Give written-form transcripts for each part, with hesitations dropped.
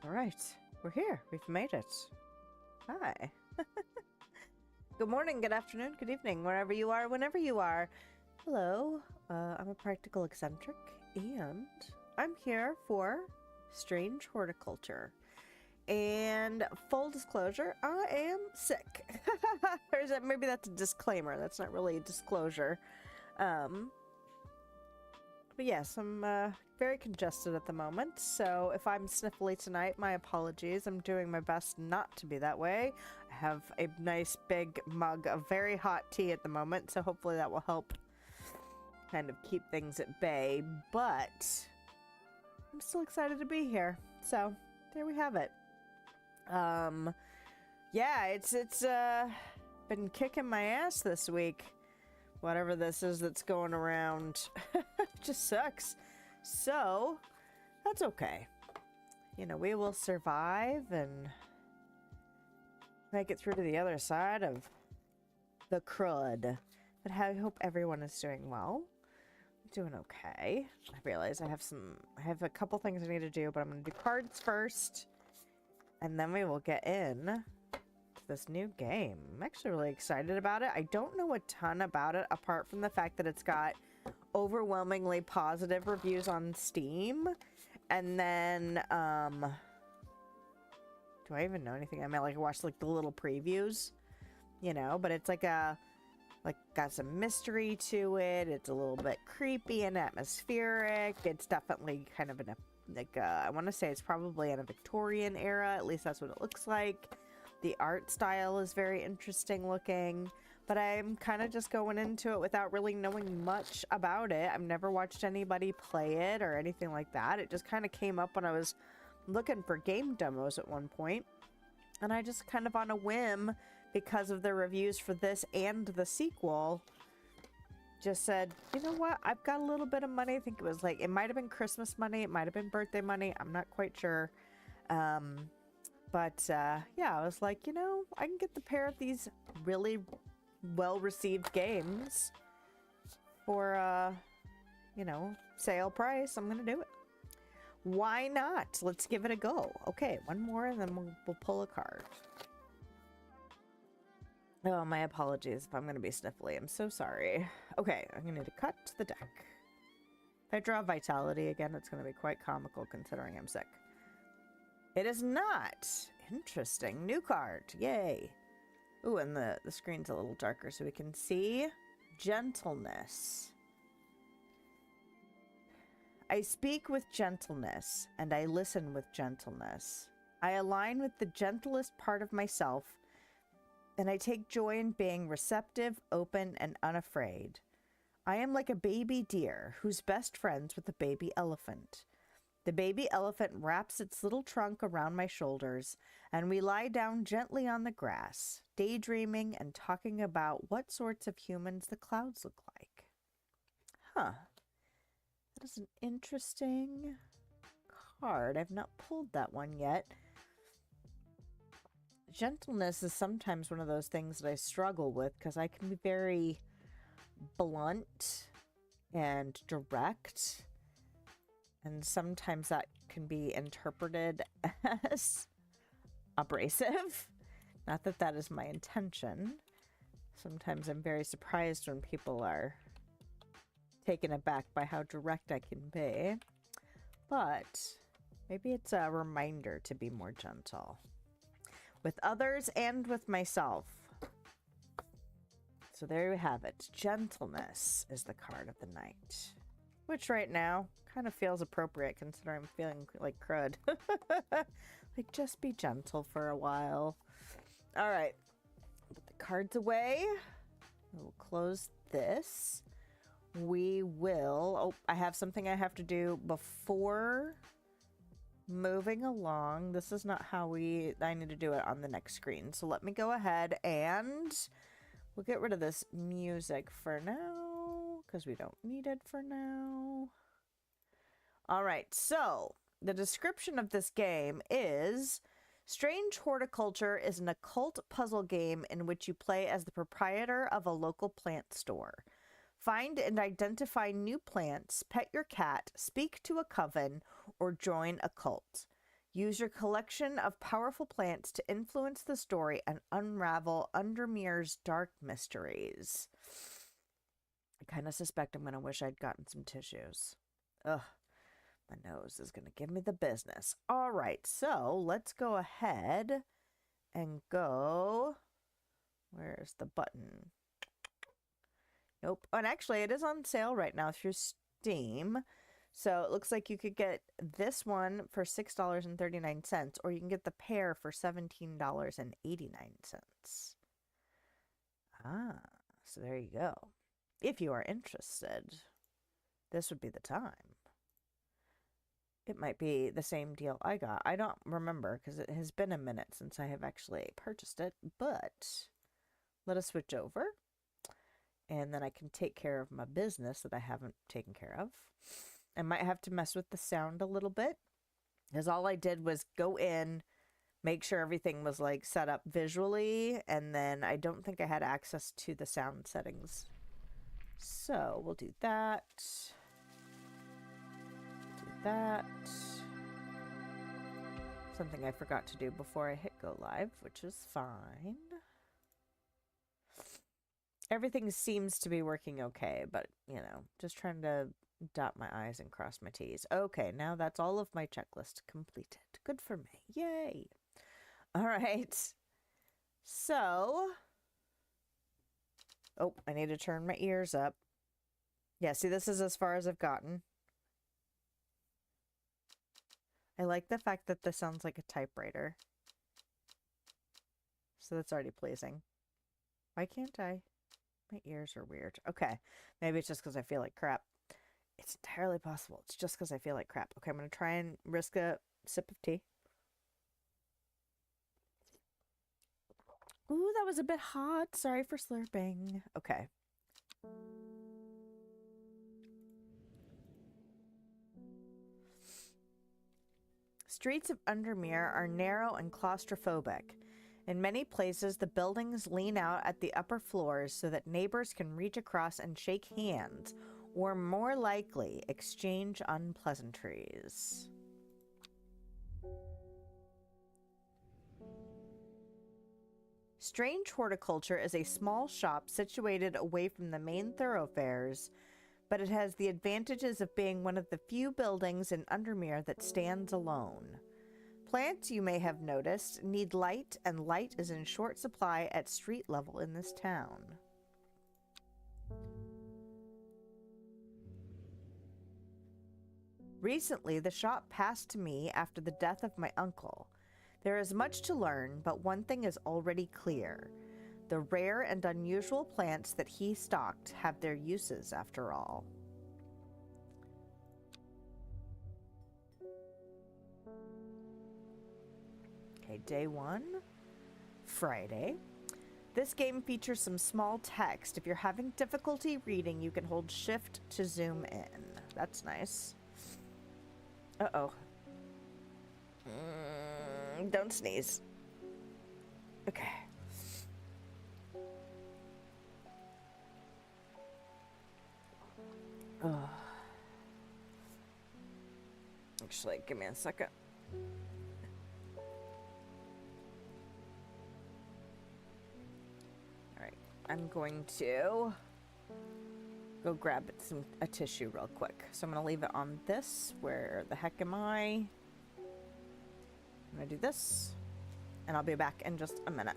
Right, we're here. We've made it. Hi. Good morning, good afternoon, good evening, wherever you are, whenever you are. Hello, I'm a practical eccentric, and I'm here for Strange Horticulture. And full disclosure, I am sick. Or is that, maybe that's a disclaimer. That's not really a disclosure. But yes, I'm very congested at the moment, so if I'm sniffly tonight, my apologies. I'm doing my best not to be that way. I have a nice big mug of very hot tea at the moment, so hopefully that will help kind of keep things at bay, but I'm still excited to be here. So, there we have it. Yeah, it's been kicking my ass this week. Whatever this is that's going around just sucks. So, that's okay. You know, we will survive and make it through to the other side of the crud. But I hope everyone is doing well. I'm doing okay. I realize I have a couple things I need to do, but I'm going to do cards first. And then we will get in this new game. I'm actually really excited about it. I don't know a ton about it apart from the fact that it's got overwhelmingly positive reviews on Steam. And then do I even know anything? I mean, like, I watched like the little previews, you know, but it's like got some mystery to it. It's a little bit creepy and atmospheric. It's definitely kind of in a I want to say it's probably in a Victorian era. At least that's what it looks like. The art style is very interesting looking, but I'm kind of just going into it without really knowing much about it. I've never watched anybody play it or anything like that. It just kind of came up when I was looking for game demos at one point, and I just kind of on a whim, because of the reviews for this and the sequel, just said, you know what, I've got a little bit of money. I think it was like, it might have been Christmas money, it might have been birthday money, I'm not quite sure. But yeah, I was like, you know, I can get the pair of these really well-received games for, you know, sale price, I'm gonna do it. Why not? Let's give it a go. Okay, one more and then we'll pull a card. Oh, my apologies if I'm gonna be sniffly. I'm so sorry. Okay, I'm gonna need to cut the deck. If I draw Vitality again, it's gonna be quite comical considering I'm sick. It is not. Interesting. New card. Yay. Ooh, and the screen's a little darker so we can see. Gentleness. I speak with gentleness, and I listen with gentleness. I align with the gentlest part of myself, and I take joy in being receptive, open, and unafraid. I am like a baby deer who's best friends with a baby elephant. The baby elephant wraps its little trunk around my shoulders, and we lie down gently on the grass, daydreaming and talking about what sorts of humans the clouds look like. Huh. That is an interesting card. I've not pulled that one yet. Gentleness is sometimes one of those things that I struggle with because I can be very blunt and direct. And sometimes that can be interpreted as abrasive. Not that that is my intention. Sometimes I'm very surprised when people are taken aback by how direct I can be. But maybe it's a reminder to be more gentle. With others and with myself. So there you have it. Gentleness is the card of the night. Which right now kind of feels appropriate considering I'm feeling like crud. Like, just be gentle for a while. All right. Put the cards away. We'll close this. We will... Oh, I have something I have to do before moving along. This is not how I need to do it on the next screen. So let me go ahead and we'll get rid of this music for now because we don't need it for now. All right, so the description of this game is: Strange Horticulture is an occult puzzle game in which you play as the proprietor of a local plant store. Find and identify new plants, pet your cat, speak to a coven, or join a cult. Use your collection of powerful plants to influence the story and unravel Undermere's dark mysteries. I kind of suspect I'm going to wish I'd gotten some tissues. Ugh. My nose is going to give me the business. All right, so let's go ahead and go... Where's the button? Nope. And actually, it is on sale right now through Steam. So it looks like you could get this one for $6.39, or you can get the pair for $17.89. Ah, so there you go. If you are interested, this would be the time. It might be the same deal I got. I don't remember because it has been a minute since I have actually purchased it, but let us switch over and then I can take care of my business that I haven't taken care of. I might have to mess with the sound a little bit because all I did was go in, make sure everything was like set up visually, and then I don't think I had access to the sound settings. So we'll do that. That. Something I forgot to do before I hit go live, which is fine. Everything seems to be working okay, but, you know, just trying to dot my I's and cross my T's. Okay, now that's all of my checklist completed. Good for me. Yay. All right. So, oh, I need to turn my ears up. Yeah, see, this is as far as I've gotten. I like the fact that this sounds like a typewriter. So that's already pleasing. Why can't I? My ears are weird. Okay. Maybe it's just because I feel like crap. It's entirely possible. It's just because I feel like crap. Okay, I'm going to try and risk a sip of tea. Ooh, that was a bit hot. Sorry for slurping. Okay. Streets of Undermere are narrow and claustrophobic. In many places, the buildings lean out at the upper floors so that neighbors can reach across and shake hands, or more likely, exchange unpleasantries. Strange Horticulture is a small shop situated away from the main thoroughfares, but it has the advantages of being one of the few buildings in Undermere that stands alone. Plants, you may have noticed, need light, and light is in short supply at street level in this town. Recently, the shop passed to me after the death of my uncle. There is much to learn, but one thing is already clear. The rare and unusual plants that he stocked have their uses after all. Okay, day 1, Friday. This game features some small text. If you're having difficulty reading, you can hold shift to zoom in. That's nice. Uh-oh. Don't sneeze. Okay. Actually, give me a second. Alright, I'm going to go grab a tissue real quick. So I'm going to leave it on this. Where the heck am I? I'm going to do this, and I'll be back in just a minute.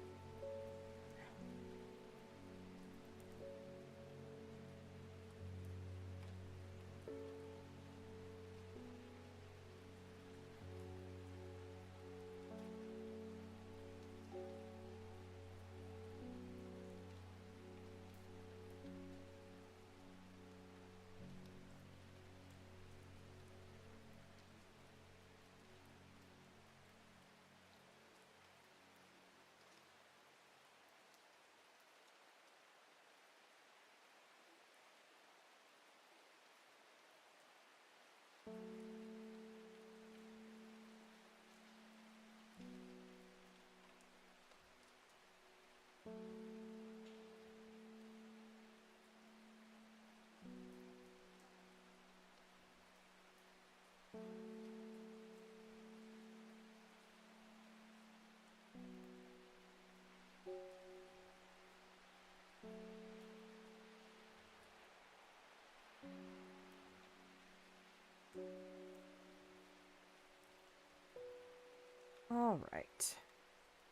All right.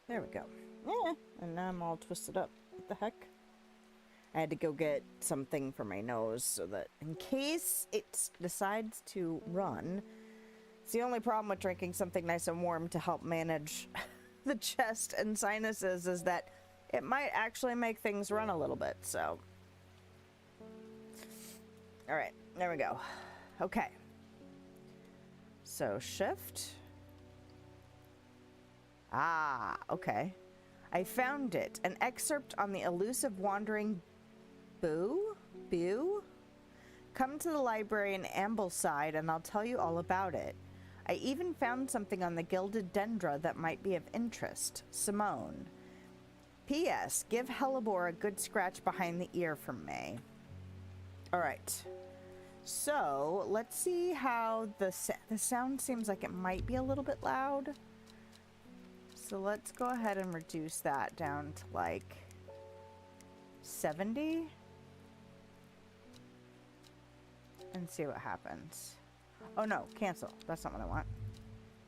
There we go. Yeah, and now I'm all twisted up. What the heck? I had to go get something for my nose so that in case it decides to run. It's the only problem with drinking something nice and warm to help manage the chest and sinuses is that it might actually make things run a little bit, so. All right, there we go. Okay. So shift. Ah, okay. I found it. An excerpt on the elusive wandering Boo? Come to the library in Ambleside and I'll tell you all about it. I even found something on the gilded dendra that might be of interest. Simone. P.S. Give Hellebore a good scratch behind the ear from me. Alright. So, let's see how the sound seems like it might be a little bit loud. So let's go ahead and reduce that down to like 70. And see what happens. Oh no, cancel. That's not what I want.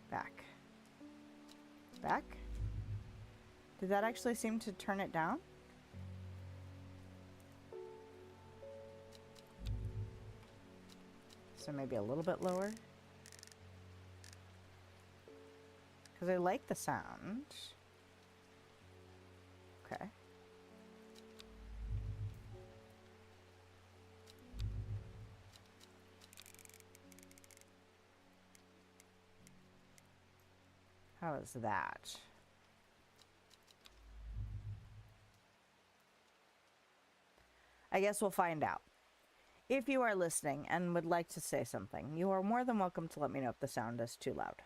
Back. Back? Did that actually seem to turn it down? So maybe a little bit lower. Because I like the sound. Okay. How is that? I guess we'll find out. If you are listening and would like to say something, you are more than welcome to let me know if the sound is too loud.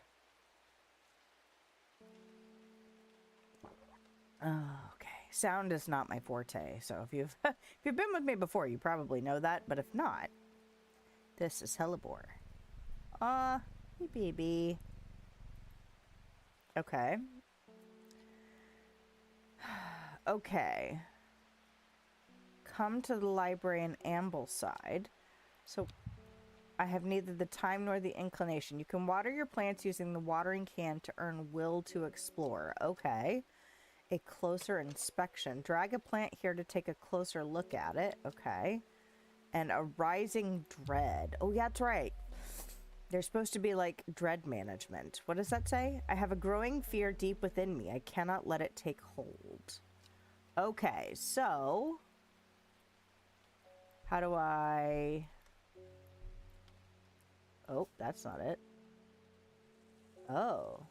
Oh, okay. Sound is not my forte, so if you've if you've been with me before, you probably know that. But if not, this is Hellebore. Hey baby. Okay. Okay. Come to the library in Ambleside. So I have neither the time nor the inclination. You can water your plants using the watering can to earn will to explore. Okay. A closer inspection. Drag a plant here to take a closer look at it. Okay. And a rising dread. Oh, yeah, that's right. There's supposed to be, like, dread management. What does that say? I have a growing fear deep within me. I cannot let it take hold. Okay, so... how do I... oh, that's not it. Oh.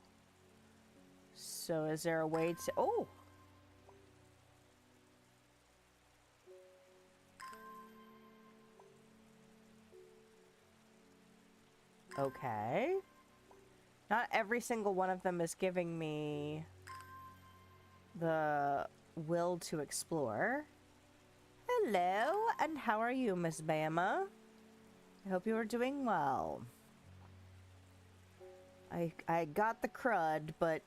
So is there a way to... oh! Okay. Not every single one of them is giving me the will to explore. Hello, and how are you, Miss Bama? I hope you are doing well. I got the crud, but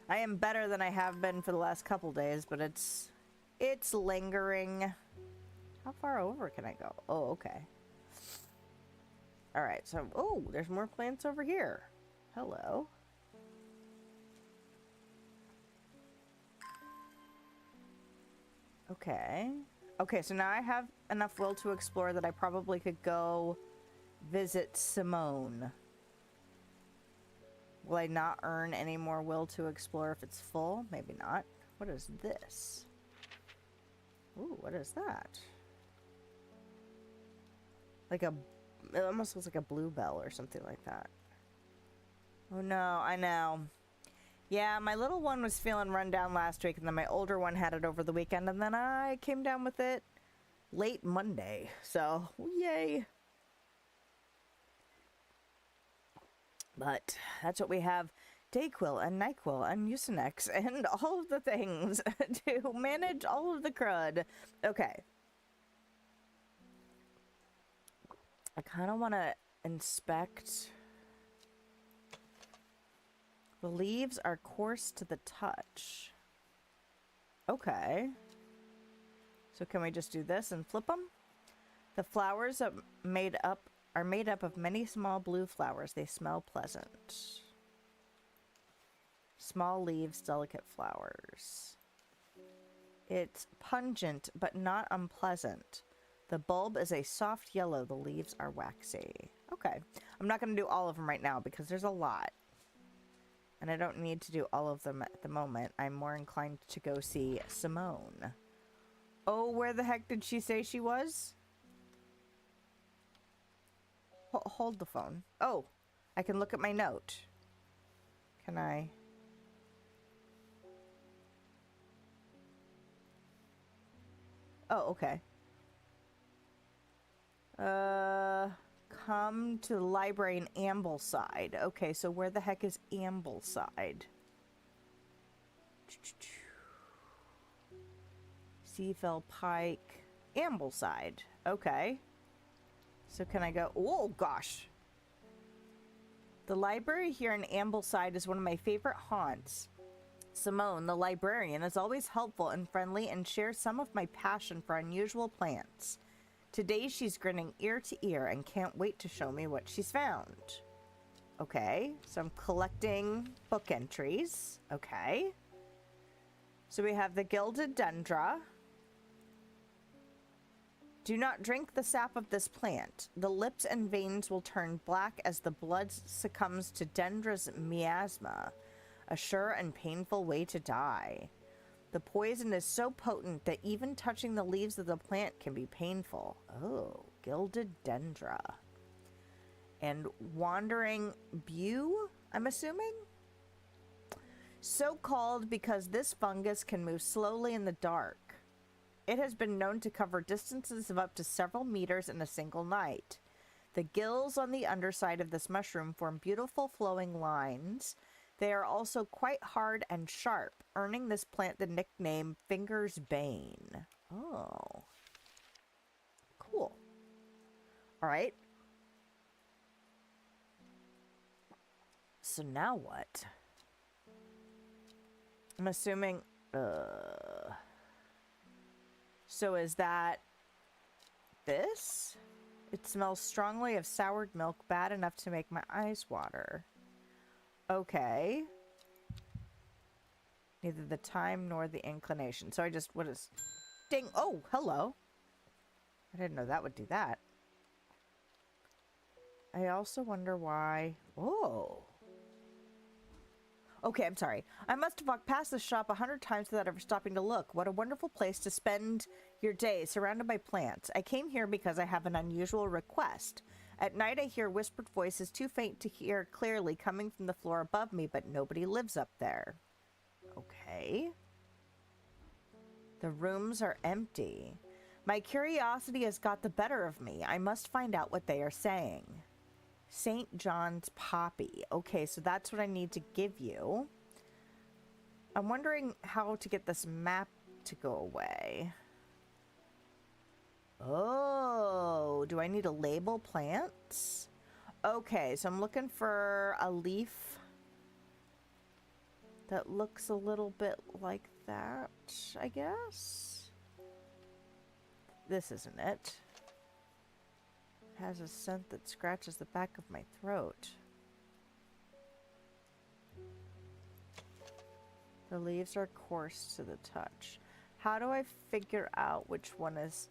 I am better than I have been for the last couple days, but it's lingering. How far over can I go? Oh, okay. Alright, so... oh, there's more plants over here. Hello. Okay. Okay, so now I have enough will to explore that I probably could go visit Simone. Will I not earn any more will to explore if it's full? Maybe not. What is this? Ooh, what is that? Like a... it almost looks like a bluebell or something like that. Oh no, I know. Yeah, my little one was feeling run down last week, and then my older one had it over the weekend, and then I came down with it late Monday. So, yay. But that's what we have. Dayquil and NyQuil and Mucinex and all of the things to manage all of the crud. Okay. I kind of want to inspect. The leaves are coarse to the touch. Okay. So can we just do this and flip them? The flowers are made up of many small blue flowers. They smell pleasant. Small leaves, delicate flowers. It's pungent, but not unpleasant. The bulb is a soft yellow. The leaves are waxy. Okay. I'm not going to do all of them right now because there's a lot. And I don't need to do all of them at the moment. I'm more inclined to go see Simone. Oh, where the heck did she say she was? Hold the phone. Oh, I can look at my note. Can I? Oh, okay. Come to the library in Ambleside. Okay, so where the heck is Ambleside? Seafell Pike. Ambleside. Okay. So can I go? Oh, gosh. The library here in Ambleside is one of my favorite haunts. Simone, the librarian, is always helpful and friendly and shares some of my passion for unusual plants. Today she's grinning ear to ear and can't wait to show me what she's found. Okay, so I'm collecting book entries. Okay. So we have the gilded dendra. Do not drink the sap of this plant. The lips and veins will turn black as the blood succumbs to dendra's miasma, a sure and painful way to die. The poison is so potent that even touching the leaves of the plant can be painful. Oh, gilded dendra. And wandering bew, I'm assuming? So called because this fungus can move slowly in the dark. It has been known to cover distances of up to several meters in a single night. The gills on the underside of this mushroom form beautiful flowing lines They are also quite hard and sharp, earning this plant the nickname Finger's Bane. Oh. Cool. All right. So now what? I'm assuming... So is that... this? It smells strongly of soured milk, bad enough to make my eyes water. Okay. Neither the time nor the inclination. So I just... what is... ding! Oh, hello. I didn't know that would do that. I also wonder why... oh. Okay, I'm sorry. I must have walked past this shop 100 times without ever stopping to look. What a wonderful place to spend your day, surrounded by plants. I came here because I have an unusual request. At night, I hear whispered voices too faint to hear clearly coming from the floor above me, but nobody lives up there. Okay. The rooms are empty. My curiosity has got the better of me. I must find out what they are saying. St. John's Poppy. Okay, so that's what I need to give you. I'm wondering how to get this map to go away. Oh, do I need to label plants? Okay, so I'm looking for a leaf that looks a little bit like that, I guess. This isn't it. Has a scent that scratches the back of my throat. The leaves are coarse to the touch. How do I figure out which one is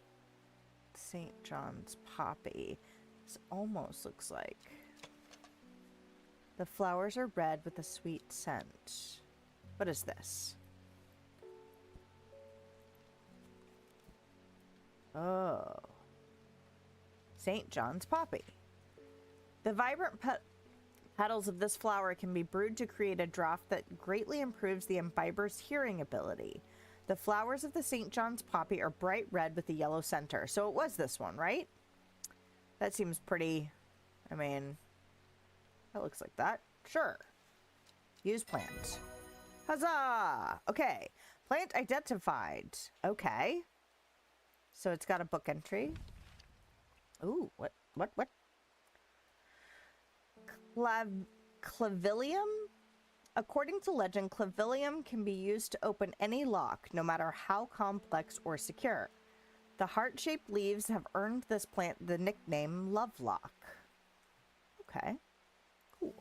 St. John's Poppy? This almost looks like. The flowers are red with a sweet scent. What is this? Oh. St. John's Poppy. The vibrant petals of this flower can be brewed to create a draught that greatly improves the imbiber's hearing ability. The flowers of the St. John's Poppy are bright red with a yellow center. So it was this one, right? That seems pretty... I mean... that looks like that. Sure. Use plant. Huzzah! Okay. Plant identified. Okay. So it's got a book entry. Ooh, what? Clavilium? According to legend, clavilium can be used to open any lock, no matter how complex or secure. The heart-shaped leaves have earned this plant the nickname Lovelock. Okay, cool.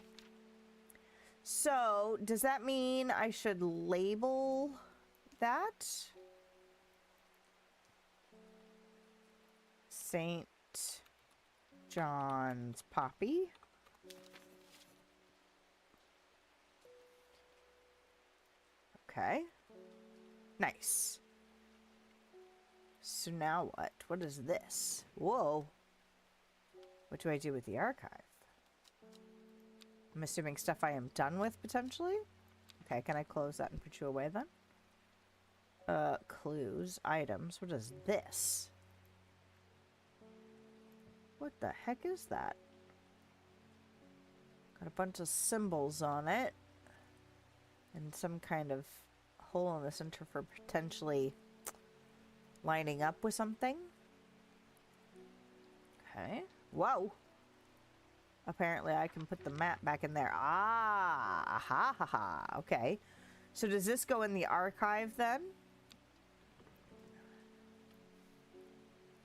So, does that mean I should label that? St. John's Poppy. Okay. Nice. So now what? What is this? Whoa. What do I do with the archive? I'm assuming stuff I am done with, potentially? Okay, can I close that and put you away then? Clues, items. What is this? What the heck is that? Got a bunch of symbols on it. And some kind of hole in the center for potentially lining up with something. Okay. Whoa. Apparently I can put the map back in there. Ah, ha ha ha. Okay. So does this go in the archive then?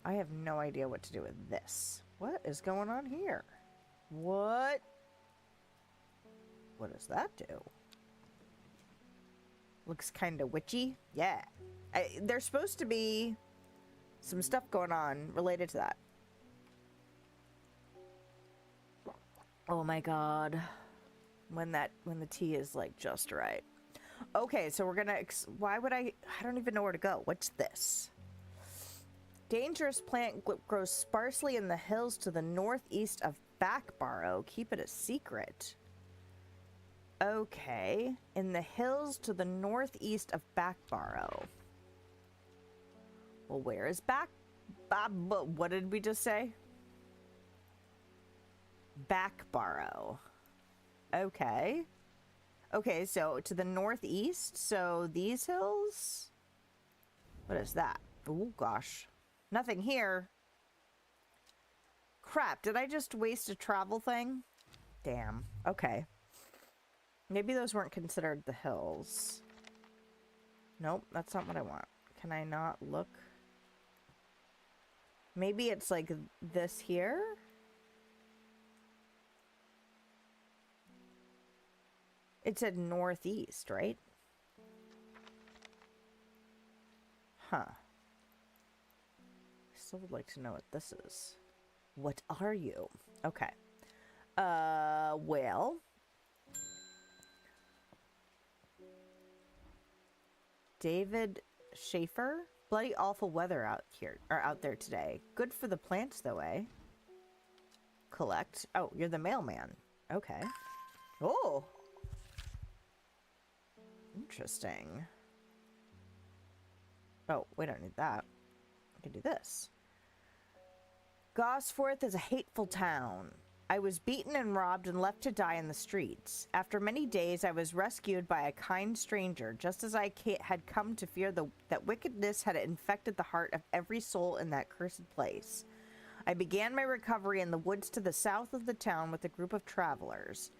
I have no idea what to do with this. What is going on here? What? What does that do? Looks kind of witchy. Yeah. There's supposed to be some stuff going on related to that. Oh my god. When the tea is like just right. Okay, so we're gonna... why would I don't even know where to go. What's this? Dangerous plant grows sparsely in the hills to the northeast of Backbarrow. Keep it a secret. Okay. In the hills to the northeast of Backbarrow. Well, where is what did we just say? Backbarrow. Okay. Okay, so to the northeast, so these hills? What is that? Oh, gosh. Nothing here. Crap, did I just waste a travel thing? Damn. Okay. Maybe those weren't considered the hills. Nope, that's not what I want. Can I not look? Maybe it's like this here? It said northeast, right? Huh. Still would like to know what this is. What are you? Okay. Well. David Schaefer? Bloody awful weather out here, or out there today. Good for the plants, though, eh? Collect. Oh, you're the mailman. Okay. Oh! Interesting. Oh, we don't need that. I can do this. Gosforth is a hateful town. I was beaten and robbed and left to die in the streets. After many days, I was rescued by a kind stranger, just as I had come to fear that wickedness had infected the heart of every soul in that cursed place. I began my recovery in the woods to the south of the town with a group of travelers.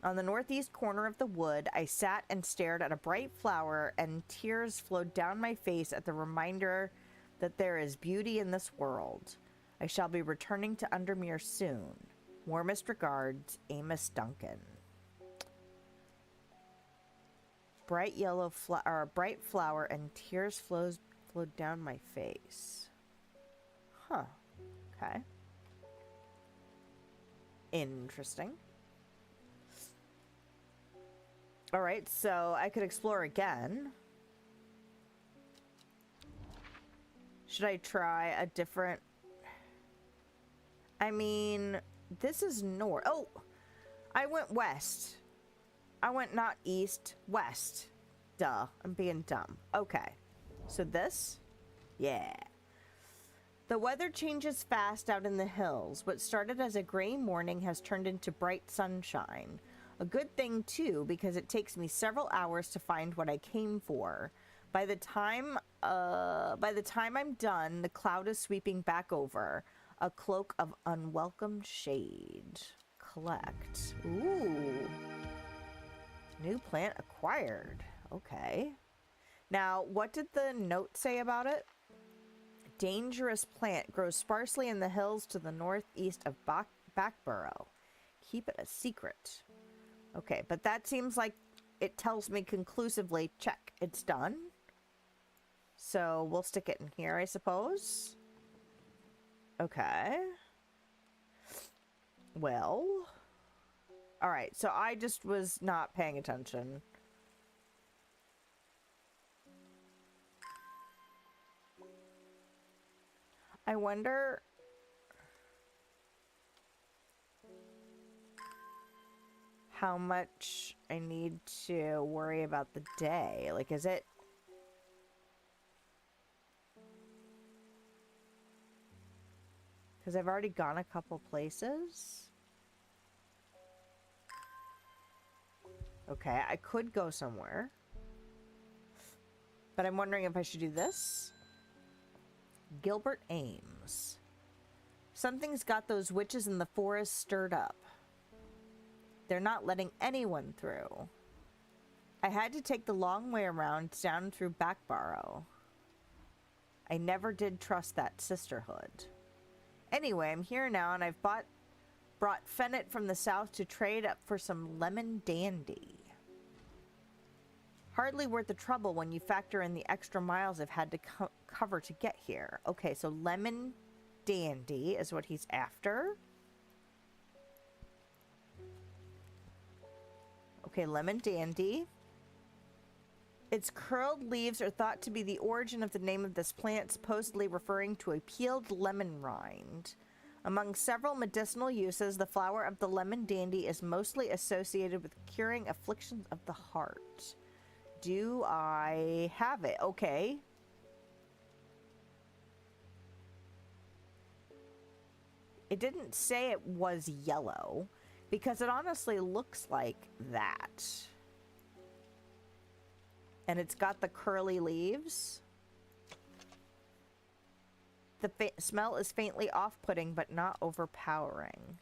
On the northeast corner of the wood, I sat and stared at a bright flower, and tears flowed down my face at the reminder that there is beauty in this world. I shall be returning to Undermere soon. Warmest regards, Amos Duncan. Bright yellow bright flower and tears flowed down my face. Huh. Okay. Interesting. Alright, so I could explore again. Should I try a different... I mean, this is north. Oh! I went west. I went not east, west. Duh, I'm being dumb. Okay. So this? Yeah. The weather changes fast out in the hills. What started as a gray morning has turned into bright sunshine. A good thing, too, because it takes me several hours to find what I came for. By the time I'm done, the cloud is sweeping back over. A cloak of unwelcome shade. Collect. Ooh. New plant acquired. Okay. Now, what did the note say about it? Dangerous plant grows sparsely in the hills to the northeast of Backborough. Keep it a secret. Okay, but that seems like it tells me conclusively, check, it's done. So we'll stick it in here, I suppose. Okay. Well. Alright, so I just was not paying attention. I wonder... how much I need to worry about the day. Like, is it... because I've already gone a couple places. Okay, I could go somewhere. But I'm wondering if I should do this. Gilbert Ames. Something's got those witches in the forest stirred up. They're not letting anyone through. I had to take the long way around down through Backborough. I never did trust that sisterhood. Anyway, I'm here now, and I've brought Fennett from the south to trade up for some lemon dandy. Hardly worth the trouble when you factor in the extra miles I've had to cover to get here. Okay, so lemon dandy is what he's after. Okay, lemon dandy. Its curled leaves are thought to be the origin of the name of this plant, supposedly referring to a peeled lemon rind. Among several medicinal uses, the flower of the lemon dandy is mostly associated with curing afflictions of the heart. Do I have it? Okay. It didn't say it was yellow, because it honestly looks like that. And it's got the curly leaves. The smell is faintly off-putting, but not overpowering.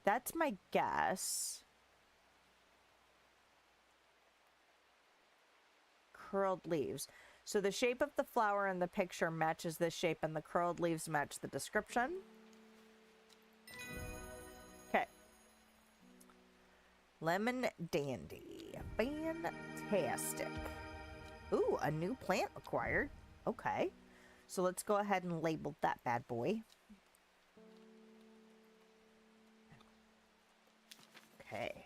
That's my guess. Curled leaves. So the shape of the flower in the picture matches this shape, and the curled leaves match the description. Okay. Lemon Dandy. Fantastic. Ooh, a new plant acquired. Okay. So let's go ahead and label that bad boy. Okay.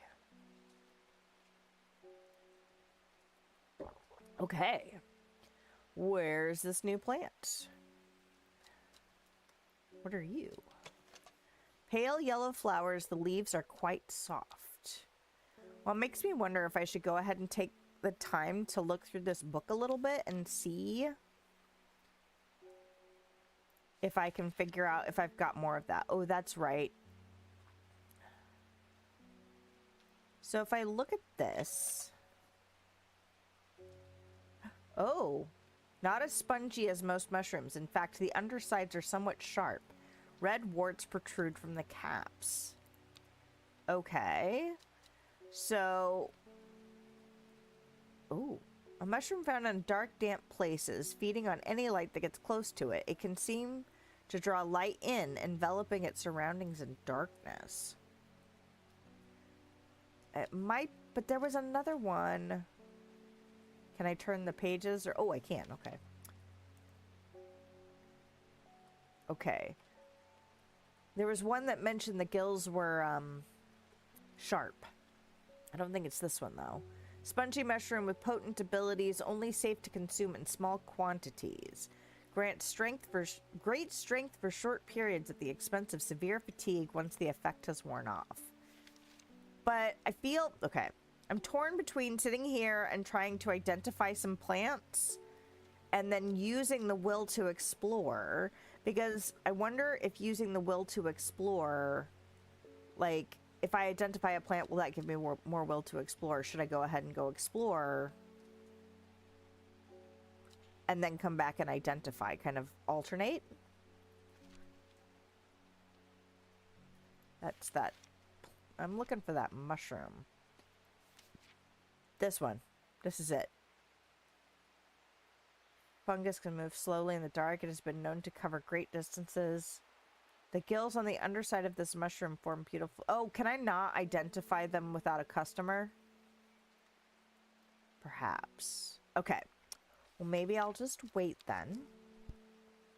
Okay. Where's this new plant? What are you? Pale yellow flowers, the leaves are quite soft. Well, it makes me wonder if I should go ahead and take the time to look through this book a little bit and see if I can figure out if I've got more of that. Oh, that's right. So if I look at this... Oh, not as spongy as most mushrooms. In fact, the undersides are somewhat sharp. Red warts protrude from the caps. Okay. So... Ooh. A mushroom found in dark, damp places, feeding on any light that gets close to it. It can seem to draw light in, enveloping its surroundings in darkness. It might... But there was another one... Can I turn the pages? Or oh, I can. Okay. Okay. There was one that mentioned the gills were sharp. I don't think it's this one, though. Spongy mushroom with potent abilities, only safe to consume in small quantities. Grants great strength for short periods at the expense of severe fatigue once the effect has worn off. But I feel... Okay. I'm torn between sitting here and trying to identify some plants and then using the will to explore, because I wonder if using the will to explore, like, if I identify a plant, will that give me more will to explore? Should I go ahead and go explore and then come back and identify, kind of alternate? That's that. I'm looking for that mushroom. This one. This is it. Fungus can move slowly in the dark. It has been known to cover great distances. The gills on the underside of this mushroom form beautiful... Oh, can I not identify them without a customer? Perhaps. Okay. Well, maybe I'll just wait then.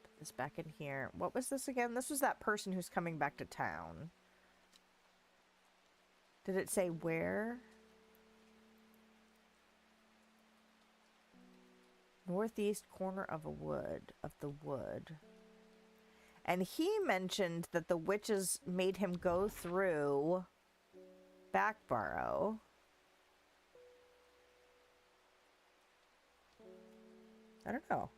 Put this back in here. What was this again? This was that person who's coming back to town. Did it say where? Northeast corner of the wood. And he mentioned that the witches made him go through Backbarrow. I don't know.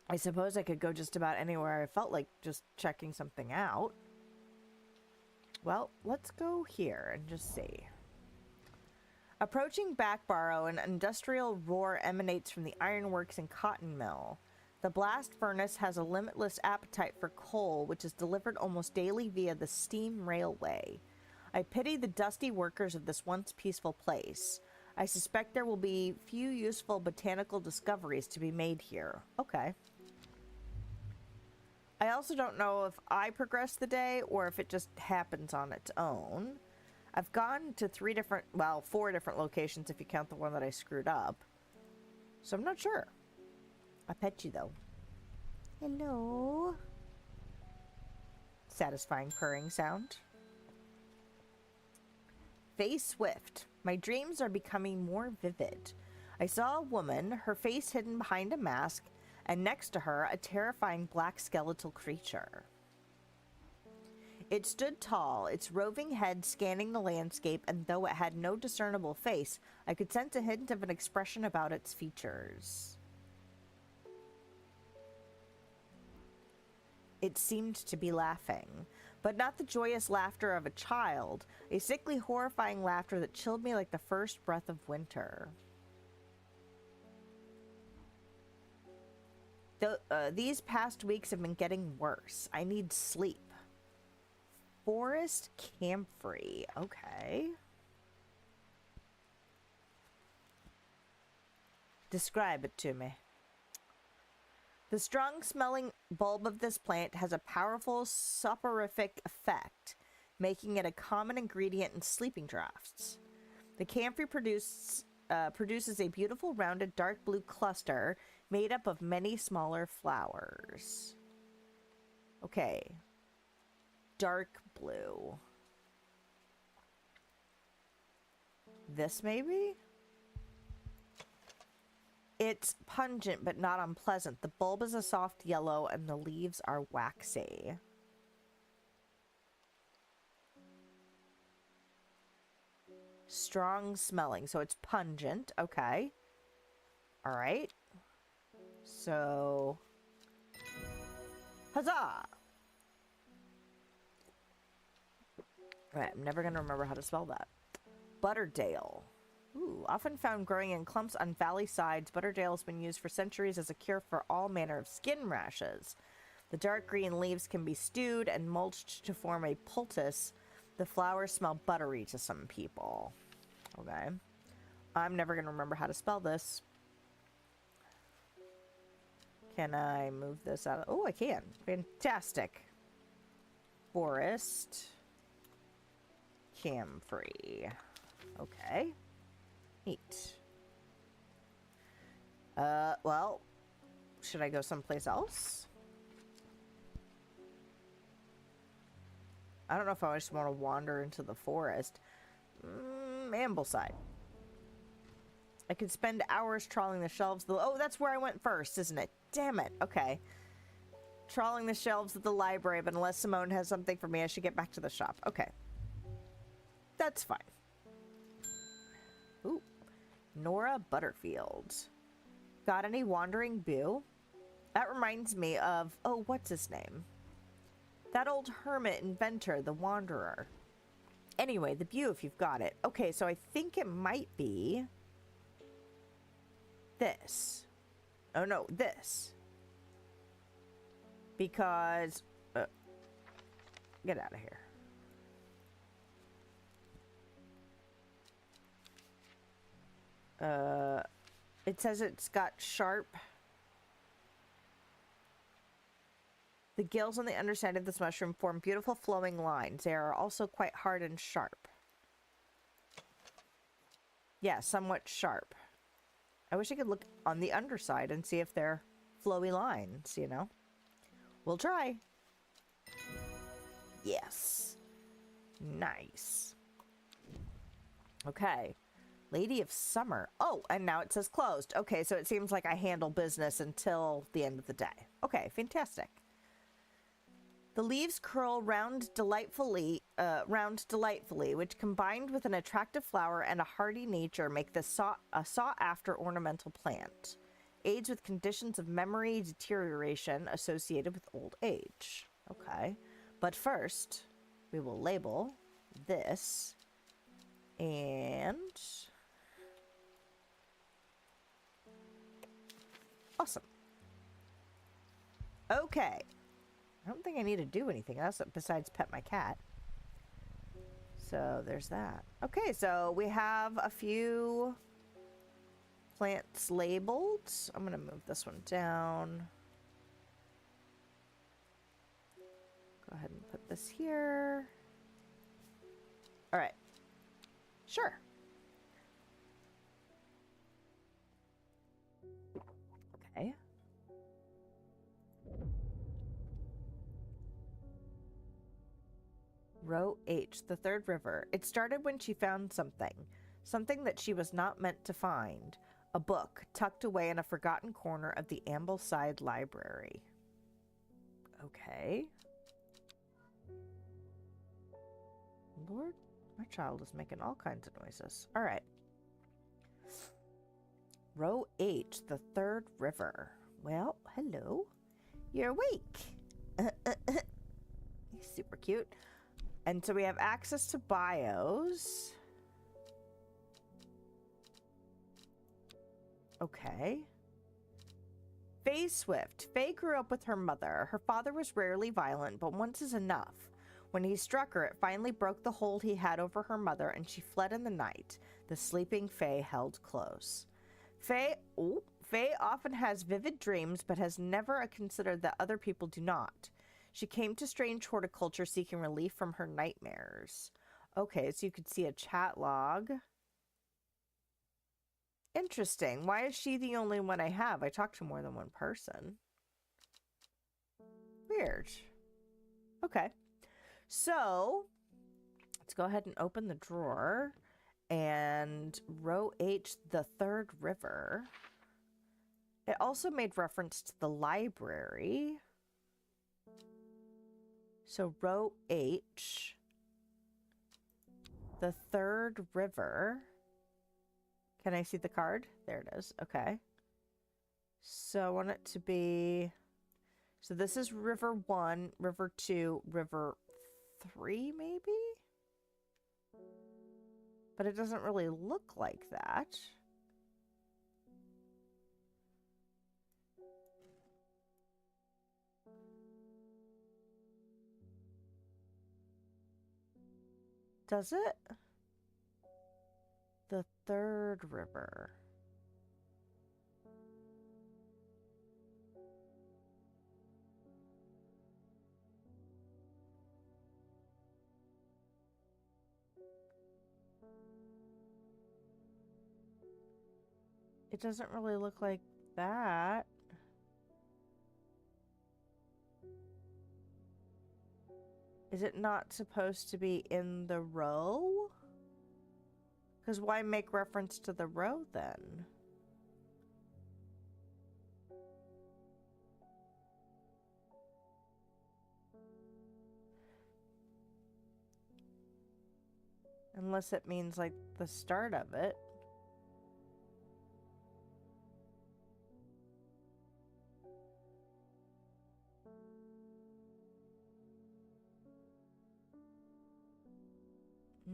I suppose I could go just about anywhere I felt like just checking something out. Well, let's go here and just see. Approaching Backbarrow, an industrial roar emanates from the ironworks and cotton mill. The blast furnace has a limitless appetite for coal, which is delivered almost daily via the steam railway. I pity the dusty workers of this once peaceful place. I suspect there will be few useful botanical discoveries to be made here. Okay. I also don't know if I progress the day or if it just happens on its own. I've gone to 4 different locations if you count the one that I screwed up. So I'm not sure. I pet you though. Hello. Satisfying purring sound. Faye Swift. My dreams are becoming more vivid. I saw a woman, her face hidden behind a mask, and next to her, a terrifying black skeletal creature. It stood tall, its roving head scanning the landscape, and though it had no discernible face, I could sense a hint of an expression about its features. It seemed to be laughing, but not the joyous laughter of a child. A sickly, horrifying laughter that chilled me like the first breath of winter. These past weeks have been getting worse. I need sleep. Forest camphor. Okay. Describe it to me. The strong-smelling bulb of this plant has a powerful soporific effect, making it a common ingredient in sleeping draughts. The camphor produces a beautiful, rounded, dark blue cluster made up of many smaller flowers. Okay. Dark blue. This, maybe? It's pungent, but not unpleasant. The bulb is a soft yellow, and the leaves are waxy. Strong smelling, so it's pungent. Okay. All right. So, huzzah! All right, I'm never going to remember how to spell that. Butterdale. Ooh, often found growing in clumps on valley sides, Butterdale has been used for centuries as a cure for all manner of skin rashes. The dark green leaves can be stewed and mulched to form a poultice. The flowers smell buttery to some people. Okay. I'm never going to remember how to spell this. Can I move this out? Oh, I can. Fantastic. Forest camphor. Okay. Neat. Well, should I go someplace else? I don't know if I just want to wander into the forest. Ambleside. I could spend hours trawling the shelves. Oh, that's where I went first, isn't it? Damn it. Okay. Trawling the shelves of the library, but unless Simone has something for me, I should get back to the shop. Okay. That's fine. Ooh. Nora Butterfield. Got any wandering boo? That reminds me of, oh, what's his name? That old hermit inventor, the Wanderer. Anyway, the bue if you've got it. Okay, so I think it might be this. Oh, no, this. Because, get out of here. It says it's got sharp. The gills on the underside of this mushroom form beautiful flowing lines. They are also quite hard and sharp. Yeah, somewhat sharp. I wish I could look on the underside and see if they're flowy lines, you know? We'll try. Yes. Nice. Okay. Lady of Summer. Oh, and now it says closed. Okay, so it seems like I handle business until the end of the day. Okay, fantastic. The leaves curl round delightfully, which combined with an attractive flower and a hardy nature make this a sought-after ornamental plant. Aids with conditions of memory deterioration associated with old age. Okay, but first we will label this and awesome. Okay. I don't think I need to do anything else besides pet my cat. So there's that. Okay, so we have a few plants labeled. I'm going to move this one down. Go ahead and put this here. All right. Sure. Okay. Row H, the third river. It started when she found something that she was not meant to find. A book tucked away in a forgotten corner of the Ambleside Library. Okay. Lord, my child is making all kinds of noises. All right. Row H, the third river. Well, hello. You're awake. He's super cute. And so we have access to bios. Okay. Faye Swift. Faye grew up with her mother. Her father was rarely violent, but once is enough. When he struck her, it finally broke the hold he had over her mother, and she fled in the night. The sleeping Faye held close. Faye often has vivid dreams, but has never considered that other people do not. She came to Strange Horticulture seeking relief from her nightmares. Okay, so you could see a chat log. Interesting. Why is she the only one I have? I talked to more than one person. Weird. Okay. So, let's go ahead and open the drawer. And row H, the third river. It also made reference to the library. So row H, the third river. Can I see the card? There it is. Okay. So I want it to be... So this is river 1, river 2, river 3 maybe? But it doesn't really look like that. Does it? The third river. It doesn't really look like that. Is it not supposed to be in the row? Because why make reference to the row then? Unless it means like the start of it.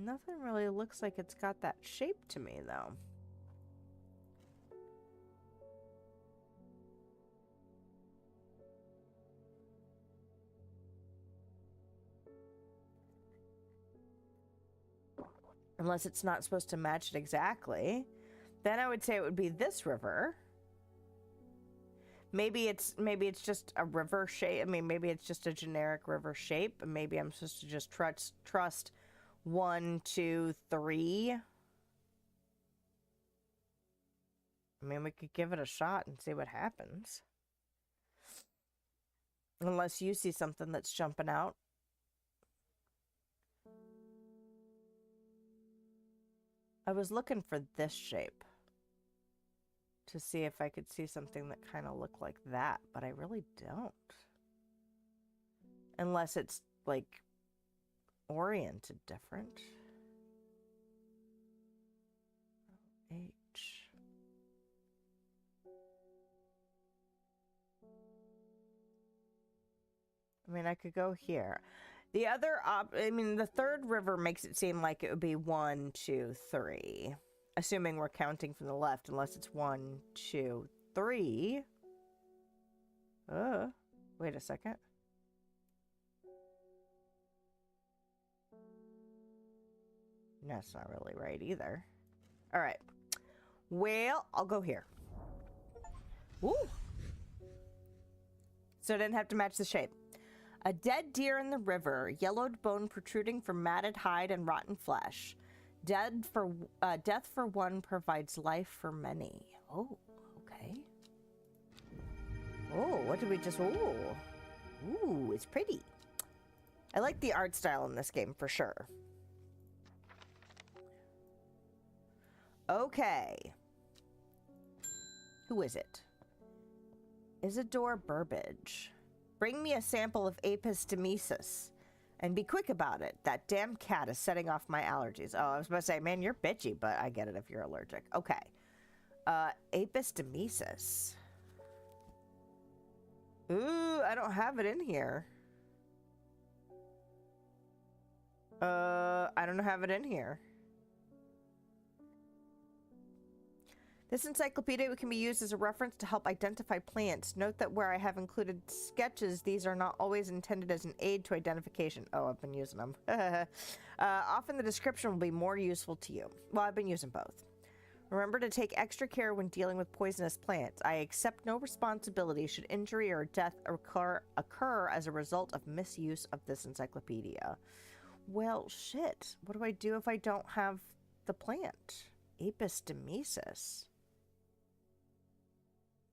Nothing really looks like it's got that shape to me, though. Unless it's not supposed to match it exactly. Then I would say it would be this river. Maybe it's just a river shape. I mean, maybe it's just a generic river shape. And maybe I'm supposed to just trust 1, 2, 3. I mean, we could give it a shot and see what happens. Unless you see something that's jumping out. I was looking for this shape to see if I could see something that kind of looked like that, but I really don't. Unless it's like oriented different. H. I mean, I could go here. The other I mean, the third river makes it seem like it would be 1, 2, 3. Assuming we're counting from the left, unless it's 1, 2, 3. Wait a second. That's not really right either. All right. Well, I'll go here. Ooh. So it didn't have to match the shape. A dead deer in the river, yellowed bone protruding from matted hide and rotten flesh. Death for one provides life for many. Oh, okay. Oh, what did we just... Ooh, it's pretty. I like the art style in this game for sure. Okay. Who is it? Isidore Burbage. Bring me a sample of Apis demesis. And be quick about it. That damn cat is setting off my allergies. Oh, I was about to say, man, you're bitchy, but I get it if you're allergic. Okay. Apis demesis. Ooh, I don't have it in here. I don't have it in here. This encyclopedia can be used as a reference to help identify plants. Note that where I have included sketches, these are not always intended as an aid to identification. Oh, I've been using them. Often the description will be more useful to you. Well, I've been using both. Remember to take extra care when dealing with poisonous plants. I accept no responsibility should injury or death occur as a result of misuse of this encyclopedia. Well, shit. What do I do if I don't have the plant? Apis demesis.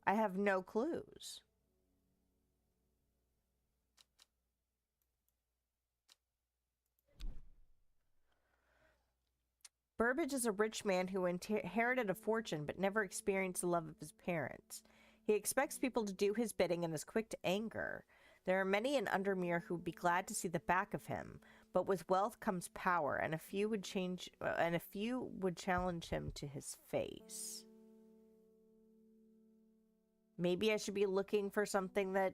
I have no clues. Burbage is a rich man who inherited a fortune but never experienced the love of his parents. He expects people to do his bidding and is quick to anger. There are many in Undermere who would be glad to see the back of him, but with wealth comes power, and a few would challenge him to his face. Maybe I should be looking for something that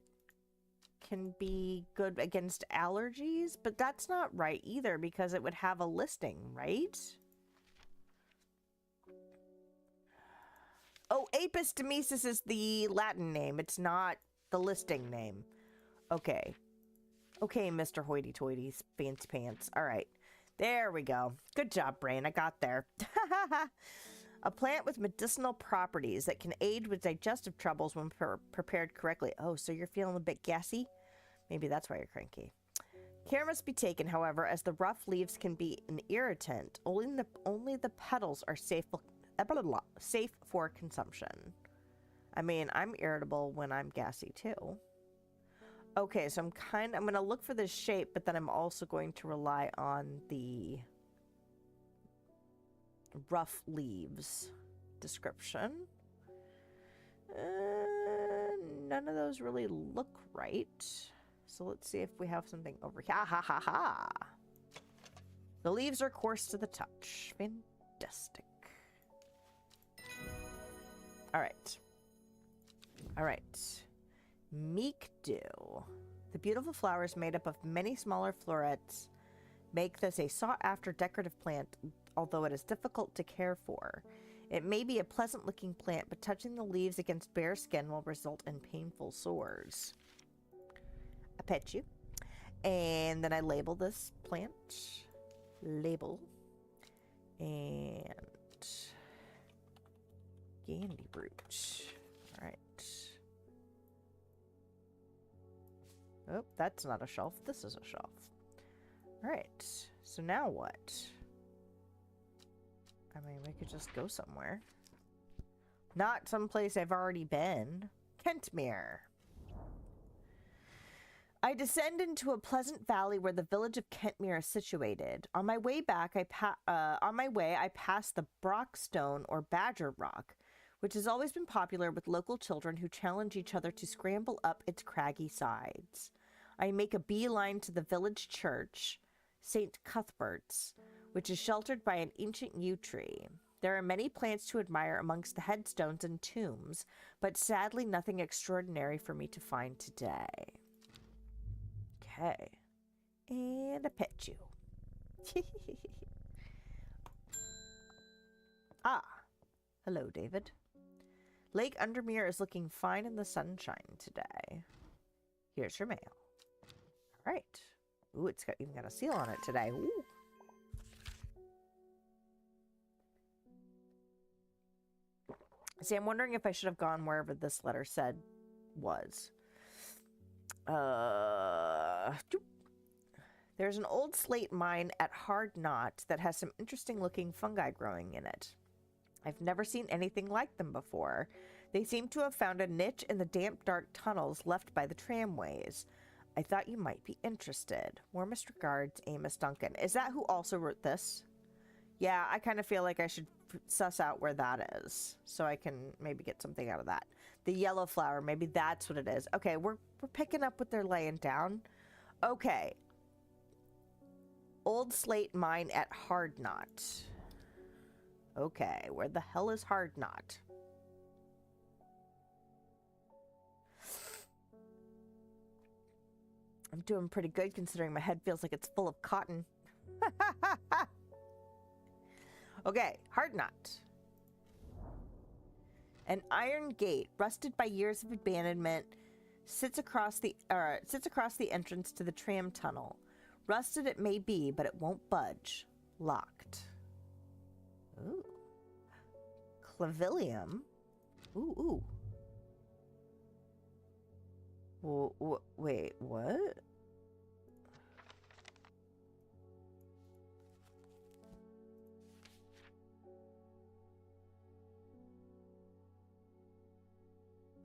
can be good against allergies, but that's not right either because it would have a listing, right? Oh, Apis demesis is the Latin name. It's not the listing name. Okay. Okay, Mr. Hoity-toity, fancy pants. All right. There we go. Good job, brain. I got there. A plant with medicinal properties that can aid with digestive troubles when prepared correctly. Oh, so you're feeling a bit gassy? Maybe that's why you're cranky. Care must be taken, however, as the rough leaves can be an irritant. Only the petals are safe for consumption. I mean, I'm irritable when I'm gassy too. Okay, so I'm going to look for this shape, but then I'm also going to rely on the rough leaves description. None of those really look right. So let's see if we have something over here. Ha ha ha ha! The leaves are coarse to the touch. Fantastic. Alright. Alright. Meek Dew. The beautiful flowers made up of many smaller florets make this a sought-after decorative plant, although it is difficult to care for. It may be a pleasant-looking plant, but touching the leaves against bare skin will result in painful sores. I pet you. And then I label this plant. Label. And Gandy root. Alright. Oh, that's not a shelf. This is a shelf. Alright. So now what? I mean, we could just go somewhere. Not someplace I've already been. Kentmere. I descend into a pleasant valley where the village of Kentmere is situated. On my way back, I pass the Brockstone or Badger Rock, which has always been popular with local children who challenge each other to scramble up its craggy sides. I make a beeline to the village church, St. Cuthbert's, which is sheltered by an ancient yew tree. There are many plants to admire amongst the headstones and tombs, but sadly nothing extraordinary for me to find today. Okay. And I pet you. Ah. Hello, David. Lake Undermere is looking fine in the sunshine today. Here's your mail. All right. Ooh, it's even got a seal on it today. Ooh. See, I'm wondering if I should have gone wherever this letter said was. There's an old slate mine at Hard Knot that has some interesting looking fungi growing in it. I've never seen anything like them before. They seem to have found a niche in the damp, dark tunnels left by the tramways. I thought you might be interested. Warmest regards, Amos Duncan. Is that who also wrote this? Yeah, I kind of feel like I should suss out where that is, so I can maybe get something out of that. The yellow flower, maybe that's what it is. Okay, we're picking up what they're laying down. Okay. Old slate mine at Hard Knot. Okay, where the hell is Hard Knot? I'm doing pretty good considering my head feels like it's full of cotton. Okay, hard knot. An iron gate, rusted by years of abandonment, sits across the entrance to the tram tunnel. Rusted it may be, but it won't budge. Locked. Ooh. Clavilium. Ooh. Wait, what?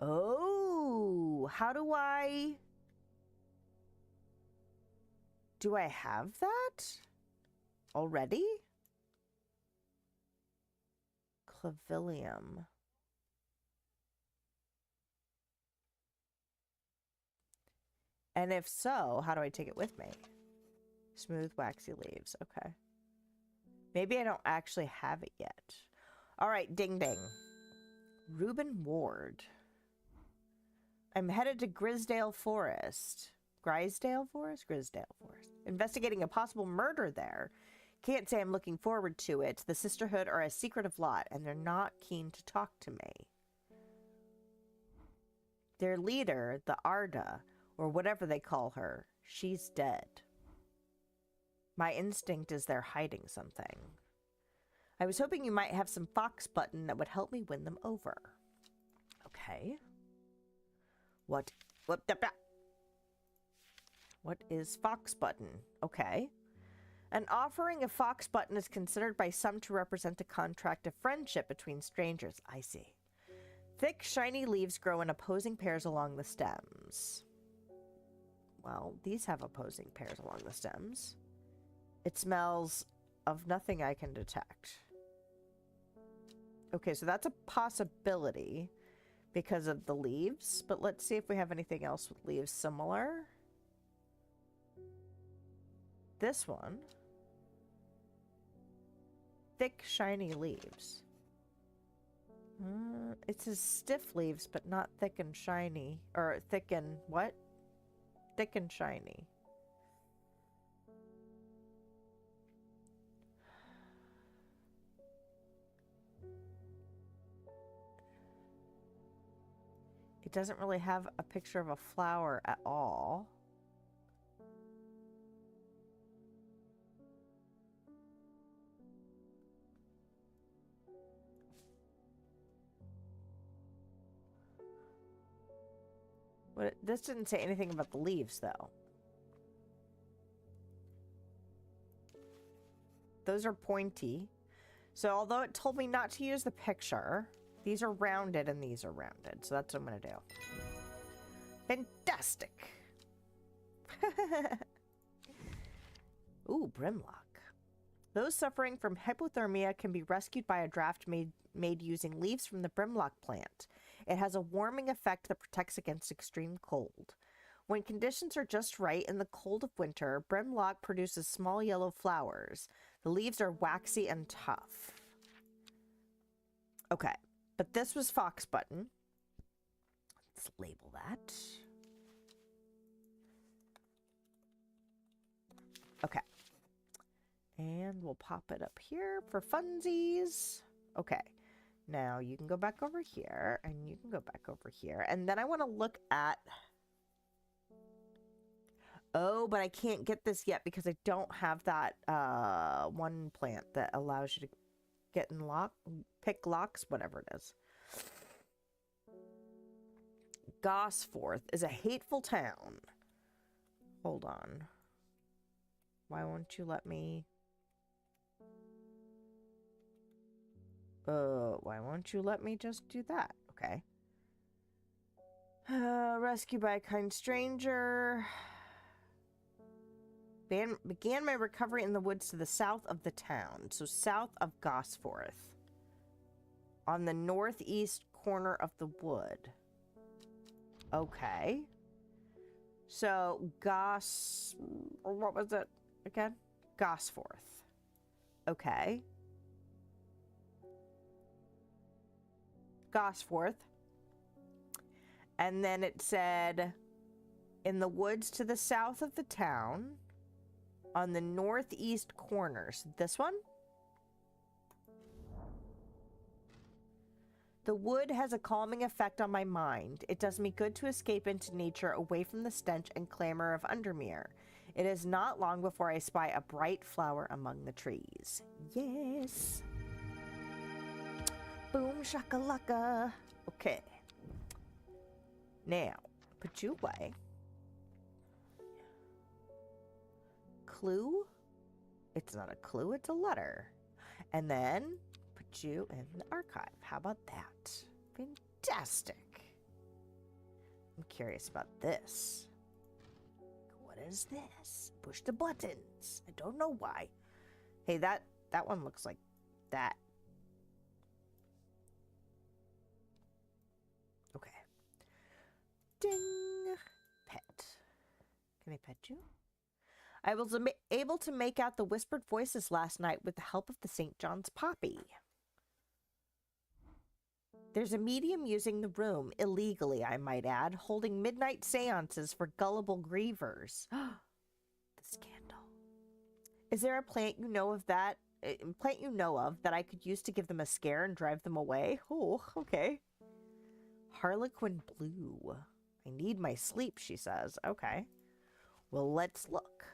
Oh, how do I have that already? Clavilium. And if so, how do I take it with me? Smooth, waxy leaves. Okay. Maybe I don't actually have it yet. All right, ding ding. Reuben Ward. I'm headed to Grisdale Forest. Grisdale Forest? Grisdale Forest. Investigating a possible murder there. Can't say I'm looking forward to it. The Sisterhood are a secretive lot, and they're not keen to talk to me. Their leader, the Arda, or whatever they call her, she's dead. My instinct is they're hiding something. I was hoping you might have some fox button that would help me win them over. Okay. What is fox button? Okay. An offering of fox button is considered by some to represent a contract of friendship between strangers. I see. Thick, shiny leaves grow in opposing pairs along the stems. Well, these have opposing pairs along the stems. It smells of nothing I can detect. Okay, so that's a possibility because of the leaves, but let's see if we have anything else with leaves similar. This one. Thick, shiny leaves. It says stiff leaves, but not thick and shiny. Or thick and what? Thick and shiny. It doesn't really have a picture of a flower at all. But this didn't say anything about the leaves, though. Those are pointy. So although it told me not to use the picture, these are rounded and these are rounded. So that's what I'm going to do. Fantastic. Ooh, Brimlock. Those suffering from hypothermia can be rescued by a draft made using leaves from the Brimlock plant. It has a warming effect that protects against extreme cold. When conditions are just right in the cold of winter, Brimlock produces small yellow flowers. The leaves are waxy and tough. Okay, but this was Fox Button. Let's label that. Okay. And we'll pop it up here for funsies. Okay. Now you can go back over here and you can go back over here. And then I want to look at... Oh, but I can't get this yet because I don't have that one plant that allows you to get in pick locks, whatever it is. Gosforth is a hateful town. Hold on. Why won't you let me... why won't you let me just do that? Okay. Rescued by a kind stranger. Began my recovery in the woods to the south of the town. So south of Gosforth. On the northeast corner of the wood. Okay. So, what was it again? Gosforth. Okay. Gosforth. And then it said, in the woods to the south of the town. on the northeast corner. So this one? The wood has a calming effect on my mind. It does me good to escape into nature away from the stench and clamor of Undermere. It is not long before I spy a bright flower among the trees. Yes. Boom shakalaka. Okay. Now, put you away. Clue? It's not a clue, it's a letter. And then put you in the archive. How about that? Fantastic. I'm curious about this. What is this? Push the buttons. I don't know why. Hey, that one looks like that. Okay. Ding. Pet. Can I pet you? I was able to make out the whispered voices last night with the help of the St. John's poppy. There's a medium using the room, illegally, I might add, holding midnight seances for gullible grievers. The scandal. Is there a plant you know of that I could use to give them a scare and drive them away? Oh, okay. Harlequin blue. I need my sleep, she says. Okay. Well, let's look.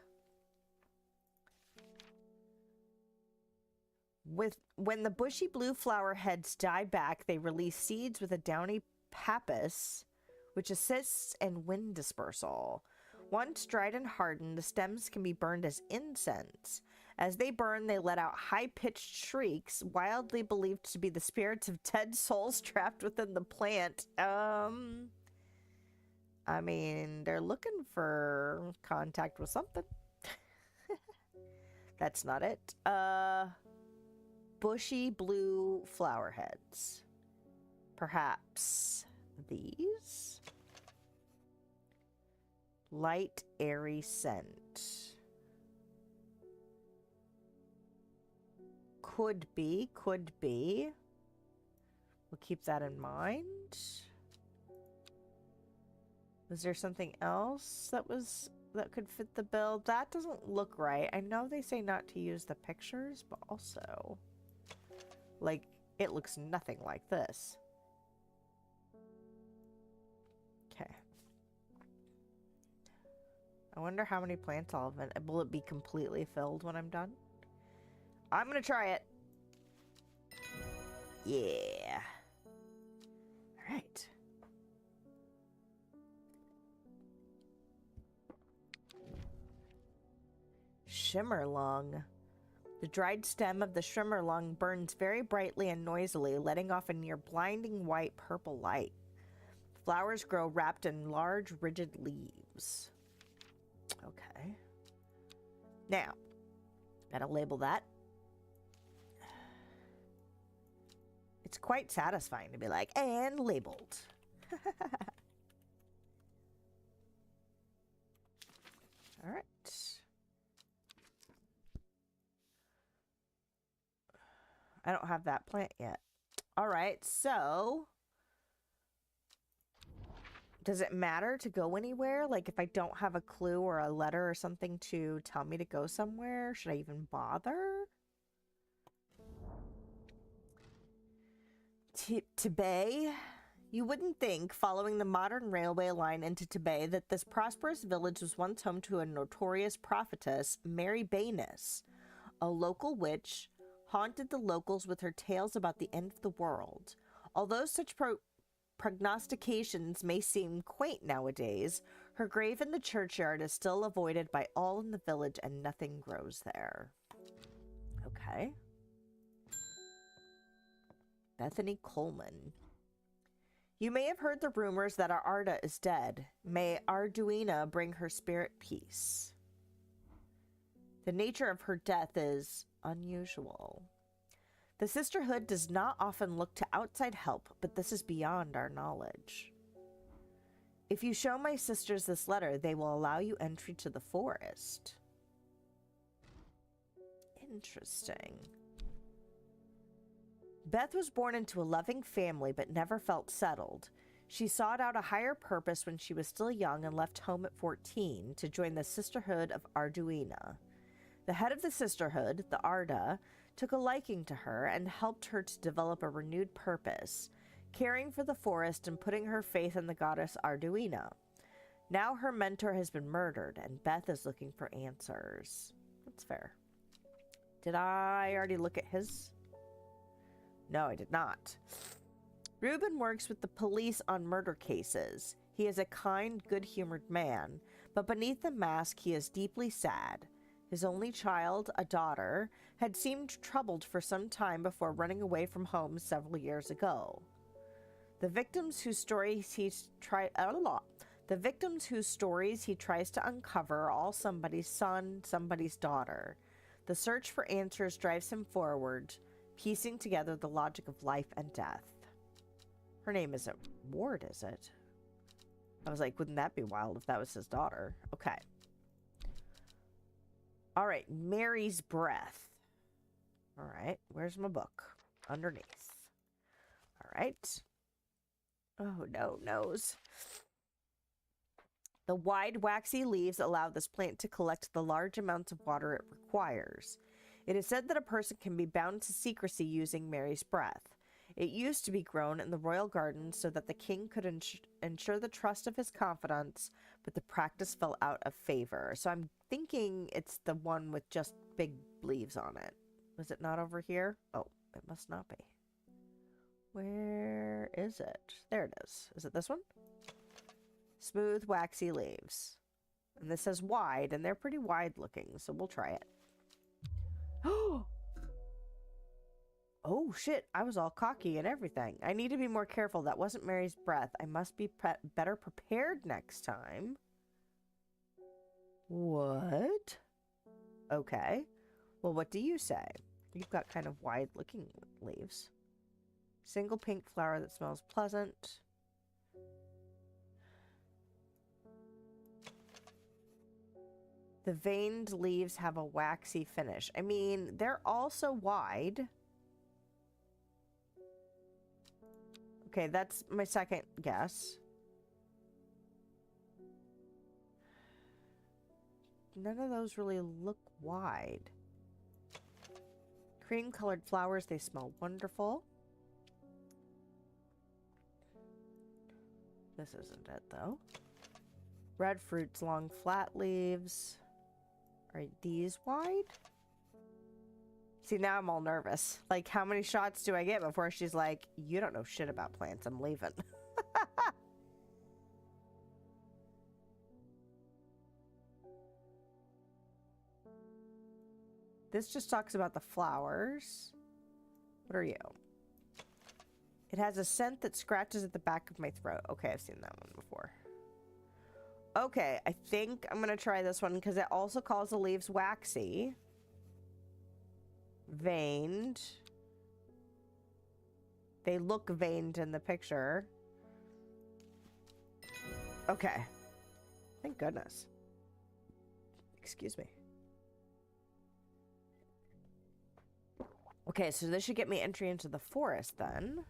When the bushy blue flower heads die back, they release seeds with a downy pappus, which assists in wind dispersal. Once dried and hardened, the stems can be burned as incense. As they burn, they let out high-pitched shrieks, wildly believed to be the spirits of dead souls trapped within the plant. I mean, they're looking for contact with something. That's not it. Bushy blue flower heads. Perhaps these? Light, airy scent. Could be. We'll keep that in mind. Was there something else that could fit the bill? That doesn't look right. I know they say not to use the pictures, but also, like, it looks nothing like this. Okay. I wonder how many plants I'll have. Will it be completely filled when I'm done? I'm gonna try it. Yeah. All right. Shimmerlung. The dried stem of the shimmerlung burns very brightly and noisily, letting off a near blinding white purple light. Flowers grow wrapped in large, rigid leaves. Okay. Now, gotta label that. It's quite satisfying to be like, and labeled. All right. I don't have that plant yet. All right, so does it matter to go anywhere? Like if I don't have a clue or a letter or something to tell me to go somewhere, should I even bother? Tibet? You wouldn't think, following the modern railway line into Tibet, that this prosperous village was once home to a notorious prophetess, Mary Bayness, a local witch, haunted the locals with her tales about the end of the world. Although such prognostications may seem quaint nowadays, her grave in the churchyard is still avoided by all in the village and nothing grows there. Okay. Bethany Coleman. You may have heard the rumors that our Arda is dead. May Arduina bring her spirit peace. The nature of her death is unusual. The sisterhood does not often look to outside help, but this is beyond our knowledge. If you show my sisters this letter, they will allow you entry to the forest. Interesting. Beth was born into a loving family but never felt settled. She sought out a higher purpose when she was still young and left home at 14 to join the Sisterhood of Arduina. The head of the sisterhood, the Arda, took a liking to her and helped her to develop a renewed purpose, caring for the forest and putting her faith in the goddess Arduina. Now her mentor has been murdered, and Beth is looking for answers. That's fair. Did I already look at his? No, I did not. Reuben works with the police on murder cases. He is a kind, good-humored man, but beneath the mask he is deeply sad. His only child, a daughter, had seemed troubled for some time before running away from home several years ago. The victims whose stories he tries to uncover are all somebody's son, somebody's daughter. The search for answers drives him forward, piecing together the logic of life and death. Her name isn't Ward, is it? I was like, wouldn't that be wild if that was his daughter? Okay. All right, Mary's Breath. All right, where's my book? Underneath. All right. Oh, no, nose. The wide, waxy leaves allow this plant to collect the large amounts of water it requires. It is said that a person can be bound to secrecy using Mary's Breath. It used to be grown in the royal gardens so that the king could ensure the trust of his confidants, but the practice fell out of favor. So I'm thinking it's the one with just big leaves on it. Was it not over here? Oh, it must not be. Where is it? There it is. Is it this one? Smooth, waxy leaves. And this says wide, and they're pretty wide looking, so we'll try it. Oh, shit. I was all cocky and everything. I need to be more careful. That wasn't Mary's Breath. I must be better prepared next time. What? Okay. Well, what do you say? You've got kind of wide-looking leaves. Single pink flower that smells pleasant. The veined leaves have a waxy finish. I mean, they're also wide. Okay, that's my second guess. None of those really look wide. Cream-colored flowers, they smell wonderful. This isn't it, though. Red fruits, long flat leaves. Are these wide? See, now I'm all nervous. Like, how many shots do I get before she's like, you don't know shit about plants, I'm leaving. This just talks about the flowers. What are you? It has a scent that scratches at the back of my throat. Okay, I've seen that one before. Okay, I think I'm going to try this one because it also calls the leaves waxy. Veined. They look veined in the picture. Okay. Thank goodness. Excuse me. Okay, so this should get me entry into the forest then.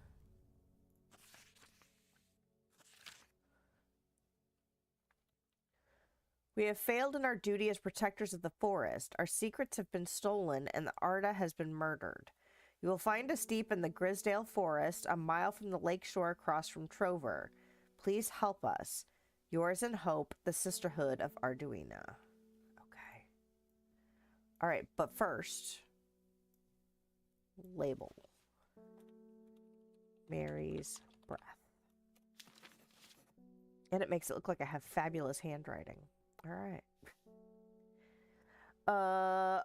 We have failed in our duty as protectors of the forest. Our secrets have been stolen, and the Arda has been murdered. You will find us deep in the Grisdale Forest, a mile from the lake shore across from Trover. Please help us. Yours in hope, the Sisterhood of Arduina. Okay. All right, but first, label. Mary's Breath. And it makes it look like I have fabulous handwriting. All right.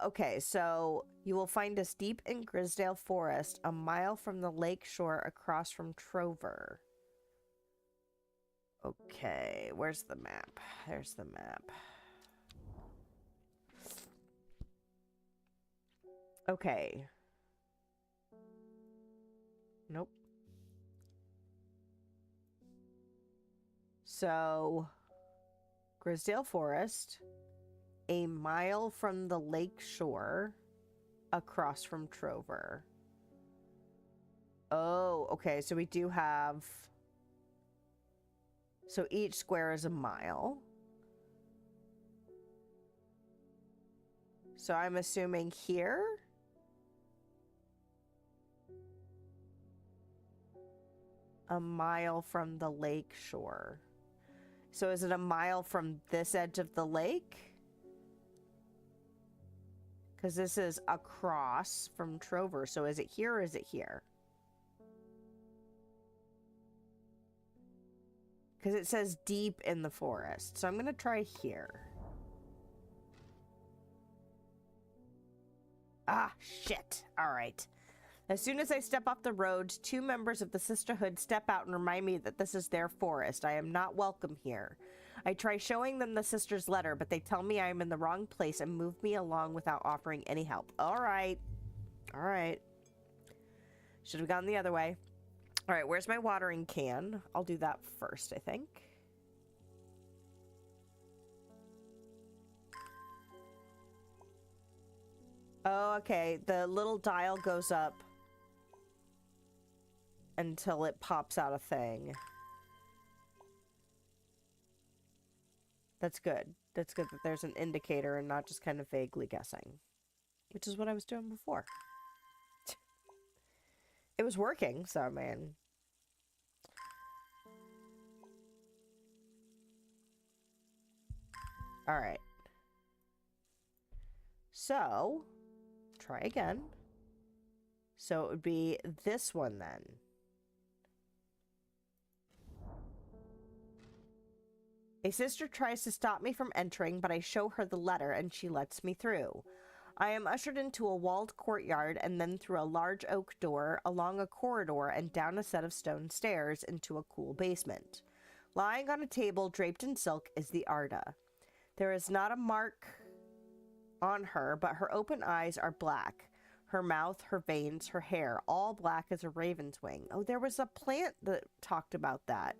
Okay, so you will find us deep in Grisdale Forest, a mile from the lake shore across from Trover. Okay, where's the map? There's the map. Okay. Nope. So, Grisdale Forest, a mile from the lake shore, across from Trover. Oh, okay, so we do have... So each square is a mile. So I'm assuming here? A mile from the lake shore. So is it a mile from this edge of the lake? Because this is across from Trover. So is it here or is it here? Because it says deep in the forest. So I'm going to try here. Ah, shit. All right. As soon as I step off the road, 2 members of the sisterhood step out and remind me that this is their forest. I am not welcome here. I try showing them the sister's letter, but they tell me I am in the wrong place and move me along without offering any help. All right. All right. Should have gone the other way. All right, where's my watering can? I'll do that first, I think. Oh, okay. The little dial goes up until it pops out a thing. That's good. That's good that there's an indicator and not just kind of vaguely guessing. Which is what I was doing before. It was working, so man. Alright. So, try again. So it would be this one then. A sister tries to stop me from entering, but I show her the letter and she lets me through. I am ushered into a walled courtyard and then through a large oak door, along a corridor and down a set of stone stairs into a cool basement. Lying on a table draped in silk is the Arda. There is not a mark on her, but her open eyes are black. Her mouth, her veins, her hair, all black as a raven's wing. Oh, there was a plant that talked about that.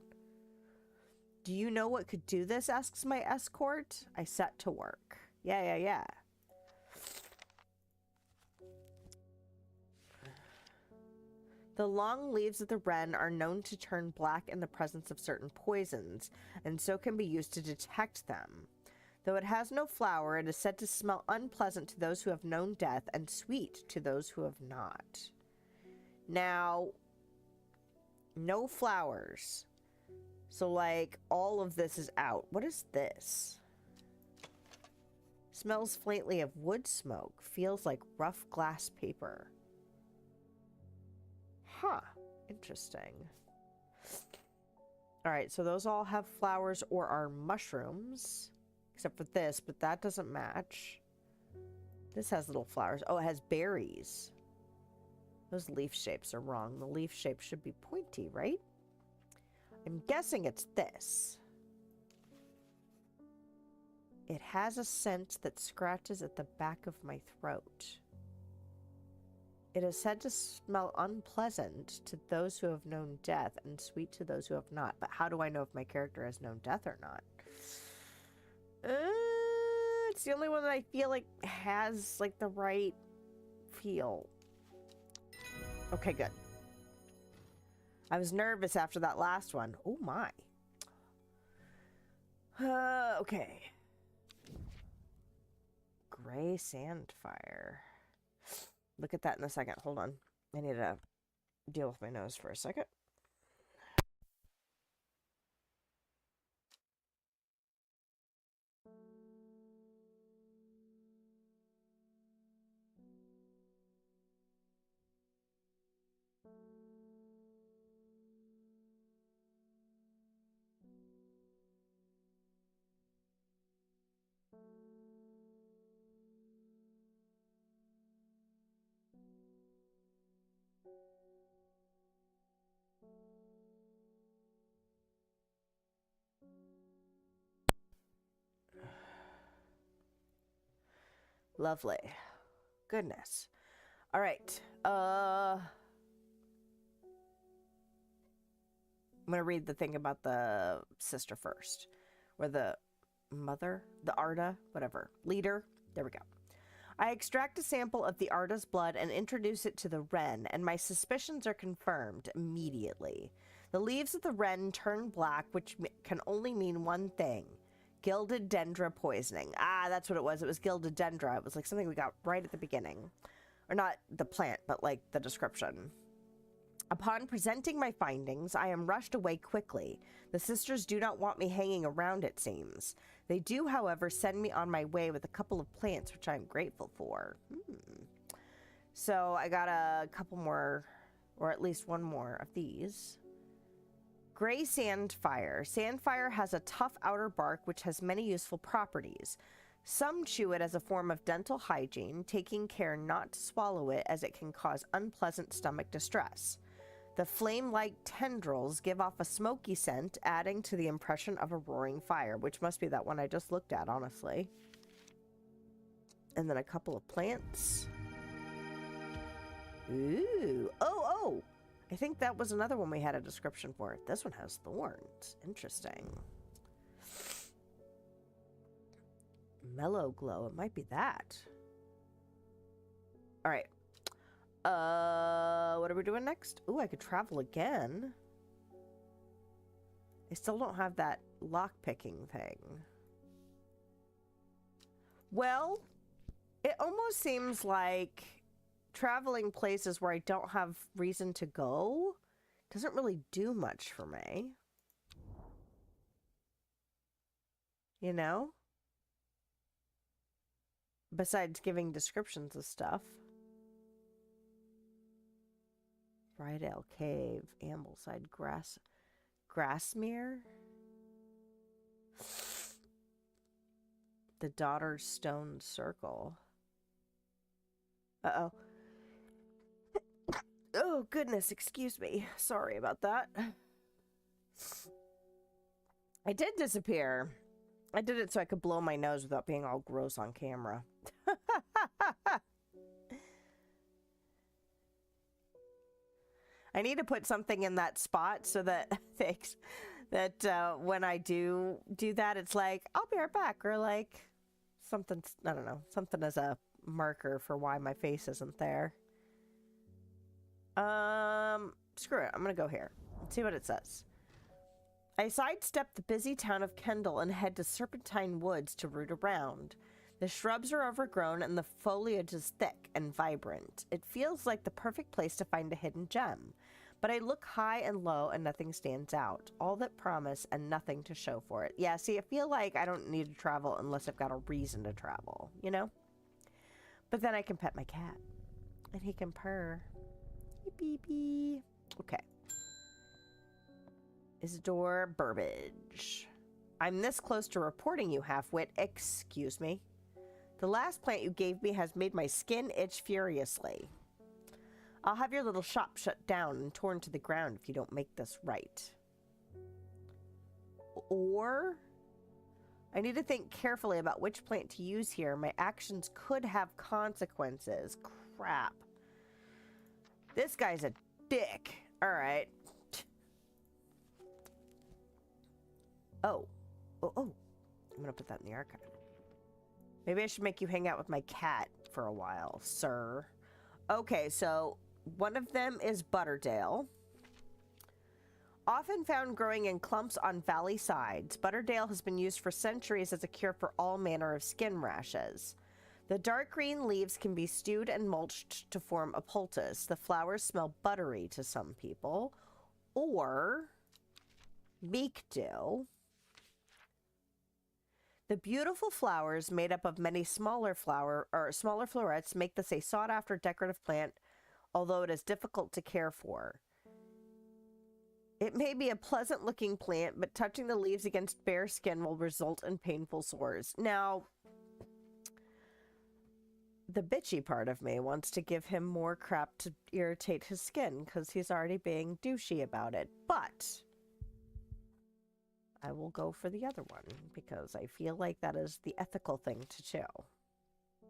Do you know what could do this? Asks my escort. I set to work. Yeah. The long leaves of the wren are known to turn black in the presence of certain poisons, and so can be used to detect them. Though it has no flower, it is said to smell unpleasant to those who have known death and sweet to those who have not. Now, no flowers. So, like, all of this is out. What is this? Smells faintly of wood smoke. Feels like rough glass paper. Huh. Interesting. Alright, so those all have flowers or are mushrooms. Except for this, but that doesn't match. This has little flowers. Oh, it has berries. Those leaf shapes are wrong. The leaf shape should be pointy, right? I'm guessing it's this. It has a scent that scratches at the back of my throat. It is said to smell unpleasant to those who have known death and sweet to those who have not. But how do I know if my character has known death or not? It's the only one that I feel like has like the right feel. Okay, good. I was nervous after that last one. Oh my. Okay. Gray sandfire. Look at that in a second. Hold on. I need to deal with my nose for a second. Lovely. Goodness. All right. I'm going to read the thing about the sister first. Or the mother, the Arda, whatever. Leader. There we go. I extract a sample of the Arda's blood and introduce it to the wren, and my suspicions are confirmed immediately. The leaves of the wren turn black, which can only mean one thing. Gilded dendra poisoning. Ah, that's what it was. It was gilded dendra. It was like something we got right at the beginning. Or not the plant, but like the description. Upon presenting my findings, I am rushed away quickly. The sisters do not want me hanging around, it seems. They do, however, send me on my way with a couple of plants, which I'm grateful for. So I got a couple more, or at least one more of these. Gray sandfire. Sandfire has a tough outer bark which has many useful properties. Some chew it as a form of dental hygiene, taking care not to swallow it as it can cause unpleasant stomach distress. The flame-like tendrils give off a smoky scent, adding to the impression of a roaring fire, which must be that one I just looked at, honestly. And then a couple of plants. Ooh. Oh! I think that was another one we had a description for. This one has thorns. Interesting. Mellow glow. It might be that. All right. What are we doing next? Ooh, I could travel again. I still don't have that lock-picking thing. Well, it almost seems like traveling places where I don't have reason to go doesn't really do much for me. You know? Besides giving descriptions of stuff. Brydale Cave, Ambleside Grassmere. The Daughter's Stone Circle. Uh-oh. Oh, goodness, excuse me. Sorry about that. I did disappear. I did it so I could blow my nose without being all gross on camera. I need to put something in that spot so that when I do that, it's like, I'll be right back. Or like something, I don't know, something as a marker for why my face isn't there. Screw it. I'm gonna go here. Let's see what it says. I sidestep the busy town of Kendall and head to Serpentine Woods to root around. The shrubs are overgrown and the foliage is thick and vibrant. It feels like the perfect place to find a hidden gem. But I look high and low and nothing stands out. All that promise and nothing to show for it. Yeah, see, I feel like I don't need to travel unless I've got a reason to travel, you know? But then I can pet my cat. And he can purr. Beep, beep. Okay. Isidore Burbage. I'm this close to reporting you, half-wit. Excuse me. The last plant you gave me has made my skin itch furiously. I'll have your little shop shut down and torn to the ground if you don't make this right. Or I need to think carefully about which plant to use here. My actions could have consequences. Crap. This guy's a dick. All right. Oh. I'm gonna put that in the archive. Maybe I should make you hang out with my cat for a while, sir. Okay, so one of them is Butterdale. Often found growing in clumps on valley sides, Butterdale has been used for centuries as a cure for all manner of skin rashes. The dark green leaves can be stewed and mulched to form a poultice. The flowers smell buttery to some people. Or meekdew. The beautiful flowers, made up of many smaller florets, make this a sought-after decorative plant, although it is difficult to care for. It may be a pleasant-looking plant, but touching the leaves against bare skin will result in painful sores. Now, the bitchy part of me wants to give him more crap to irritate his skin, because he's already being douchey about it, but I will go for the other one, because I feel like that is the ethical thing to do.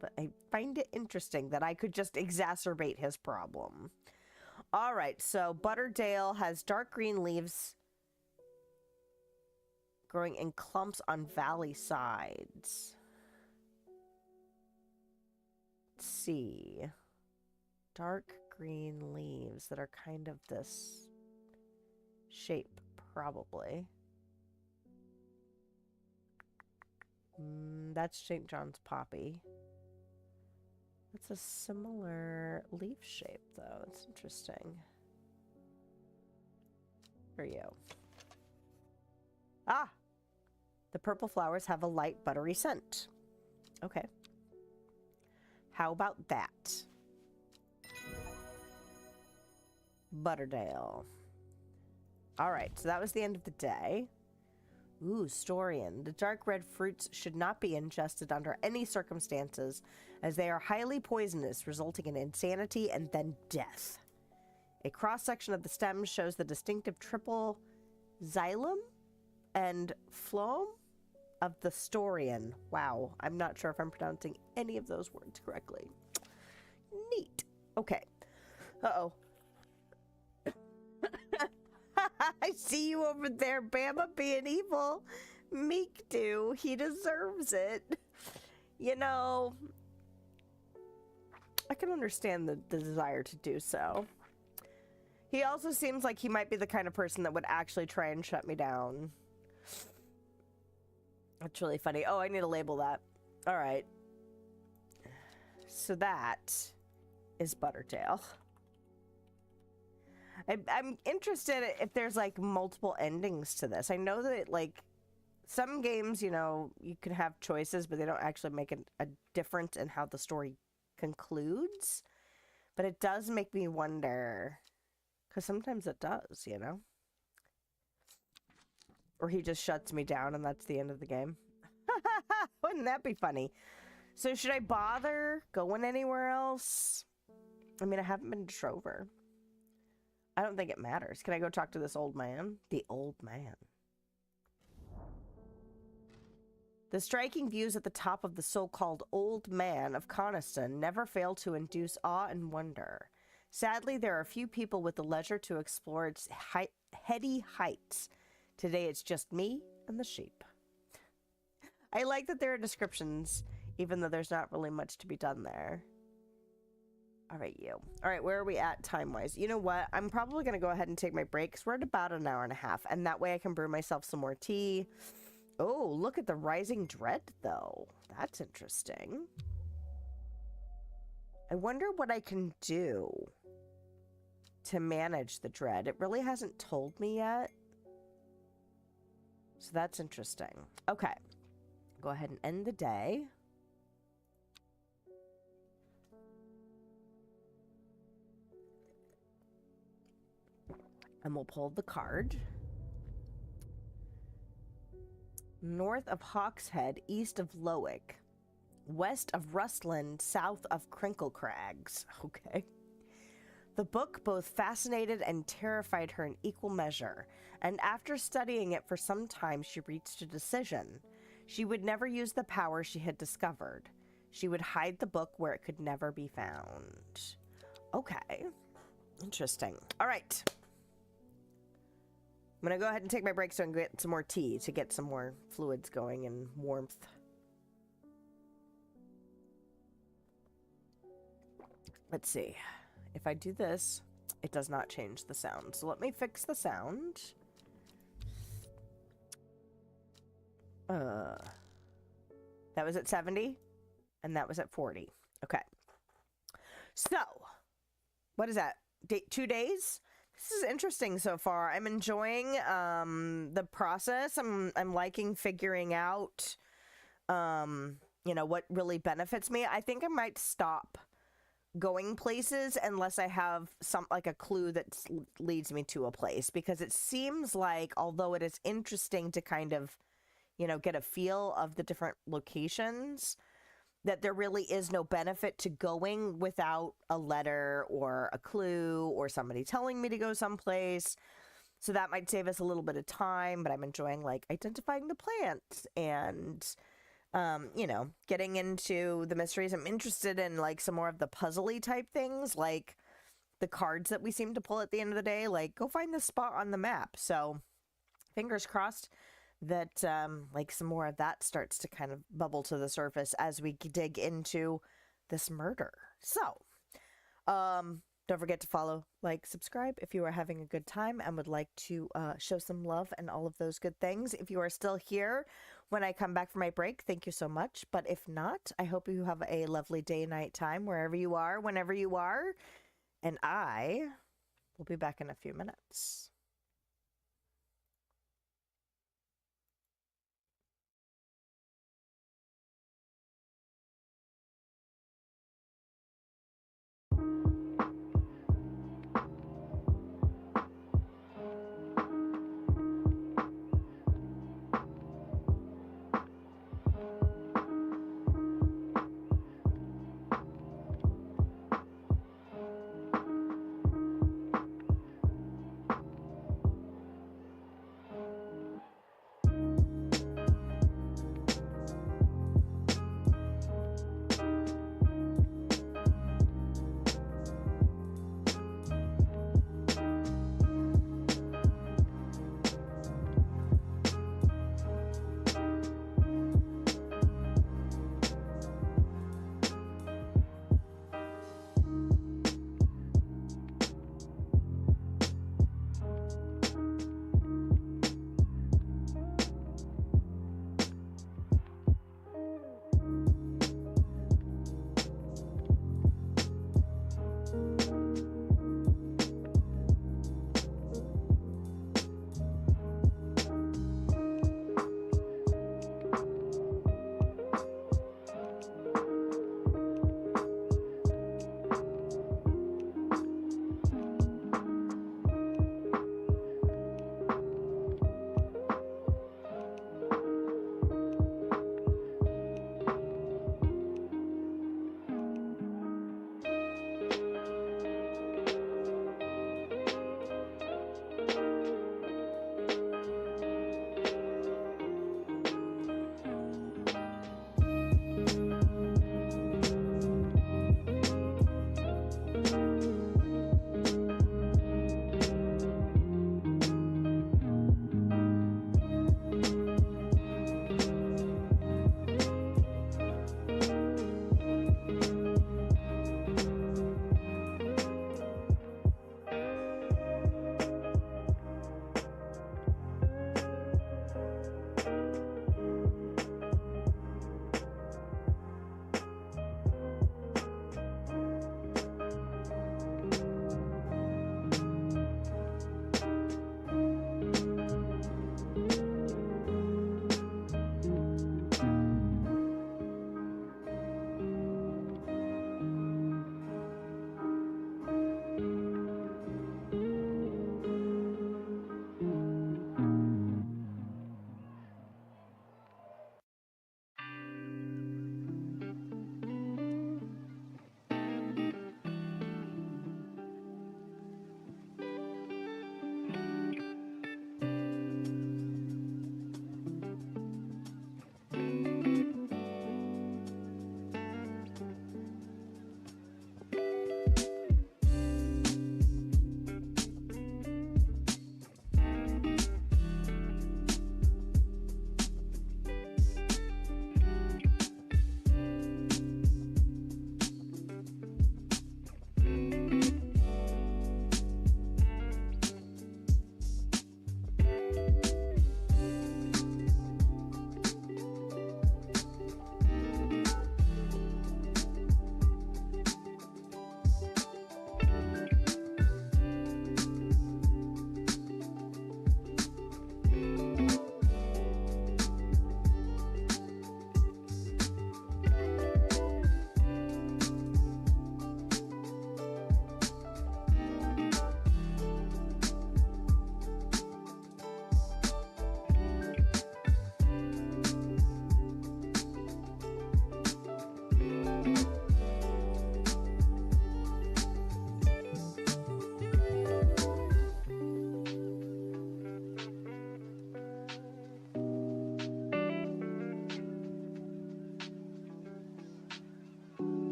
But I find it interesting that I could just exacerbate his problem. All right, so Butterdale has dark green leaves growing in clumps on valley sides. Let's see. Dark green leaves that are kind of this shape, probably. That's St. John's poppy. It's a similar leaf shape, though. It's interesting. For you. Ah! The purple flowers have a light, buttery scent. Okay. How about that? Butterdale. All right, so that was the end of the day. Ooh, Storian. The dark red fruits should not be ingested under any circumstances, as they are highly poisonous, resulting in insanity and then death. A cross-section of the stems shows the distinctive triple xylem and phloem of the Storian. Wow, I'm not sure if I'm pronouncing any of those words correctly. Neat. Okay. Uh-oh. I see you over there, Bama, being evil. Meek do. He deserves it. You know, I can understand the desire to do so. He also seems like he might be the kind of person that would actually try and shut me down. That's really funny. Oh, I need to label that. All right. So that is Buttertail. I'm interested if there's like multiple endings to this. I know that like some games, you know, you can have choices, but they don't actually make a difference in how the story concludes. But it does make me wonder, because sometimes it does, you know? Or he just shuts me down and that's the end of the game. Wouldn't that be funny? So should I bother going anywhere else? I mean, I haven't been to Trover. I don't think it matters. Can I go talk to this old man? The old man. The striking views at the top of the so-called Old Man of Coniston never fail to induce awe and wonder. Sadly, there are few people with the leisure to explore its heady heights. Today, it's just me and the sheep. I like that there are descriptions, even though there's not really much to be done there. All right, you. All right, where are we at time-wise? You know what? I'm probably going to go ahead and take my break because we're at about an hour and a half, and that way I can brew myself some more tea. Oh, look at the Rising Dread, though. That's interesting. I wonder what I can do to manage the dread. It really hasn't told me yet. So that's interesting. Okay. Go ahead and end the day. And we'll pull the card. North of Hawkshead, east of Lowick. West of Rustland, south of Crinkle Crags. Okay. The book both fascinated and terrified her in equal measure, and after studying it for some time, she reached a decision. She would never use the power she had discovered. She would hide the book where it could never be found. Okay. Interesting. All right. I'm going to go ahead and take my break so I can get some more tea to get some more fluids going and warmth. Let's see. If I do this, it does not change the sound. So let me fix the sound. That was at 70, and that was at 40. Okay. So, what is that? 2 days? This is interesting so far. I'm enjoying the process. I'm liking figuring out, you know, what really benefits me. I think I might stop going places unless I have like a clue that leads me to a place, because it seems like, although it is interesting to kind of, you know, get a feel of the different locations, that there really is no benefit to going without a letter or a clue or somebody telling me to go someplace. So that might save us a little bit of time, but I'm enjoying like identifying the plants and you know, getting into the mysteries. I'm interested in like some more of the puzzly type things, like the cards that we seem to pull at the end of the day, like go find the spot on the map. So fingers crossed that like some more of that starts to kind of bubble to the surface as we dig into this murder. So don't forget to follow, like, subscribe if you are having a good time and would like to show some love and all of those good things. If you are still here, when I come back from my break. Thank you so much. But if not, I hope you have a lovely day, night time, wherever you are, whenever you are. And I will be back in a few minutes.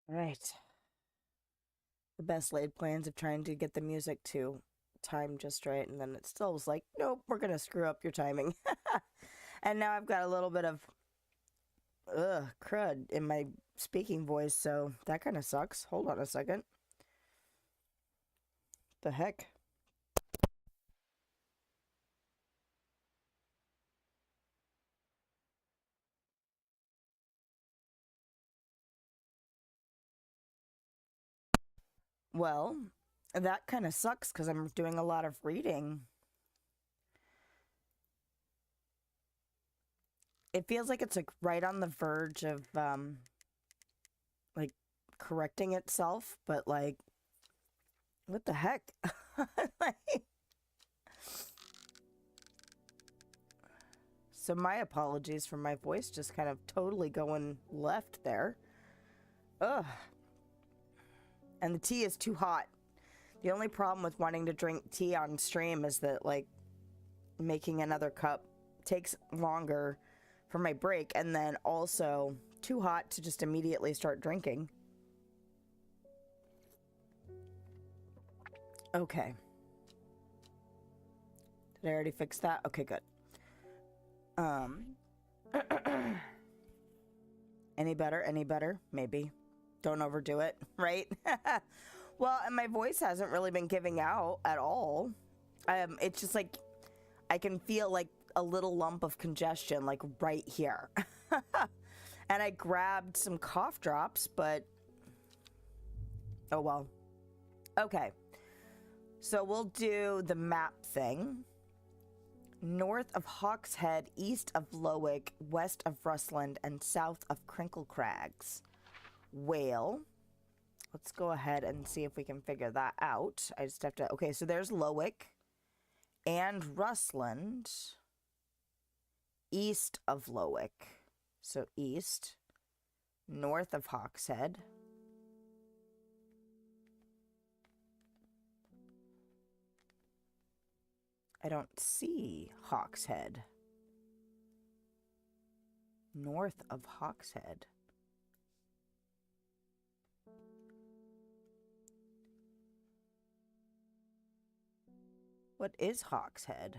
Right. The best laid plans of trying to get the music to time just right, and then it still was like, nope, we're gonna screw up your timing. And now I've got a little bit of crud in my speaking voice, so that kind of sucks. Hold on a second. The heck? Well, that kind of sucks because I'm doing a lot of reading. It feels like it's like right on the verge of like correcting itself, but like what the heck? Like, so my apologies for my voice just kind of totally going left there. Ugh. And the tea is too hot. The only problem with wanting to drink tea on stream is that like making another cup takes longer for my break, and then also too hot to just immediately start drinking. Okay. Did I already fix that? Okay, good. Any better? Any better? Maybe. Don't overdo it, right? Well, and my voice hasn't really been giving out at all. It's just like I can feel like a little lump of congestion like right here. And I grabbed some cough drops, but oh well. Okay. So we'll do the map thing. North of Hawkshead, east of Lowick, west of Rustland, and south of Crinkle Crags. Whale. Let's go ahead and see if we can figure that out. I just have to... Okay, so there's Lowick and Rustland. East of Lowick. So east. North of Hawkshead. I don't see Hawkshead. North of Hawkshead. What is Hawkshead?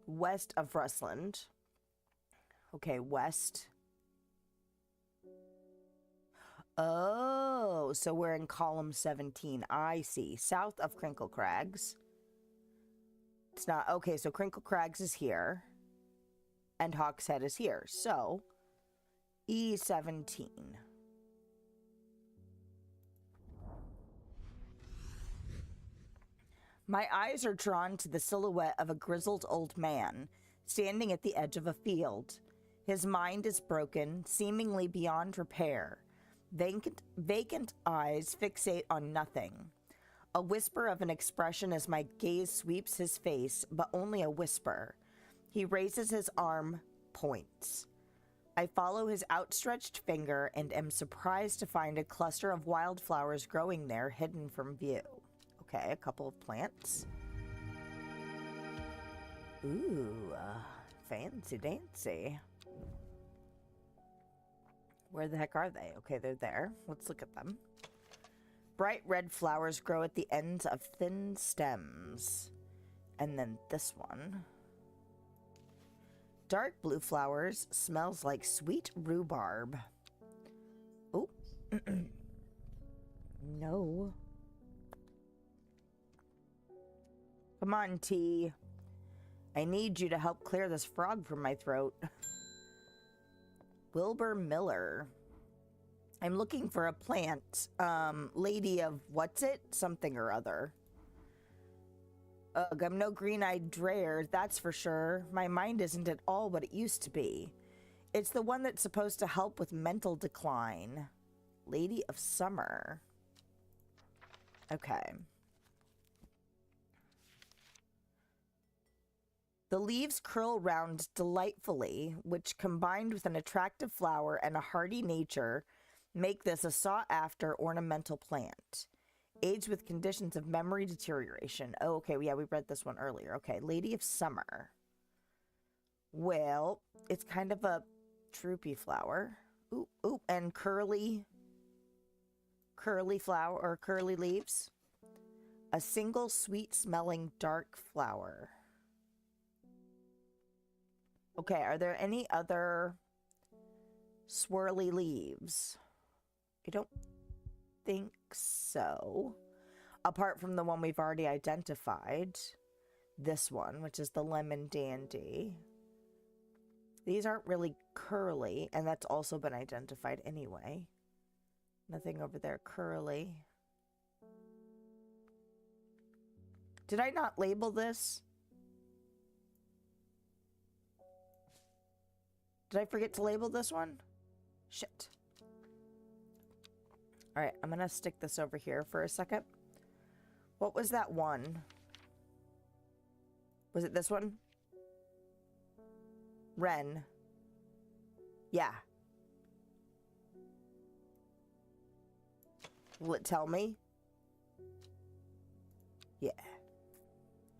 West of Rustland. Okay, west. Oh, so we're in column 17. I see. South of Crinkle Crags. It's not... Okay, so Crinkle Crags is here. And Hawkshead is here. So, E17. My eyes are drawn to the silhouette of a grizzled old man, standing at the edge of a field. His mind is broken, seemingly beyond repair. Vacant eyes fixate on nothing. A whisper of an expression as my gaze sweeps his face, but only a whisper. He raises his arm, points. I follow his outstretched finger and am surprised to find a cluster of wildflowers growing there, hidden from view. Okay, a couple of plants. Ooh, fancy dancy. Where the heck are they? Okay, they're there. Let's look at them. Bright red flowers grow at the ends of thin stems. And then this one. Dark blue flowers, smells like sweet rhubarb. Oh. No. Come on, T. I need you to help clear this frog from my throat. Wilbur Miller. I'm looking for a plant. Lady of what's it? Something or other. Ugh, I'm no green-eyed dreyer, that's for sure. My mind isn't at all what it used to be. It's the one that's supposed to help with mental decline. Lady of Summer. Okay. The leaves curl round delightfully, which combined with an attractive flower and a hardy nature, make this a sought-after ornamental plant. Aids with conditions of memory deterioration. Oh, okay, yeah, we read this one earlier. Okay, Lady of Summer. Well, it's kind of a droopy flower. Ooh, ooh, and curly flower or curly leaves. A single sweet smelling dark flower. Okay, are there any other swirly leaves? I don't think so. Apart from the one we've already identified. This one, which is the lemon dandy. These aren't really curly, and that's also been identified anyway. Nothing over there curly. Did I not label this? Did I forget to label this one? Shit. All right, I'm gonna stick this over here for a second. What was that one? Was it this one? Wren. Yeah. Will it tell me? Yeah.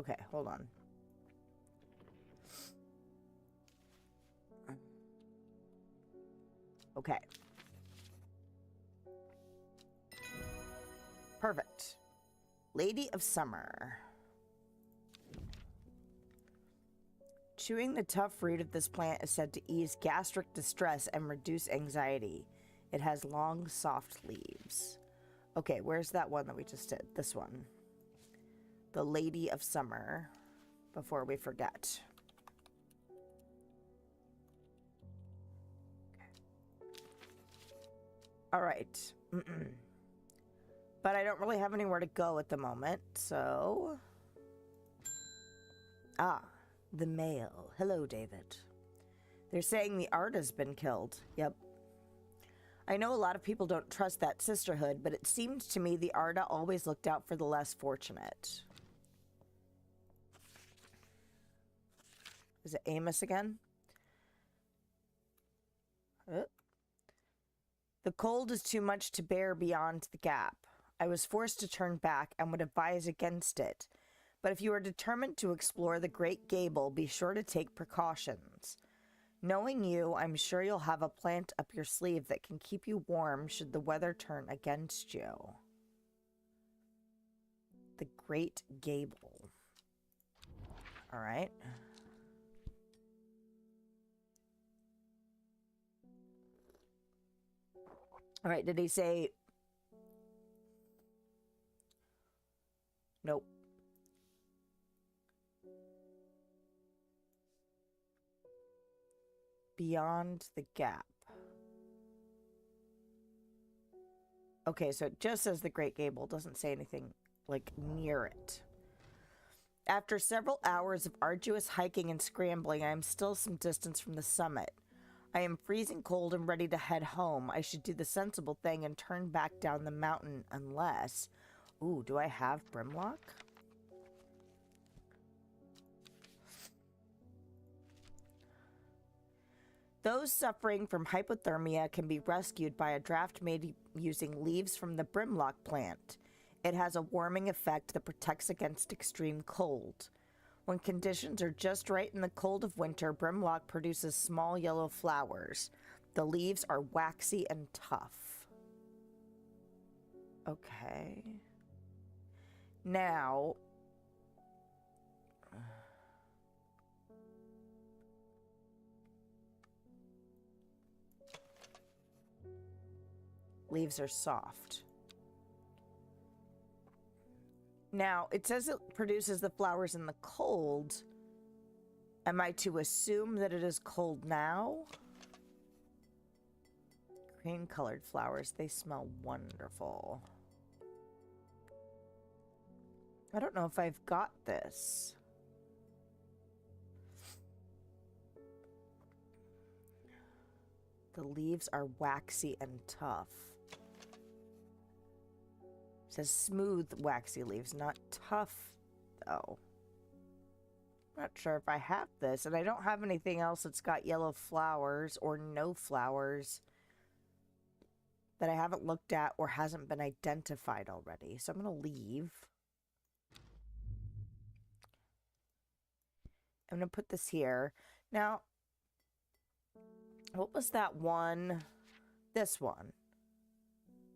Okay, hold on. Okay. Perfect. Lady of Summer. Chewing the tough fruit of this plant is said to ease gastric distress and reduce anxiety. It has long, soft leaves. Okay, where's that one that we just did? This one. The Lady of Summer. Before we forget. All right. But I don't really have anywhere to go at the moment, so... Ah, the mail. Hello, David. They're saying the Arda's been killed. Yep. I know a lot of people don't trust that sisterhood, but it seemed to me the Arda always looked out for the less fortunate. Is it Amos again? The cold is too much to bear beyond the gap. I was forced to turn back and would advise against it. But if you are determined to explore the Great Gable, be sure to take precautions. Knowing you, I'm sure you'll have a plant up your sleeve that can keep you warm should the weather turn against you. The Great Gable. All right. All right, did he say... Nope. Beyond the gap. Okay, so it just says the Great Gable. Doesn't say anything, like, near it. After several hours of arduous hiking and scrambling, I am still some distance from the summit. I am freezing cold and ready to head home. I should do the sensible thing and turn back down the mountain unless... Ooh, do I have Brimlock? Those suffering from hypothermia can be rescued by a draft made using leaves from the Brimlock plant. It has a warming effect that protects against extreme cold. When conditions are just right in the cold of winter, Brimlock produces small yellow flowers. The leaves are waxy and tough. Okay. Now... leaves are soft. Now, it says it produces the flowers in the cold. Am I to assume that it is cold now? Green-colored flowers, they smell wonderful. I don't know if I've got this. The leaves are waxy and tough. It says smooth, waxy leaves, not tough, though. I'm not sure if I have this, and I don't have anything else that's got yellow flowers or no flowers that I haven't looked at or hasn't been identified already. So I'm going to leave. I'm going to put this here. Now, what was that one? This one.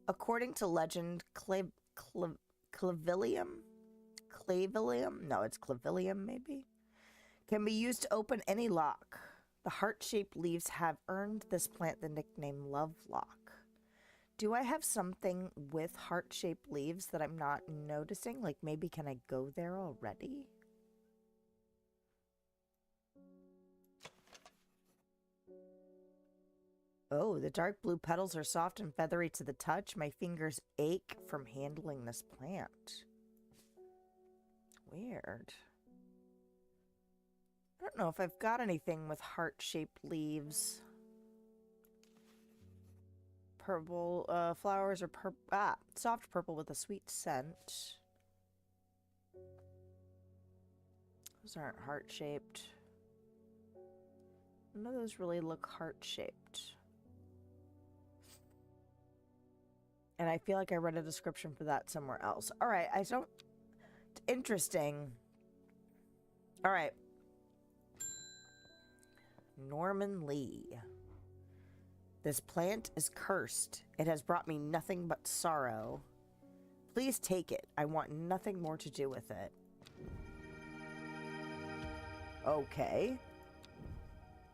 According to legend, clavilium? Clavilium? No, it's clavilium, maybe? Can be used to open any lock. The heart-shaped leaves have earned this plant the nickname Lovelock. Do I have something with heart-shaped leaves that I'm not noticing? Like, maybe can I go there already? Oh, the dark blue petals are soft and feathery to the touch. My fingers ache from handling this plant. Weird. I don't know if I've got anything with heart-shaped leaves. Purple, flowers are soft purple with a sweet scent. Those aren't heart-shaped. None of those really look heart-shaped. And I feel like I read a description for that somewhere else. All right, interesting. All right. Norman Lee. This plant is cursed. It has brought me nothing but sorrow. Please take it. I want nothing more to do with it. Okay.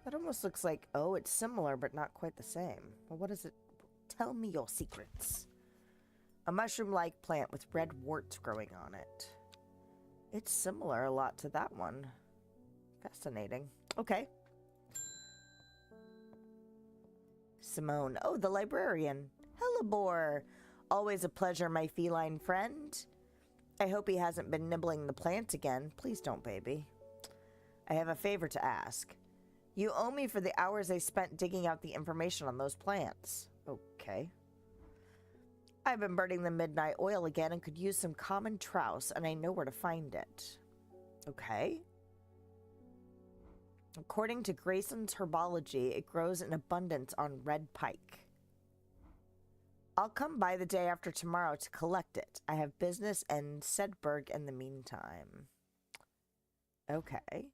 That almost looks like, oh, it's similar, but not quite the same. Well, what is it? Tell me your secrets. A mushroom-like plant with red warts growing on it. It's similar a lot to that one. Fascinating. Okay. Simone. Oh, the librarian. Hellebore. Always a pleasure, my feline friend. I hope he hasn't been nibbling the plant again. Please don't, baby. I have a favor to ask. You owe me for the hours I spent digging out the information on those plants. Okay. I've been burning the midnight oil again and could use some common trouse, and I know where to find it. Okay. According to Grayson's herbology, it grows in abundance on red pike. I'll come by the day after tomorrow to collect it. I have business in Sedberg in the meantime. Okay.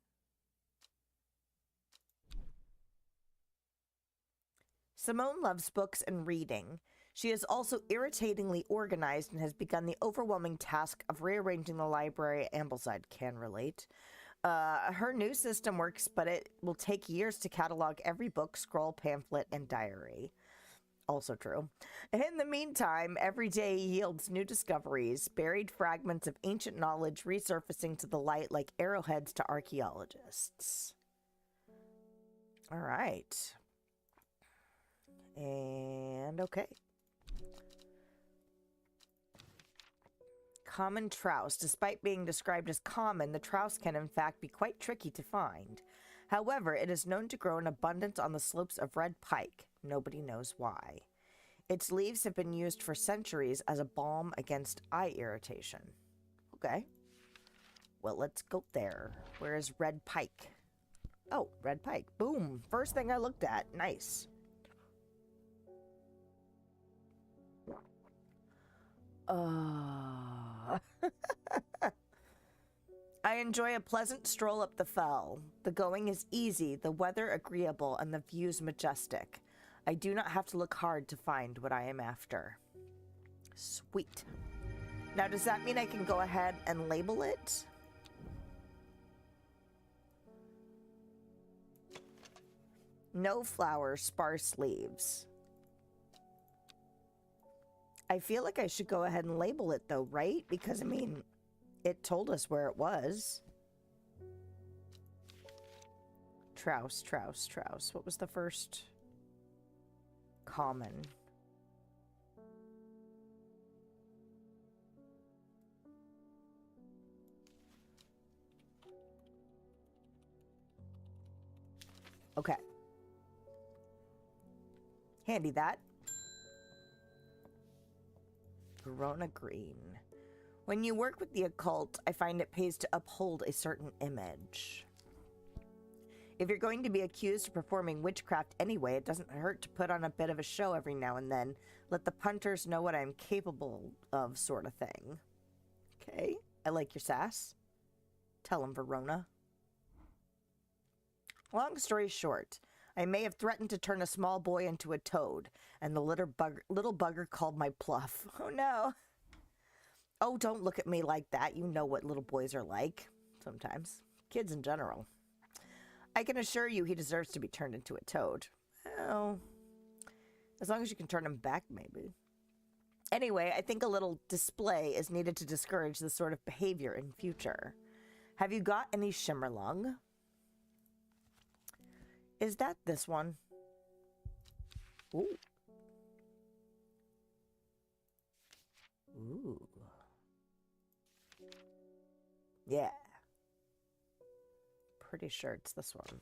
Simone loves books and reading. She is also irritatingly organized and has begun the overwhelming task of rearranging the library. Ambleside can relate. Her new system works, but it will take years to catalog every book, scroll, pamphlet, and diary. Also true. In the meantime, every day yields new discoveries, buried fragments of ancient knowledge resurfacing to the light like arrowheads to archaeologists. All right. And okay. Common trouse. Despite being described as common, the trouse can in fact be quite tricky to find. However, it is known to grow in abundance on the slopes of red pike. Nobody knows why. Its leaves have been used for centuries as a balm against eye irritation. Okay. Well, let's go there. Where is red pike? Oh, red pike. Boom. First thing I looked at. Nice. I enjoy a pleasant stroll up the fell. The going is easy, the weather agreeable, and the views majestic. I do not have to look hard to find what I am after. Sweet. Now, does that mean I can go ahead and label it? No flowers, sparse leaves. I feel like I should go ahead and label it though, right? Because, I mean, it told us where it was. Trouse, trouse, trouse. What was the first? Common. Okay. Handy that. Verona Green. When you work with the occult, I find it pays to uphold a certain image. If you're going to be accused of performing witchcraft anyway, it doesn't hurt to put on a bit of a show every now and then. Let the punters know what I'm capable of, sort of thing. Okay, I like your sass. Tell 'em, Verona. Long story short, I may have threatened to turn a small boy into a toad, and the little bugger called my bluff. Oh no. Oh, don't look at me like that. You know what little boys are like. Sometimes. Kids in general. I can assure you he deserves to be turned into a toad. Oh. As long as you can turn him back, maybe. Anyway, I think a little display is needed to discourage this sort of behavior in future. Have you got any Shimmerlung? Is that this one? Ooh. Ooh. Yeah. Pretty sure it's this one.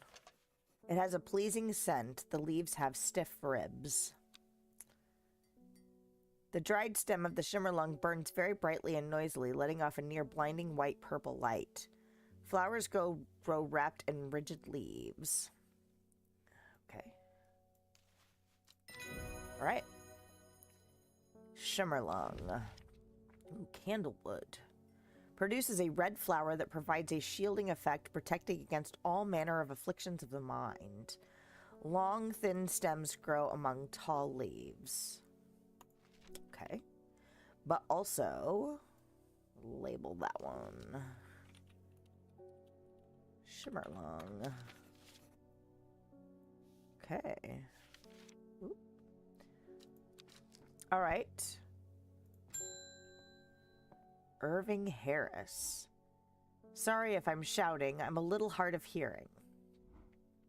It has a pleasing scent. The leaves have stiff ribs. The dried stem of the Shimmerlung burns very brightly and noisily, letting off a near blinding white-purple light. Flowers grow wrapped in rigid leaves. Okay. All right. Shimmerlung. Ooh, candlewood. Produces a red flower that provides a shielding effect, protecting against all manner of afflictions of the mind. Long, thin stems grow among tall leaves. Okay. But also, label that one. Shimmerlung. Okay. Ooh. All right. Irving Harris. Sorry if I'm shouting. I'm a little hard of hearing.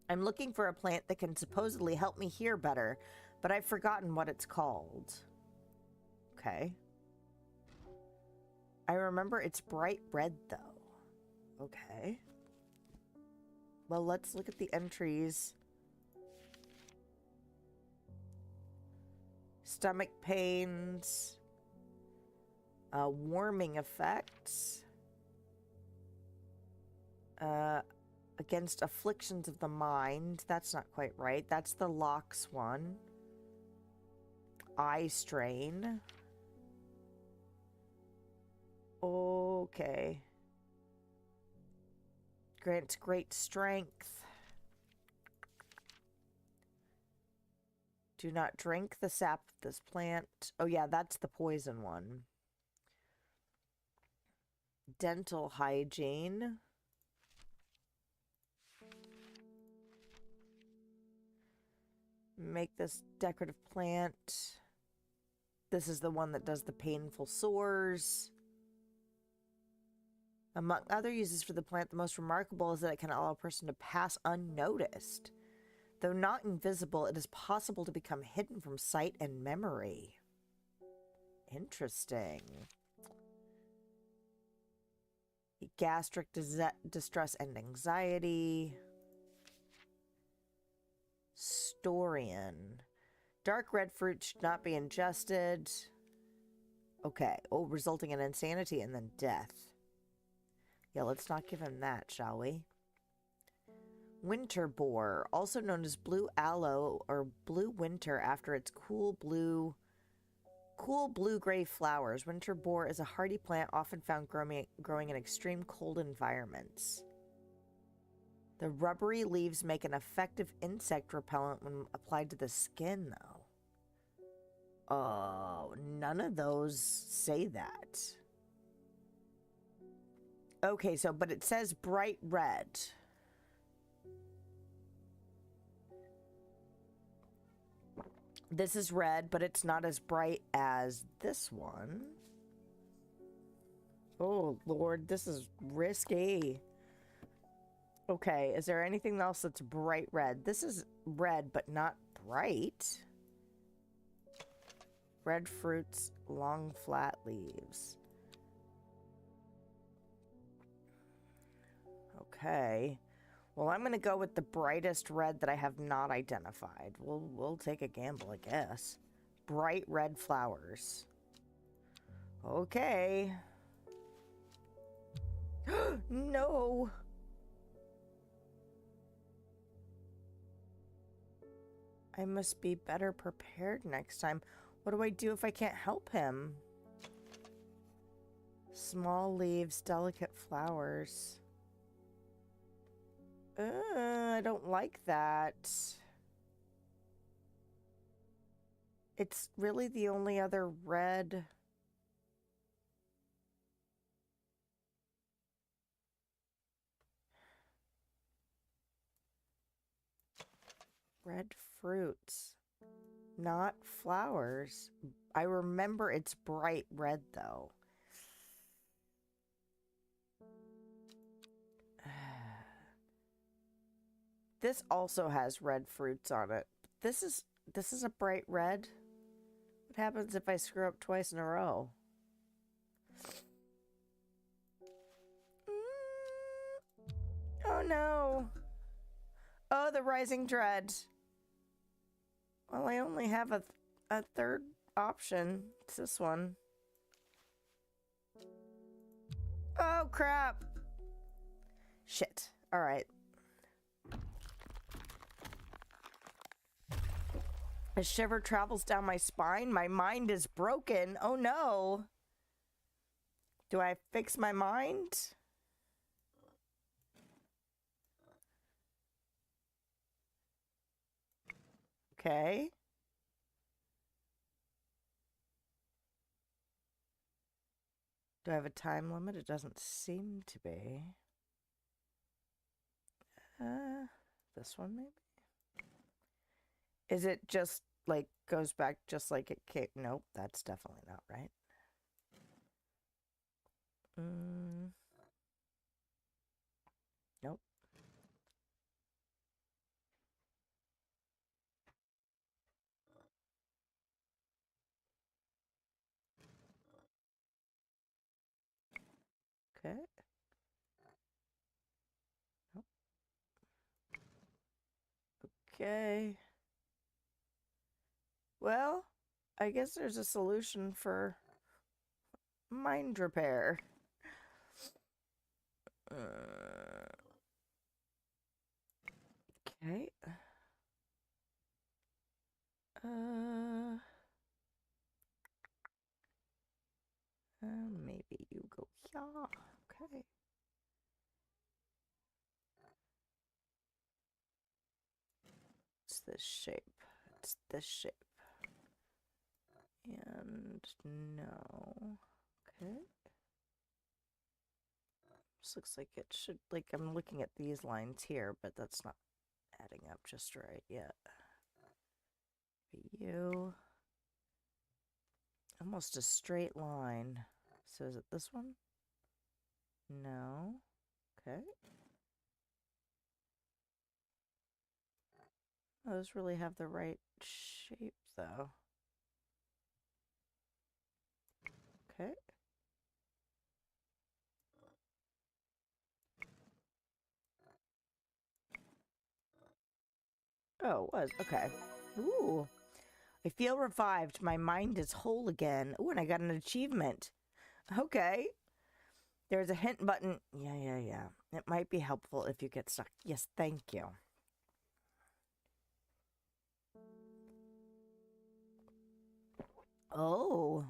I'm looking for a plant that can supposedly help me hear better, but I've forgotten what it's called. Okay. I remember it's bright red, though. Okay. Well, let's look at the entries. Stomach pains. Warming effects. Against afflictions of the mind. That's not quite right. That's the Lox one. Eye strain. Okay. Grants great strength. Do not drink the sap of this plant. Oh yeah, that's the poison one. Dental hygiene. Make this decorative plant. This is the one that does the painful sores. Among other uses for the plant, the most remarkable is that it can allow a person to pass unnoticed. Though not invisible, it is possible to become hidden from sight and memory. Interesting. Gastric distress and anxiety. Storian. Dark red fruit should not be ingested. Okay. Oh, resulting in insanity and then death. Yeah, let's not give him that, shall we? Winter boar, also known as blue aloe or blue winter after its cool blue-gray flowers. Winter boar is a hardy plant often found growing in extreme cold environments. The rubbery leaves make an effective insect repellent when applied to the skin, though. Oh, none of those say that. Okay, so, but it says bright red. This is red, but it's not as bright as this one. Oh, Lord, this is risky. Okay, is there anything else that's bright red? This is red, but not bright. Red fruits, long flat leaves. Okay. Well, I'm going to go with the brightest red that I have not identified. We'll take a gamble, I guess. Bright red flowers. Okay. No. I must be better prepared next time. What do I do if I can't help him? Small leaves, delicate flowers. I don't like that. It's really the only other red. Red fruits, not flowers. I remember it's bright red though. This also has red fruits on it. This is a bright red. What happens if I screw up twice in a row? Oh no. Oh, the rising dread. Well, I only have a third option. It's this one. Oh crap. Shit. All right. A shiver travels down my spine. My mind is broken. Oh no. Do I fix my mind? Okay. Do I have a time limit? It doesn't seem to be. This one maybe? Is it just like goes back just like it came? Nope, that's definitely not right. Nope. Okay. Nope. Okay. Well, I guess there's a solution for mind repair. Okay. Maybe you go here. Okay. It's this shape. It's this shape. And no. Okay. This looks like it should, like, I'm looking at these lines here, but that's not adding up just right yet. You. Almost a straight line. So is it this one? No. Okay. Those really have the right shape, though. Okay. Oh, it was. Okay. Ooh. I feel revived. My mind is whole again. Ooh, and I got an achievement. Okay. There's a hint button. Yeah. It might be helpful if you get stuck. Yes, thank you. Oh.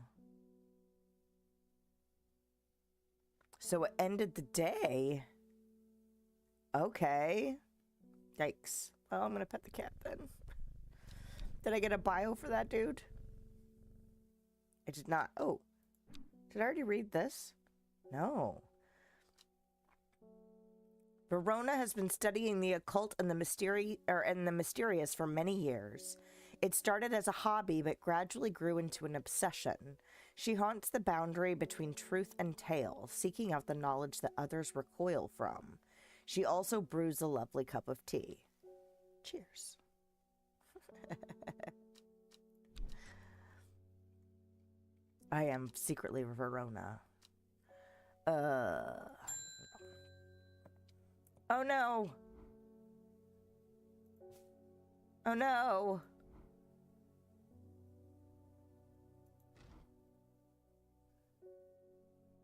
So it ended the day. Okay. Yikes. Well, I'm gonna pet the cat then. Did I get a bio for that dude? I did not. Oh. Did I already read this? No. Verona has been studying the occult and the mysterious for many years. It started as a hobby, but gradually grew into an obsession. She haunts the boundary between truth and tale, seeking out the knowledge that others recoil from. She also brews a lovely cup of tea. Cheers. I am secretly Verona. Oh no! Oh no!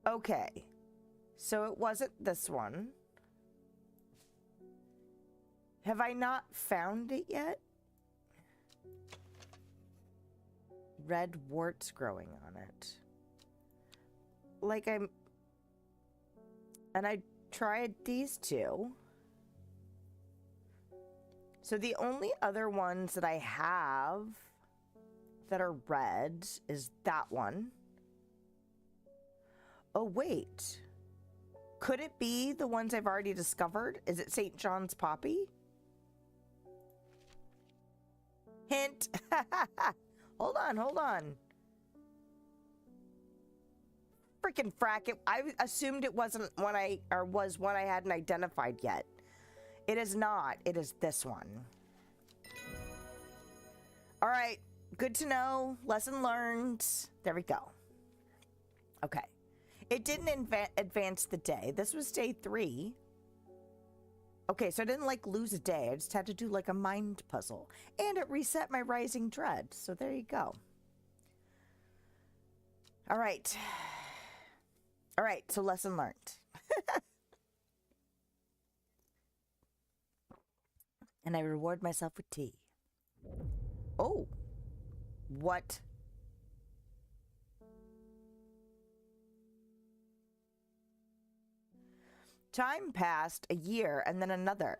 Okay. So it wasn't this one. Have I not found it yet? Red warts growing on it. Like and I tried these two. So the only other ones that I have that are red is that one. Oh, wait. Could it be the ones I've already discovered? Is it St. John's Poppy? Hint. Hold on, hold on. Freaking frack it. I assumed it wasn't one was one I hadn't identified yet. It is not. It is this one. All right. Good to know. Lesson learned. There we go. Okay. It didn't advance the day. This was day 3. Okay, so I didn't like lose a day. I just had to do like a mind puzzle. And it reset my rising dread. So there you go. All right. All right, so lesson learned. And I reward myself with tea. Oh. What? Time passed, a year, and then another.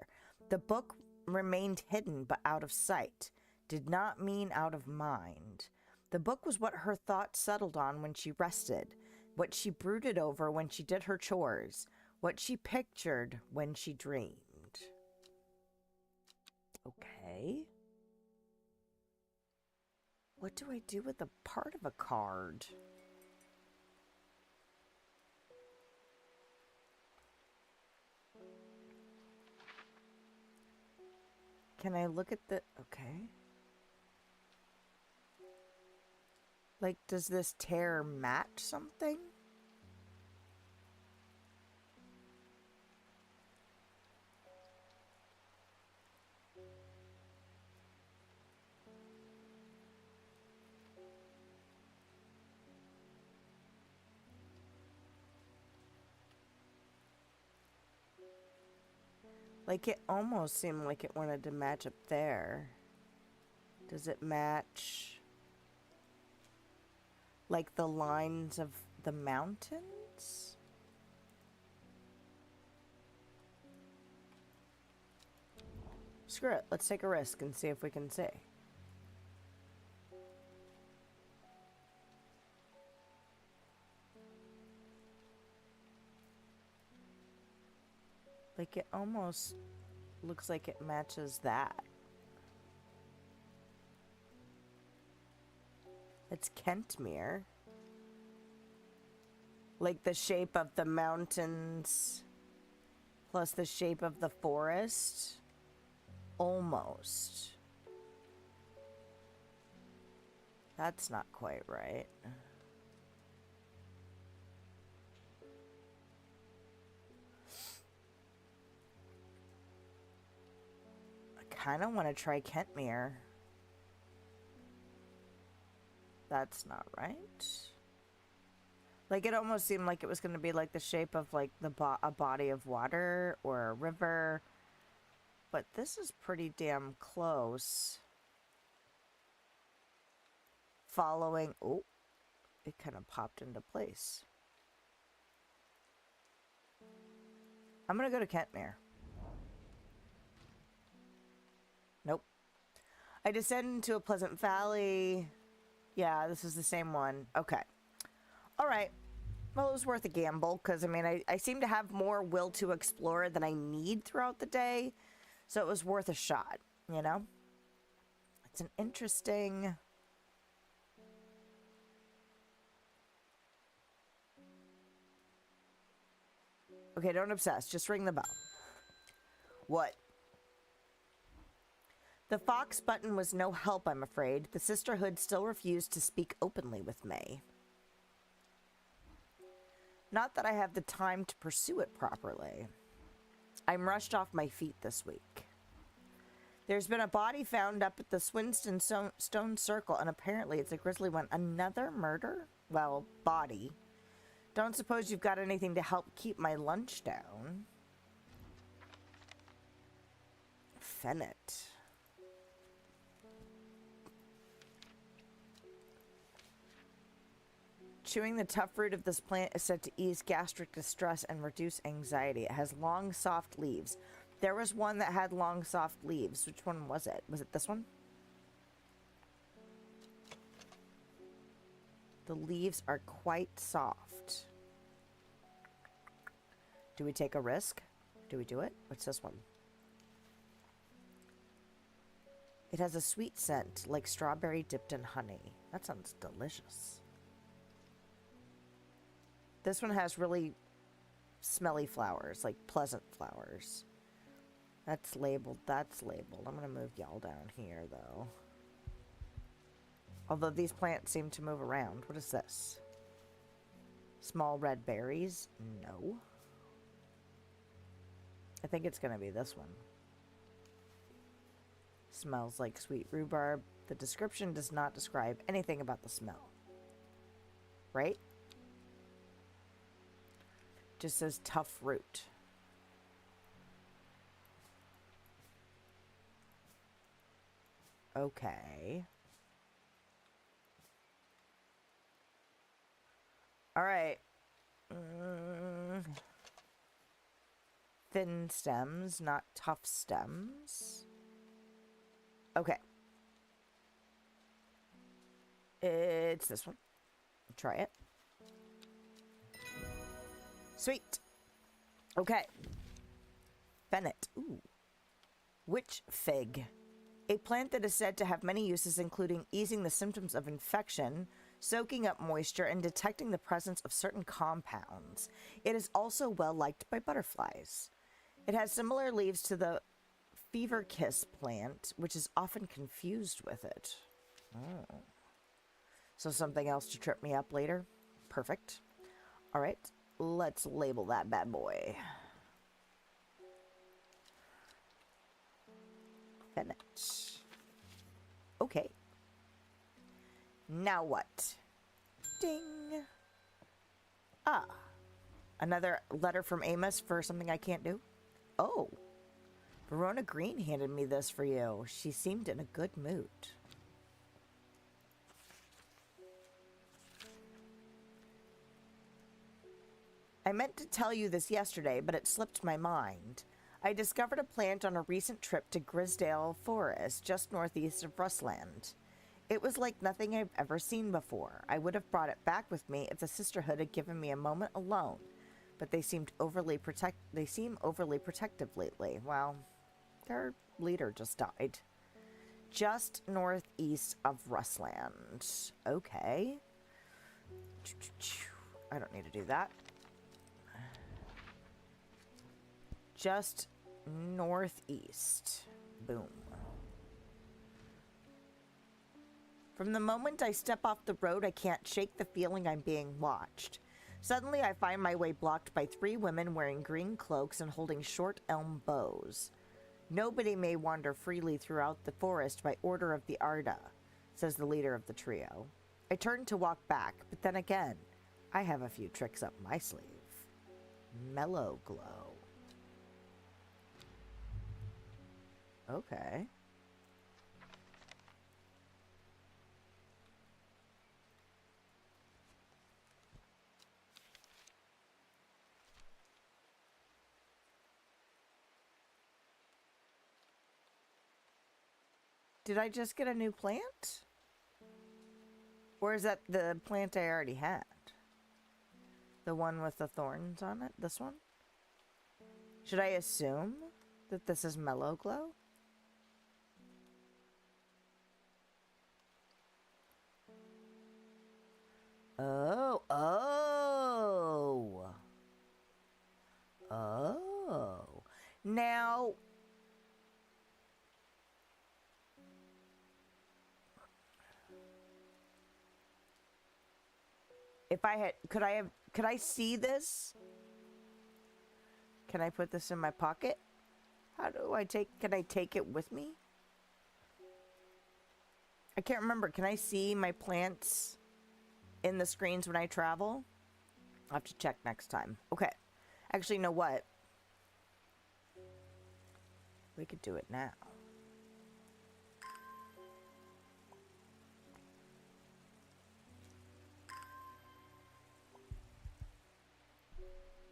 The book remained hidden but out of sight. Did not mean out of mind. The book was what her thoughts settled on when she rested, what she brooded over when she did her chores, what she pictured when she dreamed. Okay. What do I do with a part of a card? Can I look at the... Okay. Like, does this tear match something? Like, it almost seemed like it wanted to match up there. Does it match, like, the lines of the mountains? Screw it. Let's take a risk and see if we can see. Like, it almost looks like it matches that. It's Kentmere. Like, the shape of the mountains plus the shape of the forest. Almost. That's not quite right. Kind of want to try Kentmere. That's not right. Like, it almost seemed like it was going to be like the shape of like a body of water or a river. But this is pretty damn close. Following... Oh, it kind of popped into place. I'm going to go to Kentmere. Nope. I descend into a pleasant valley. Yeah, this is the same one. Okay. All right. Well, it was worth a gamble because, I mean, I seem to have more will to explore than I need throughout the day. So it was worth a shot, you know? It's an interesting... Okay, don't obsess. Just ring the bell. What? The Fox button was no help, I'm afraid. The sisterhood still refused to speak openly with May. Not that I have the time to pursue it properly. I'm rushed off my feet this week. There's been a body found up at the Swinston Stone Circle, and apparently it's a grisly one. Another murder? Well, body. Don't suppose you've got anything to help keep my lunch down? Fennet. Chewing the tough root of this plant is said to ease gastric distress and reduce anxiety. It has long, soft leaves. There was one that had long, soft leaves. Which one was it? Was it this one? The leaves are quite soft. Do we take a risk? Do we do it? What's this one? It has a sweet scent, like strawberry dipped in honey. That sounds delicious. This one has really smelly flowers, like pleasant flowers. That's labeled, that's labeled. I'm gonna move y'all down here, though. Although these plants seem to move around. What is this? Small red berries? No. I think it's gonna be this one. Smells like sweet rhubarb. The description does not describe anything about the smell. Right? Just says tough root. Okay. All right. Thin stems, not tough stems. Okay. It's this one. Try it. Sweet. Okay. Fennel. Ooh. Witch fig. A plant that is said to have many uses, including easing the symptoms of infection, soaking up moisture, and detecting the presence of certain compounds. It is also well liked by butterflies. It has similar leaves to the fever kiss plant, which is often confused with it. Oh. So something else to trip me up later? Perfect. All right, let's label that bad boy. Fennel. Okay. Now what? Ding. Ah. Another letter from Amos for something I can't do? Oh. Verona Green handed me this for you. She seemed in a good mood. I meant to tell you this yesterday, but it slipped my mind. I discovered a plant on a recent trip to Grisdale Forest, just northeast of Russland. It was like nothing I've ever seen before. I would have brought it back with me if the sisterhood had given me a moment alone, but they seem overly protective lately. Well, their leader just died. Just northeast of Russland. Okay. I don't need to do that. Just northeast. Boom. From the moment I step off the road, I can't shake the feeling I'm being watched. Suddenly, I find my way blocked by 3 women wearing green cloaks and holding short elm bows. Nobody may wander freely throughout the forest by order of the Arda, says the leader of the trio. I turn to walk back, but then again, I have a few tricks up my sleeve. Mellow glow. Okay. Did I just get a new plant? Or is that the plant I already had? The one with the thorns on it? This one? Should I assume that this is Mellow Glow? Oh, oh. Oh. Now, if I had, could I see this? Can I put this in my pocket? How do I can I take it with me? I can't remember. Can I see my plants in the screens when I travel? I'll have to check next time. Okay. Actually, you know what? We could do it now.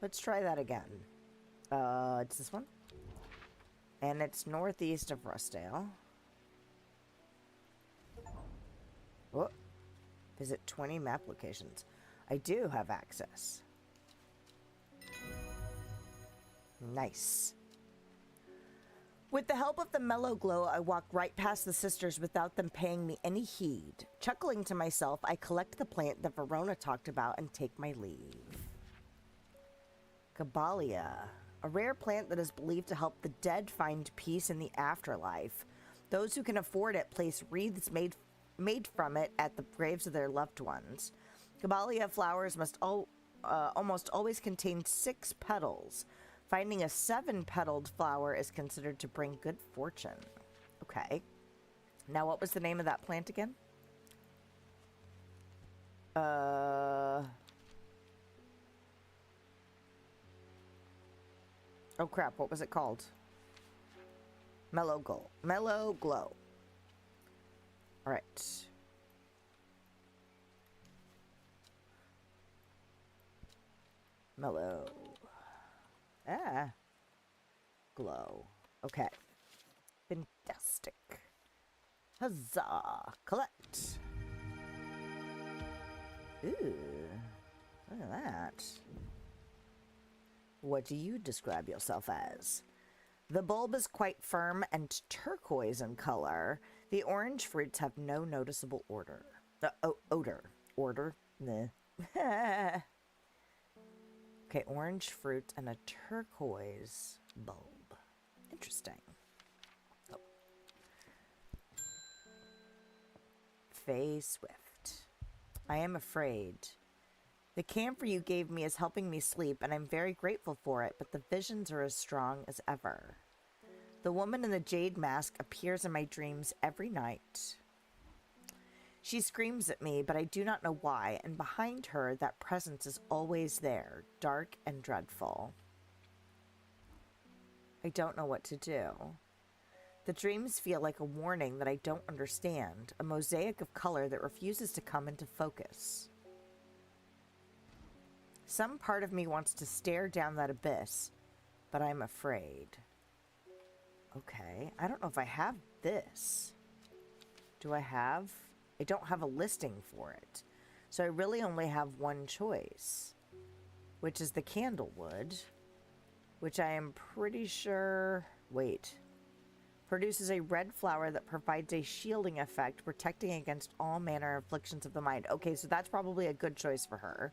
Let's try that again. It's this one. And it's northeast of Rustdale. Oh. Visit 20 map locations. I do have access. Nice. With the help of the mellow glow, I walk right past the sisters without them paying me any heed. Chuckling to myself, I collect the plant that Verona talked about and take my leave. Caballia, a rare plant that is believed to help the dead find peace in the afterlife. Those who can afford it place wreaths made from it at the graves of their loved ones. Caballia flowers must almost always contain 6 petals. Finding a 7-petaled flower is considered to bring good fortune. Okay. Now, what was the name of that plant again? Oh crap, what was it called? Mellow Glow. Mellow Glow. Alright. Mellow. Glow. Okay. Fantastic. Huzzah. Collect. Ooh. Look at that. What do you describe yourself as? The bulb is quite firm and turquoise in color. The orange fruits have no noticeable odor. Order? Nah. Okay, orange fruit and a turquoise bulb. Interesting. Oh. Faye Swift. I am afraid. The camphor you gave me is helping me sleep, and I'm very grateful for it, but the visions are as strong as ever. The woman in the jade mask appears in my dreams every night. She screams at me, but I do not know why, and behind her, that presence is always there, dark and dreadful. I don't know what to do. The dreams feel like a warning that I don't understand, a mosaic of color that refuses to come into focus. Some part of me wants to stare down that abyss, but I'm afraid. Okay, I don't know if I have this. Do I have... I don't have a listing for it. So I really only have one choice, which is the candlewood, which I am pretty sure... Wait. Produces a red flower that provides a shielding effect, protecting against all manner of afflictions of the mind. Okay, so that's probably a good choice for her.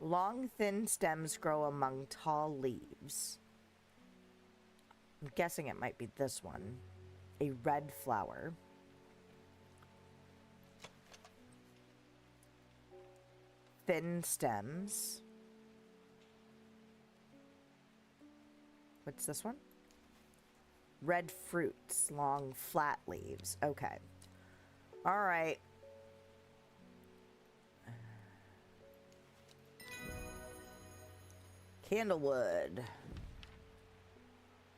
Long, thin stems grow among tall leaves. I'm guessing it might be this one. A red flower. Thin stems. What's this one? Red fruits, long, flat leaves. Okay. All right. Candlewood.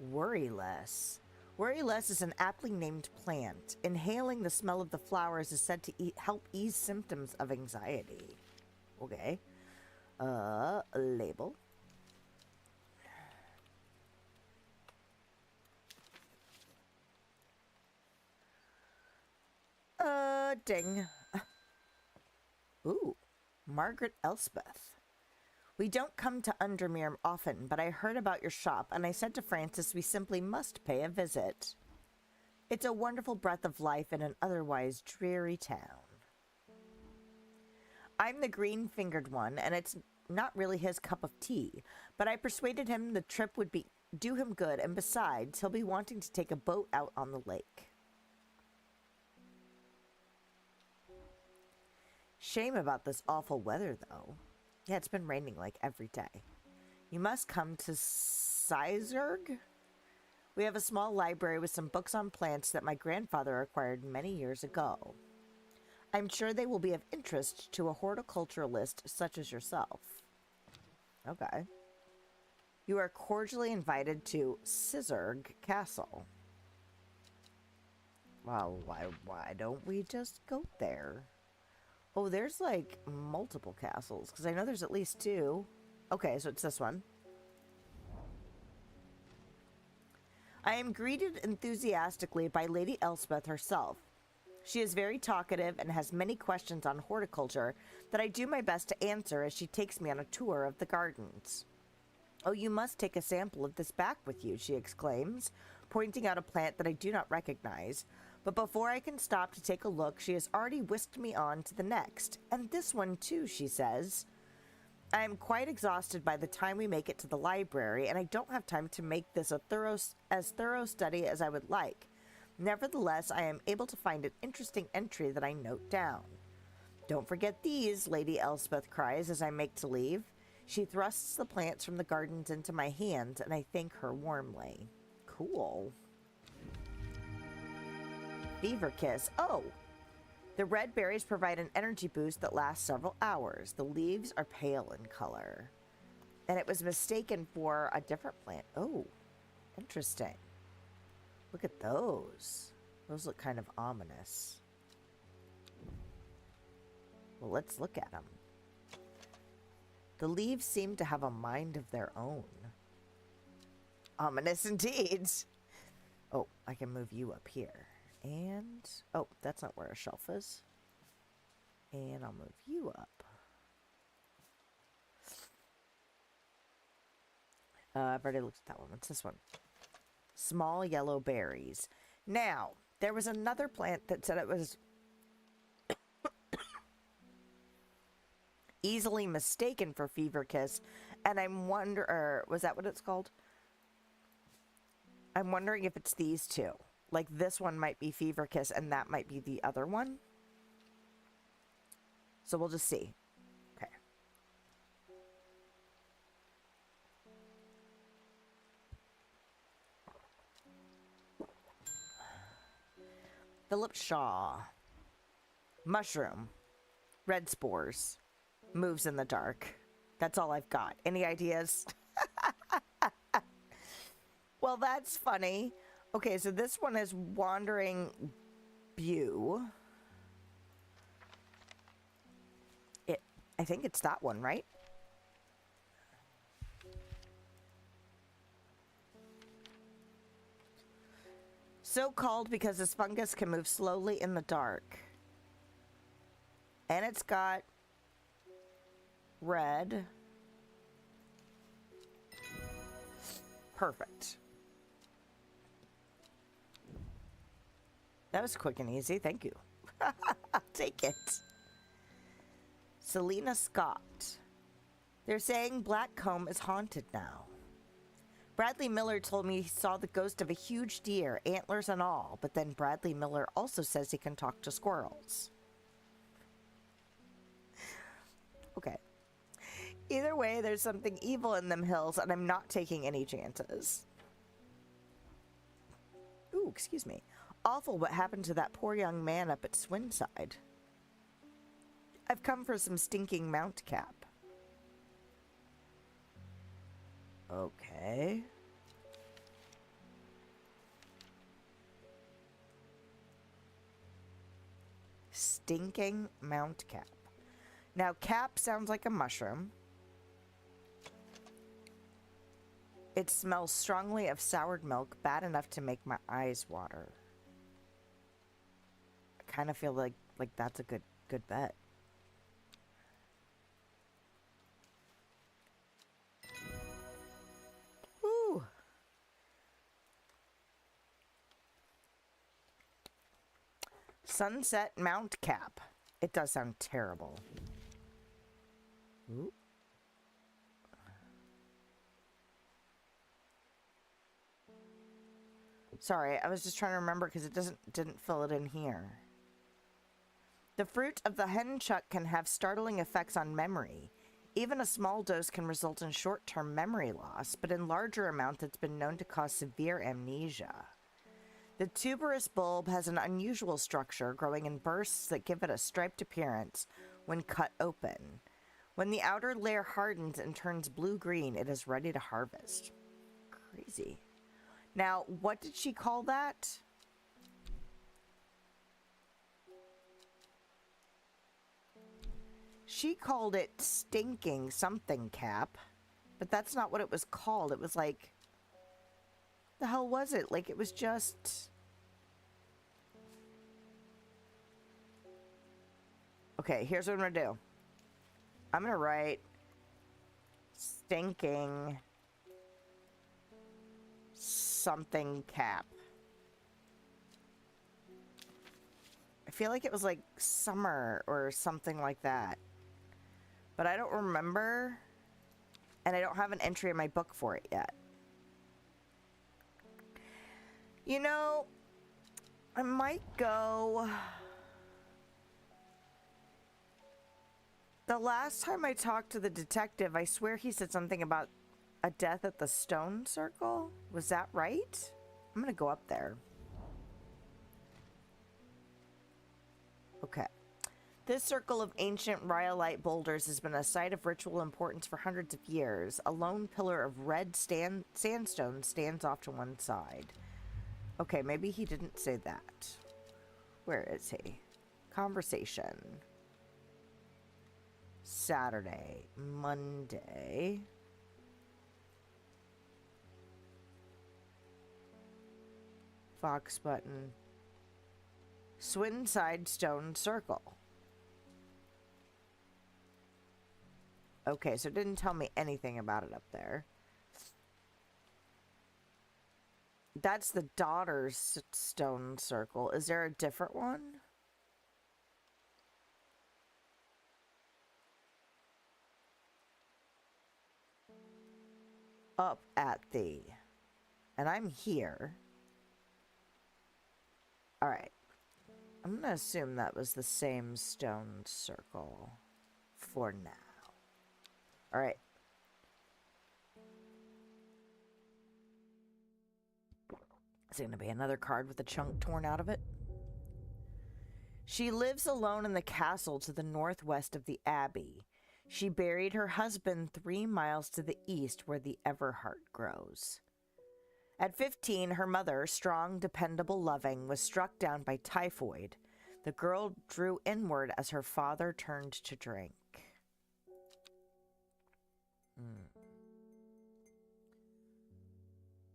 Worry less. Worry less is an aptly named plant. Inhaling the smell of the flowers is said to help ease symptoms of anxiety. Okay. Label. Ding. Ooh, Margaret Elspeth. We don't come to Undermere often, but I heard about your shop, and I said to Francis we simply must pay a visit. It's a wonderful breath of life in an otherwise dreary town. I'm the green-fingered one, and it's not really his cup of tea, but I persuaded him the trip would do him good, and besides, he'll be wanting to take a boat out on the lake. Shame about this awful weather, though. Yeah, it's been raining like every day. You must come to Sizerg. We have a small library with some books on plants that my grandfather acquired many years ago. I'm sure they will be of interest to a horticulturalist such as yourself. Okay. You are cordially invited to Sizerg Castle. Well, why don't we just go there? Oh, there's like multiple castles, because I know there's at least 2. Okay, so it's this one. I am greeted enthusiastically by Lady Elspeth herself. She is very talkative and has many questions on horticulture that I do my best to answer as she takes me on a tour of the gardens. "Oh, you must take a sample of this back with you," she exclaims, pointing out a plant that I do not recognize. But before I can stop to take a look, she has already whisked me on to the next. "And this one too," she says. I am quite exhausted by the time we make it to the library, and I don't have time to make this as thorough study as I would like. Nevertheless, I am able to find an interesting entry that I note down. "Don't forget these," Lady Elspeth cries as I make to leave. She thrusts the plants from the gardens into my hands, and I thank her warmly. Cool. Fever Kiss. Oh! The red berries provide an energy boost that lasts several hours. The leaves are pale in color. And it was mistaken for a different plant. Oh, interesting. Look at those. Those look kind of ominous. Well, let's look at them. The leaves seem to have a mind of their own. Ominous indeed. Oh, I can move you up here. And, oh, that's not where a shelf is. And I'll move you up. I've already looked at that one. What's this one? Small yellow berries. Now, there was another plant that said it was easily mistaken for fever kiss, and I'm was that what it's called? I'm wondering if it's these two. Like this one might be fever kiss and that might be the other one. So we'll just see. Okay. Philip Shaw. Mushroom. Red spores. Moves in the dark. That's all I've got. Any ideas? Well, that's funny. Okay, so this one is Wandering Bew. I think it's that one, right? So called because this fungus can move slowly in the dark. And it's got red. Perfect. That was quick and easy. Thank you. I'll take it. Selena Scott. They're saying Blackcomb is haunted now. Bradley Miller told me he saw the ghost of a huge deer, antlers and all, but then Bradley Miller also says he can talk to squirrels. Okay. Either way, there's something evil in them hills, and I'm not taking any chances. Ooh, excuse me. Awful what happened to that poor young man up at Swinside. I've come for some stinking mount cap. Okay. Stinking mount cap. Now, cap sounds like a mushroom. It smells strongly of soured milk, bad enough to make my eyes water. I kind of feel like that's a good bet. Woo. Sunset Mount Cap. It does sound terrible. Ooh. Sorry, I was just trying to remember because it didn't fill it in here. The fruit of the henchuck can have startling effects on memory. Even a small dose can result in short-term memory loss, but in larger amounts it's been known to cause severe amnesia. The tuberous bulb has an unusual structure, growing in bursts that give it a striped appearance when cut open. When the outer layer hardens and turns blue-green, it is ready to harvest. Crazy. Now, what did she call that? She called it stinking something cap, but that's not what it was called. It was like, the hell was it? Like, it was just... Okay, here's what I'm gonna do. I'm gonna write stinking something cap. I feel like it was like summer or something like that. But I don't remember. And I don't have an entry in my book for it yet. You know, I might go... The last time I talked to the detective, I swear he said something about a death at the stone circle. Was that right? I'm gonna go up there. Okay. This circle of ancient rhyolite boulders has been a site of ritual importance for hundreds of years. A lone pillar of red sandstone stands off to one side. Okay, maybe he didn't say that. Where is he? Conversation. Saturday. Monday. Fox button. Swinside Stone Circle. Okay, so it didn't tell me anything about it up there. That's the Daughter's Stone Circle. Is there a different one? Up at thee. And I'm here. Alright. I'm gonna assume that was the same stone circle for now. Alright. Is it gonna be another card with a chunk torn out of it? She lives alone in the castle to the northwest of the abbey. She buried her husband 3 miles to the east where the Everheart grows. At 15, her mother, strong, dependable, loving, was struck down by typhoid. The girl drew inward as her father turned to drink.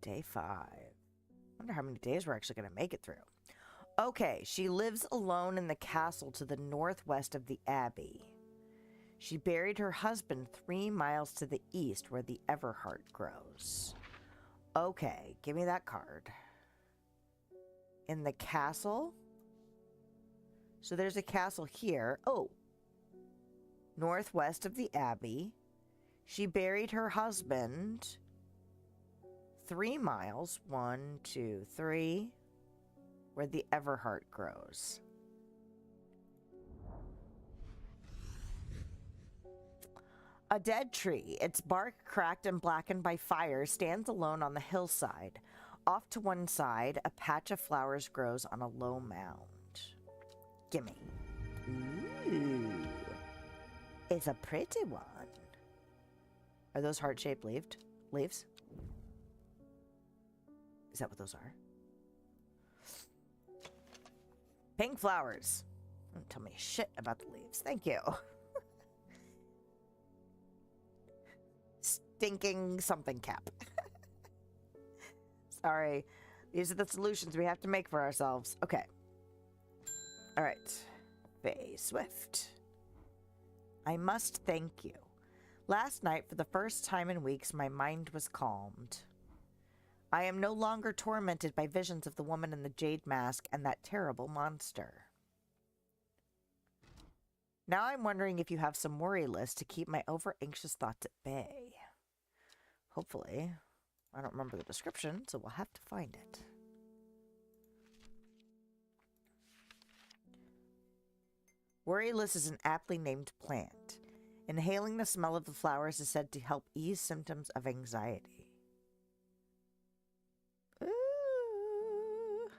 Day 5. Wonder how many days we're actually going to make it through. Okay, she lives alone in the castle to the northwest of the abbey. She buried her husband 3 miles to the east where the Everheart grows. Okay, give me that card. In the castle? So there's a castle here. Oh. Northwest of the abbey. She buried her husband 3 miles, 1, 2, 3, where the Everheart grows. A dead tree, its bark cracked and blackened by fire, stands alone on the hillside. Off to one side, a patch of flowers grows on a low mound. Gimme. Ooh. It's a pretty one. Are those heart-shaped leaves? Is that what those are? Pink flowers. Don't tell me shit about the leaves. Thank you. Stinking something cap. Sorry. These are the solutions we have to make for ourselves. Okay. All right. Faye Swift. I must thank you. Last night, for the first time in weeks, my mind was calmed. I am no longer tormented by visions of the woman in the jade mask and that terrible monster. Now I'm wondering if you have some worry list to keep my over-anxious thoughts at bay. Hopefully. I don't remember the description, so we'll have to find it. Worry list is an aptly named plant. Inhaling the smell of the flowers is said to help ease symptoms of anxiety. Ooh.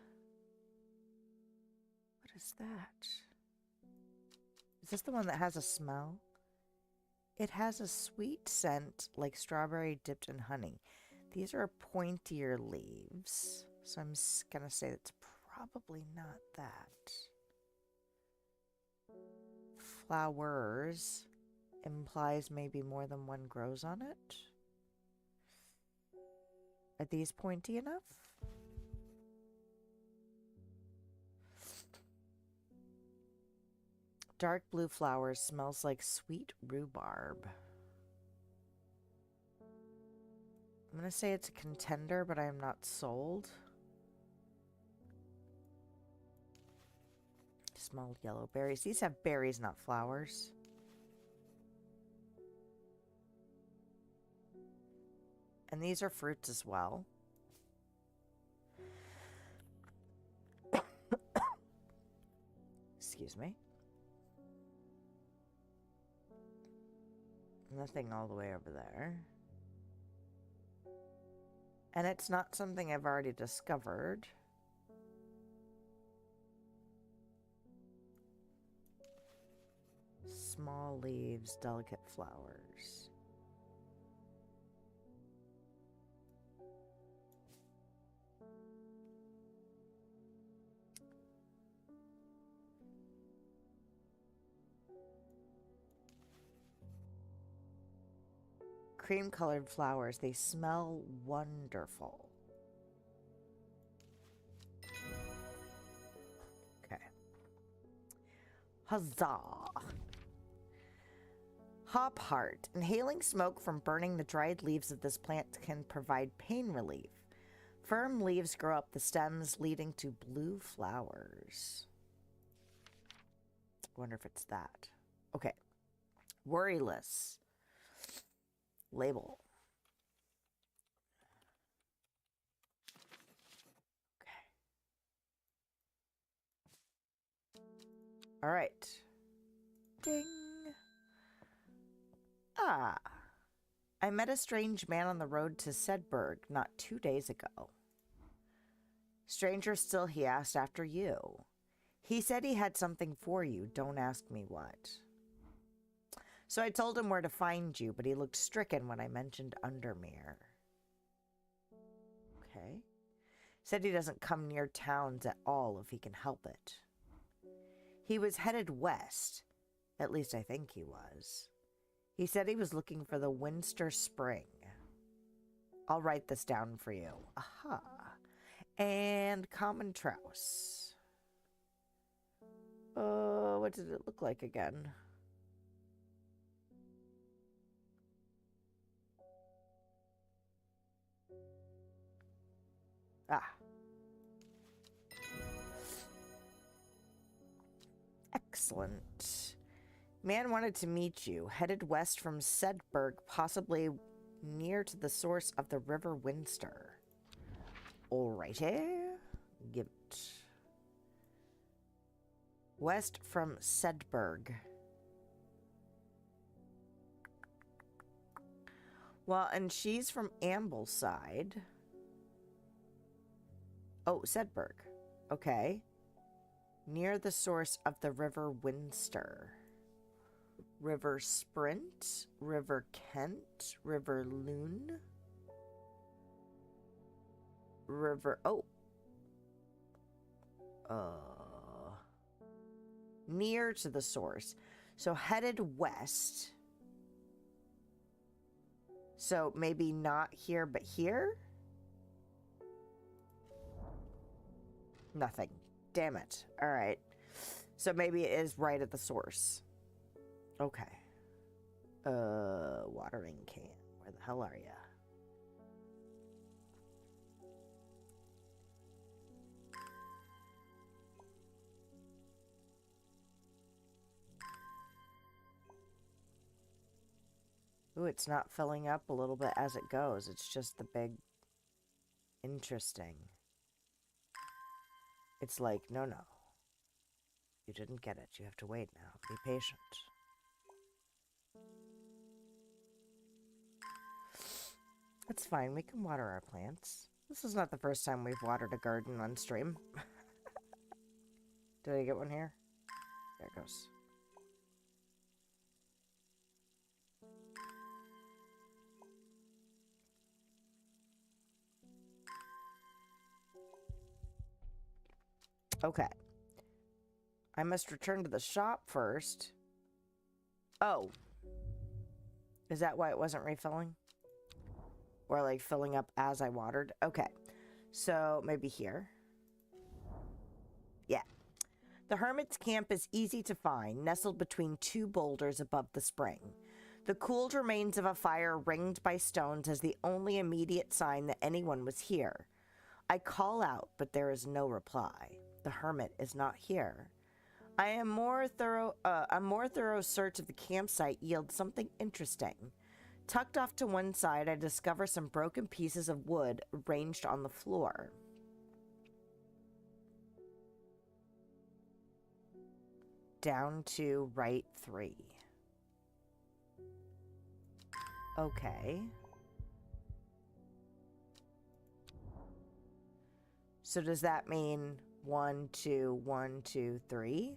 What is that? Is this the one that has a smell? It has a sweet scent like strawberry dipped in honey. These are pointier leaves, so I'm gonna say it's probably not that. Flowers implies maybe more than one grows on it. Are these pointy enough? Dark blue flowers, smells like sweet rhubarb. I'm going to say it's a contender, but I am not sold. Small yellow berries. These have berries, not flowers. And these are fruits as well. Excuse me. Nothing all the way over there. And it's not something I've already discovered. Small leaves, delicate flowers. Cream-colored flowers. They smell wonderful. Okay. Huzzah! Hop heart. Inhaling smoke from burning the dried leaves of this plant can provide pain relief. Firm leaves grow up the stems, leading to blue flowers. Wonder if it's that. Okay. Worryless. Label. Okay. All right. Ding. Ah. I met a strange man on the road to Sedberg not 2 days ago. Stranger still, he asked after you. He said he had something for you. Don't ask me what. So I told him where to find you, but he looked stricken when I mentioned Undermere. Okay. Said he doesn't come near towns at all if he can help it. He was headed west. At least I think he was. He said he was looking for the Winster Spring. I'll write this down for you. Aha. And common trouse. What did it look like again? Ah. Excellent. Man wanted to meet you, headed west from Sedberg, possibly near to the source of the River Winster. Alrighty. Give it. West from Sedberg. Well, and she's from Ambleside. Oh, Sedberg. Okay. Near the source of the River Winster. River Sprint. River Kent. River Loon. River... Oh. Near to the source. So headed west. So maybe not here, but here? Nothing. Damn it. All right. So maybe it is right at the source. Okay. Watering can. Where the hell are ya? Ooh, it's not filling up a little bit as it goes. It's just the big... Interesting. It's like, no. You didn't get it. You have to wait now. Be patient. That's fine. We can water our plants. This is not the first time we've watered a garden on stream. Did I get one here? There it goes. Okay. I must return to the shop first. Oh. Is that why it wasn't refilling? Or like filling up as I watered? Okay. So maybe here. Yeah. The hermit's camp is easy to find, nestled between two boulders above the spring. The cooled remains of a fire ringed by stones is the only immediate sign that anyone was here. I call out, but there is no reply. The hermit is not here. A more thorough search of the campsite yields something interesting. Tucked off to one side, I discover some broken pieces of wood arranged on the floor. Down to right 3. Okay. So does that mean 1, 2, 1, 2, 3?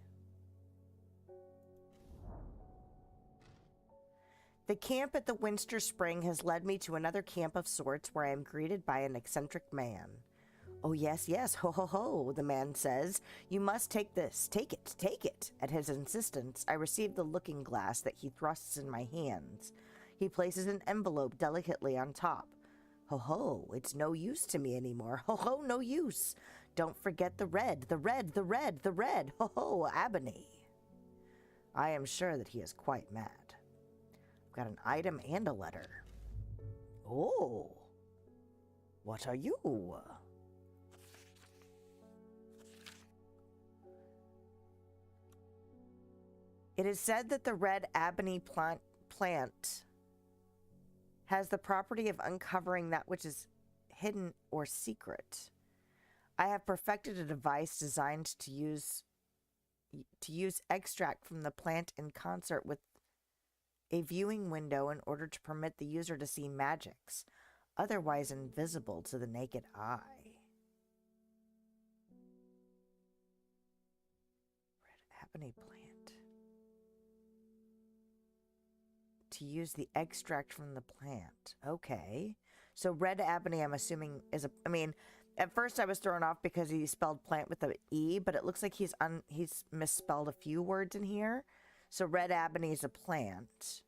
The camp at the Winster Spring has led me to another camp of sorts where I am greeted by an eccentric man. Oh, yes, yes, ho, ho, ho, the man says. You must take this. Take it, take it. At his insistence, I receive the looking glass that he thrusts in my hands. He places an envelope delicately on top. Ho, ho, it's no use to me anymore. Ho, ho, no use. Don't forget the red, the red, the red, the red. Ho, ho, Abony. I am sure that he is quite mad. I've got an item and a letter. Oh, what are you? It is said that the red Abony plant has the property of uncovering that which is hidden or secret. I have perfected a device designed to use extract from the plant in concert with a viewing window in order to permit the user to see magics, otherwise invisible to the naked eye. Red Abony plant. To use the extract from the plant. Okay. So red Abony, I'm assuming, is a... I mean, at first I was thrown off because he spelled plant with an E, but it looks like he's misspelled a few words in here. So red Abony is a plant.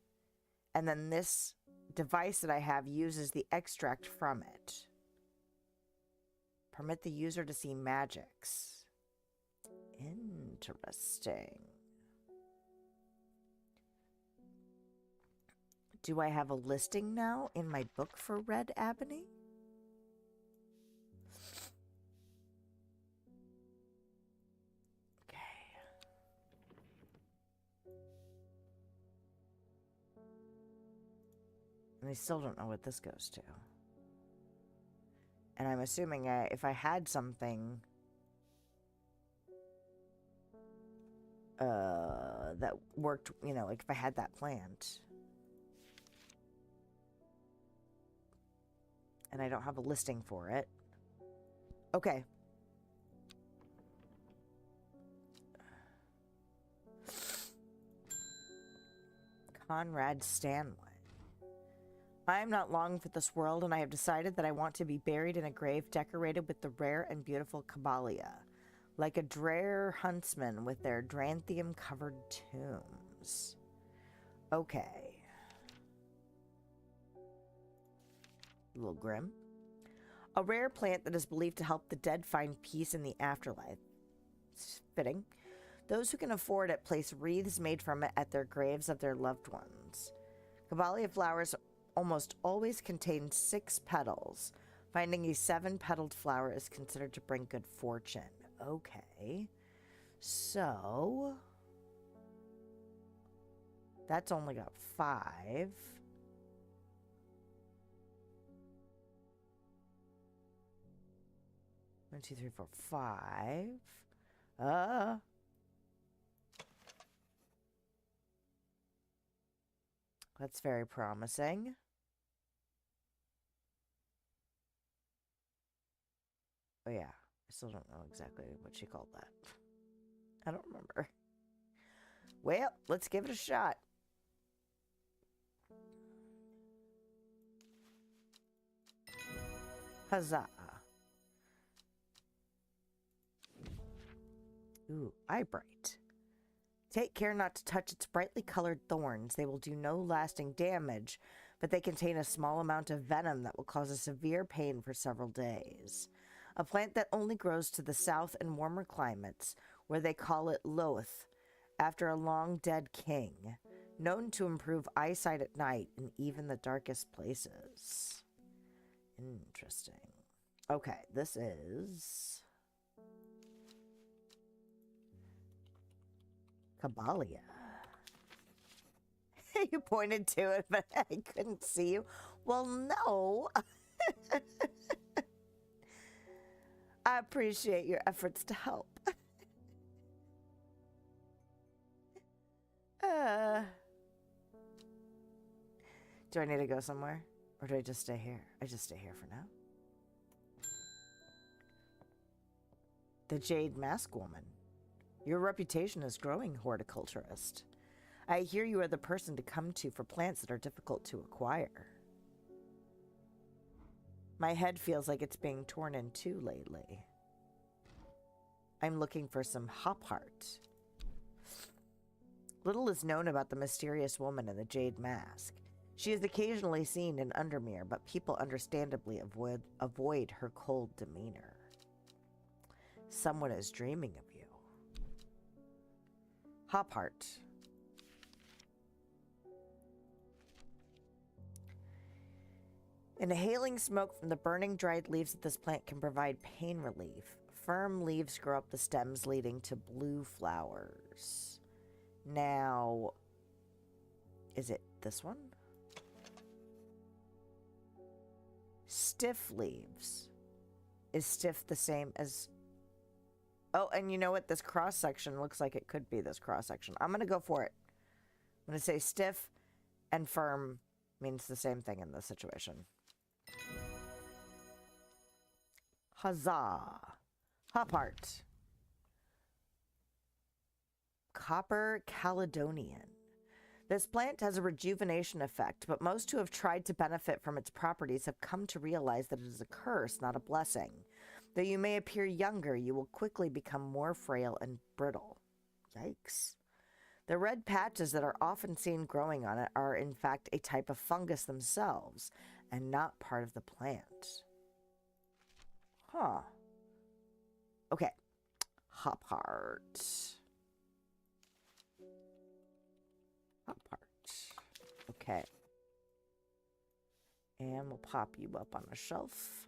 And then this device that I have uses the extract from it. Permit the user to see magics. Interesting. Do I have a listing now in my book for red Abony? Okay. And I still don't know what this goes to. And I'm assuming if I had something that worked, you know, like if I had that plant. And I don't have a listing for it. Okay. Conrad Stanley. I am not long for this world, and I have decided that I want to be buried in a grave decorated with the rare and beautiful Caballia, like a drear huntsman with their dranthium-covered tombs. Okay. A little grim. A rare plant that is believed to help the dead find peace in the afterlife. It's fitting. Those who can afford it place wreaths made from it at their graves of their loved ones. Caballia flowers almost always contain 6 petals. Finding a 7-petaled flower is considered to bring good fortune. Okay. So... that's only got 5. 1, 2, 3, 4, 5. That's very promising. Oh yeah, I still don't know exactly what she called that. I don't remember. Well, let's give it a shot. Huzzah. Ooh, eyebright. Take care not to touch its brightly colored thorns. They will do no lasting damage, but they contain a small amount of venom that will cause a severe pain for several days. A plant that only grows to the south and warmer climates, where they call it Loth, after a long-dead king, known to improve eyesight at night in even the darkest places. Interesting. Okay, this is Cabalia. You pointed to it, but I couldn't see you. Well, no. I appreciate your efforts to help. Do I need to go somewhere? Or do I just stay here? I just stay here for now. The Jade Mask Woman. Your reputation is growing, horticulturist. I hear you are the person to come to for plants that are difficult to acquire. My head feels like it's being torn in two lately. I'm looking for some hop heart. Little is known about the mysterious woman in the Jade Mask. She is occasionally seen in Undermere, but people understandably avoid her cold demeanor. Someone is dreaming of you. Hop heart. Inhaling smoke from the burning dried leaves of this plant can provide pain relief. Firm leaves grow up the stems, leading to blue flowers. Now, is it this one? Stiff leaves. Is stiff the same as... Oh, and you know what? This cross-section looks like it could be this cross-section. I'm going to go for it. I'm going to say stiff and firm means the same thing in this situation. Huzzah. Hop heart. Copper Caledonian. This plant has a rejuvenation effect, but most who have tried to benefit from its properties have come to realize that it is a curse, not a blessing. Though you may appear younger, you will quickly become more frail and brittle. Yikes. The red patches that are often seen growing on it are, in fact, a type of fungus themselves, and not part of the plant. Huh. Okay. Hop heart. Hop heart. Okay. And we'll pop you up on a shelf.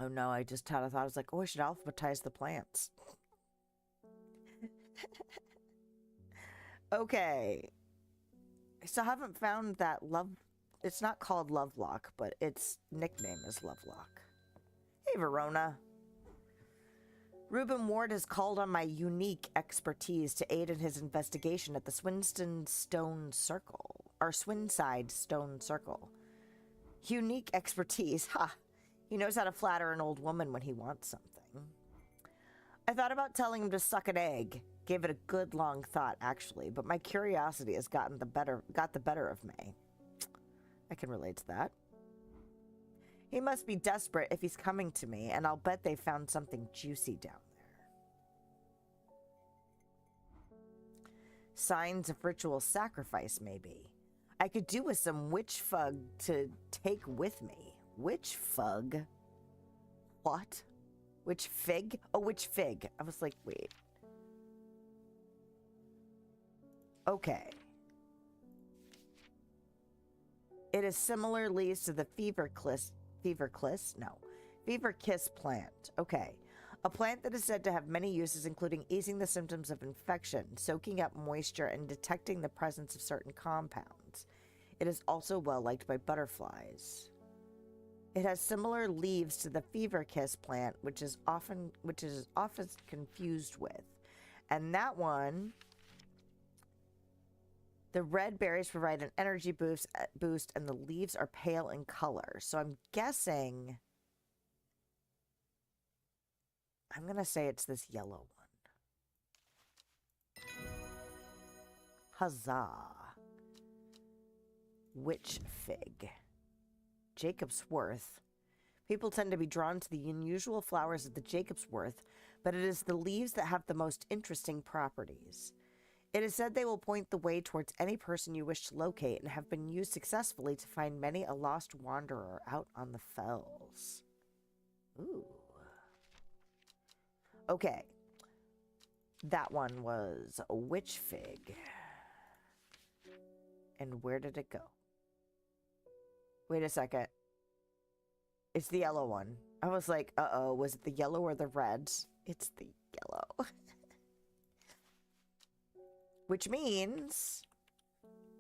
Oh no, I just had a thought. I was like, oh, I should alphabetize the plants. Okay. I still haven't found that love... It's not called Lovelock, but its nickname is Lovelock. Hey, Verona. Reuben Ward has called on my unique expertise to aid in his investigation at the Swinside Stone Circle. Unique expertise, ha! He knows how to flatter an old woman when he wants something. I thought about telling him to suck an egg. Gave it a good long thought, actually, but my curiosity has got the better of me. I can relate to that. He must be desperate if he's coming to me, and I'll bet they found something juicy down there. Signs of ritual sacrifice, maybe. I could do with some witch fug to take with me. Witch fug? What? Witch fig? Oh, witch fig. I was like, wait. Okay. It is similar leaves to the fever kiss plant. Okay. A plant that is said to have many uses, including easing the symptoms of infection, soaking up moisture, and detecting the presence of certain compounds. It is also well liked by butterflies. It has similar leaves to the fever kiss plant, which is often confused with. And that one, the red berries provide an energy boost, and the leaves are pale in color. So I'm guessing, I'm going to say it's this yellow one. Huzzah. Witch fig. Jacob's Worth. People tend to be drawn to the unusual flowers of the Jacob's Worth, but it is the leaves that have the most interesting properties. It is said they will point the way towards any person you wish to locate and have been used successfully to find many a lost wanderer out on the fells. Ooh. Okay. That one was a witch fig. And where did it go? Wait a second. It's the yellow one. I was like, uh-oh, was it the yellow or the red? It's the yellow. Which means,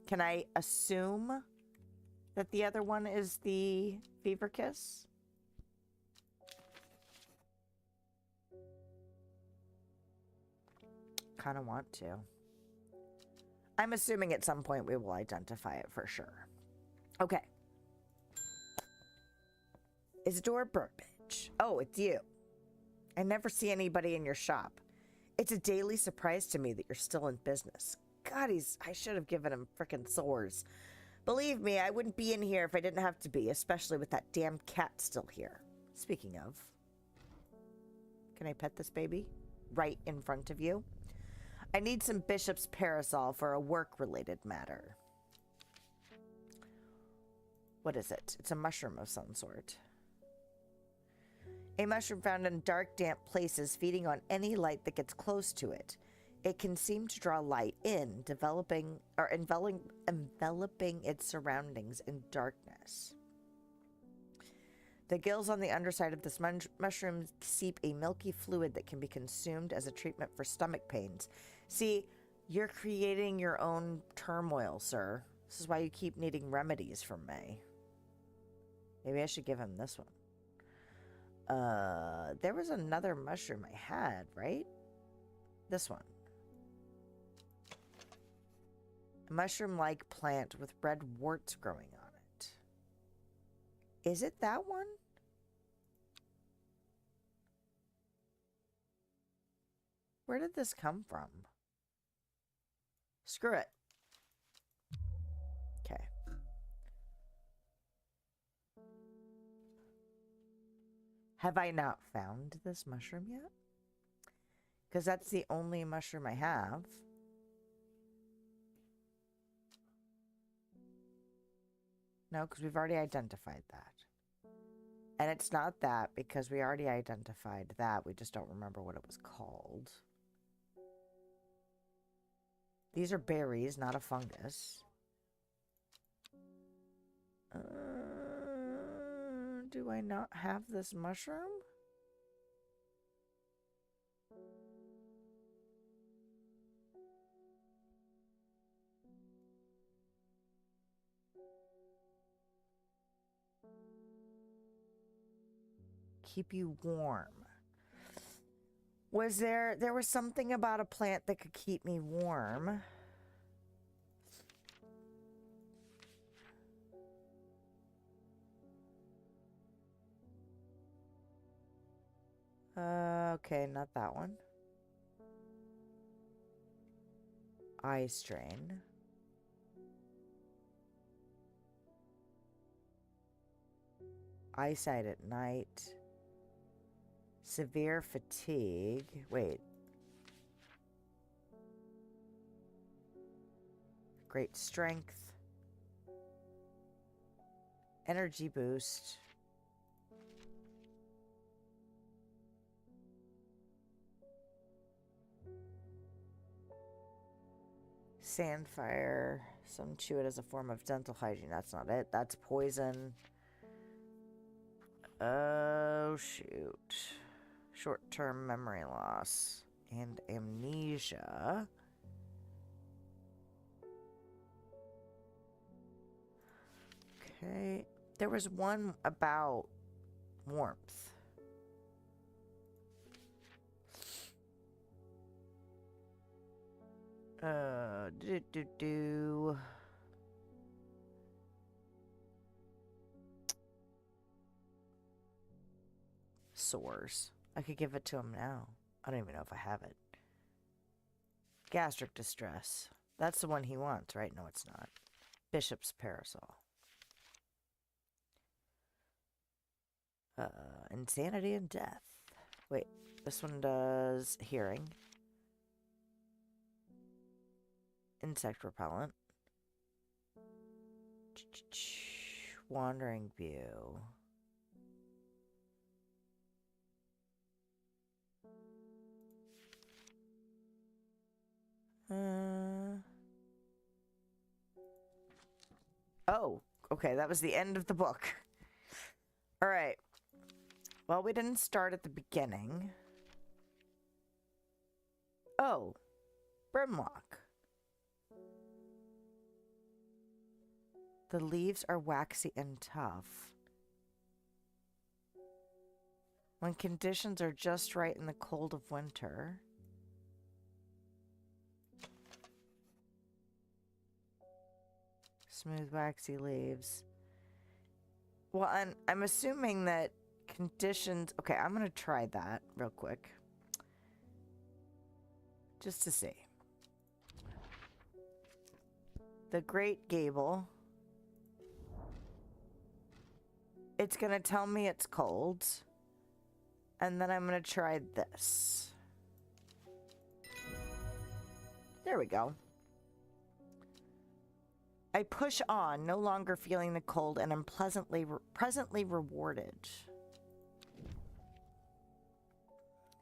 can I assume that the other one is the Fever Kiss? Kind of want to. I'm assuming at some point we will identify it for sure. Okay. Isidore Burbage. Oh, it's you. I never see anybody in your shop. It's a daily surprise to me that you're still in business. God, I should have given him frickin' sores. Believe me, I wouldn't be in here if I didn't have to be, especially with that damn cat still here. Speaking of, can I pet this baby? Right in front of you? I need some bishop's parasol for a work-related matter. What is it? It's a mushroom of some sort. A mushroom found in dark, damp places, feeding on any light that gets close to it. It can seem to draw light in, enveloping its surroundings in darkness. The gills on the underside of this mushroom seep a milky fluid that can be consumed as a treatment for stomach pains. See, you're creating your own turmoil, sir. This is why you keep needing remedies from me. Maybe I should give him this one. There was another mushroom I had, right? This one. A mushroom-like plant with red warts growing on it. Is it that one? Where did this come from? Screw it. Okay. Have I not found this mushroom yet? Because that's the only mushroom I have. No, because we've already identified that. And it's not that because we already identified that. We just don't remember what it was called. These are berries, not a fungus. Do I not have this mushroom? Keep you warm. There was something about a plant that could keep me warm. Okay, not that one. Eye strain. Eyesight at night. Severe fatigue. Wait. Great strength. Energy boost. Sandfire. Some chew it as a form of dental hygiene. That's not it. That's poison. Oh, shoot. Short-term memory loss and amnesia. Okay. There was one about warmth. Sores. I could give it to him now. I don't even know if I have it. Gastric distress. That's the one he wants, right? No, it's not. Bishop's parasol. Insanity and death. Wait, this one does hearing. Insect repellent. Wandering view. Oh, okay, that was the end of the book. All right. Well, we didn't start at the beginning. Oh, Brimlock. The leaves are waxy and tough. When conditions are just right in the cold of winter. Smooth, waxy leaves. Well, and I'm assuming that conditions... Okay, I'm going to try that real quick. Just to see. The Great Gable. It's going to tell me it's cold. And then I'm going to try this. There we go. I push on, no longer feeling the cold, and am presently rewarded.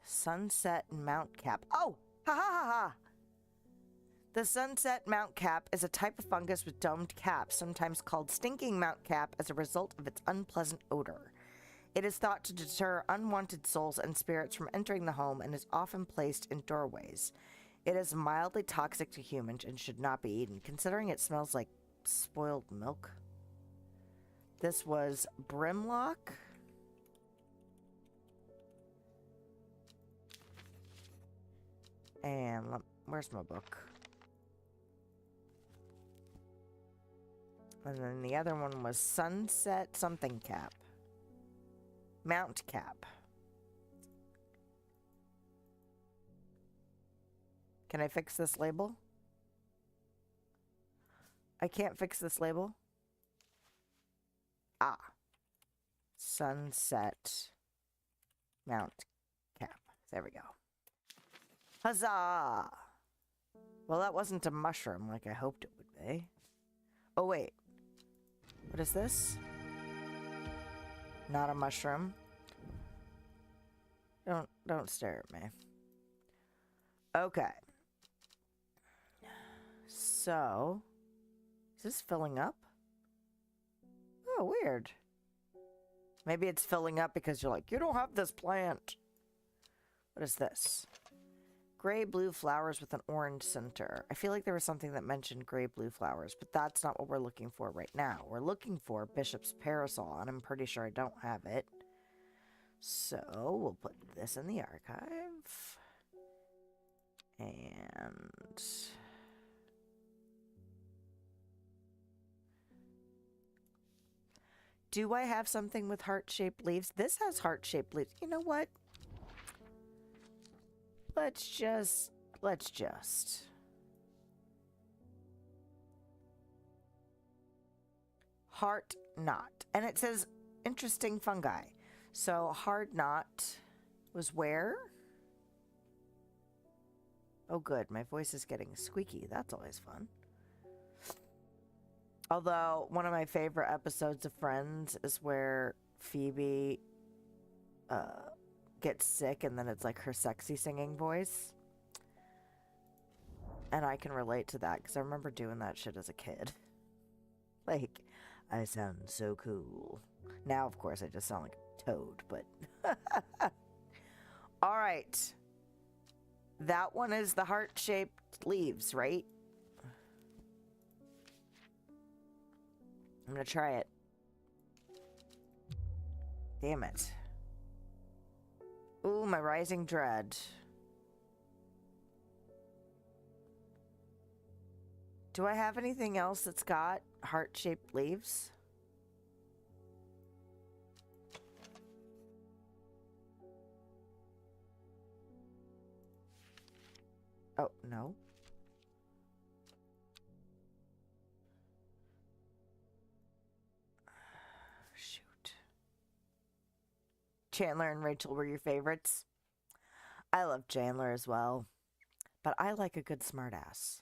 Sunset Mount Cap. Oh! Ha ha ha ha! The sunset mount cap is a type of fungus with domed caps, sometimes called stinking mount cap as a result of its unpleasant odor. It is thought to deter unwanted souls and spirits from entering the home and is often placed in doorways. It is mildly toxic to humans and should not be eaten, considering it smells like spoiled milk. This was Brimlock. And where's my book? And then the other one was Sunset something cap. Mount cap. Can I fix this label? I can't fix this label. Ah. Sunset Mount cap. There we go. Huzzah! Well, that wasn't a mushroom like I hoped it would be. Oh, wait. What is this? Not a mushroom. Don't stare at me. Okay. So, is this filling up? Oh, weird. Maybe it's filling up because you're like, you don't have this plant. What is this? Gray-blue flowers with an orange center. I feel like there was something that mentioned gray-blue flowers, but that's not what we're looking for right now. We're looking for Bishop's Parasol, and I'm pretty sure I don't have it. So, we'll put this in the archive. And... do I have something with heart-shaped leaves? This has heart-shaped leaves. You know what? Let's just... Heart knot. And it says interesting fungi. So hard knot was where? Oh good, my voice is getting squeaky. That's always fun. Although one of my favorite episodes of Friends is where Phoebe gets sick and then it's like her sexy singing voice. And I can relate to that because I remember doing that shit as a kid. Like, I sound so cool. Now, of course, I just sound like a toad, but... Alright. That one is the heart-shaped leaves, right? I'm gonna try it. Damn it. Ooh, my rising dread. Do I have anything else that's got heart-shaped leaves? Oh, no. Shoot. Chandler and Rachel were your favorites. I love Chandler as well. But I like a good smartass.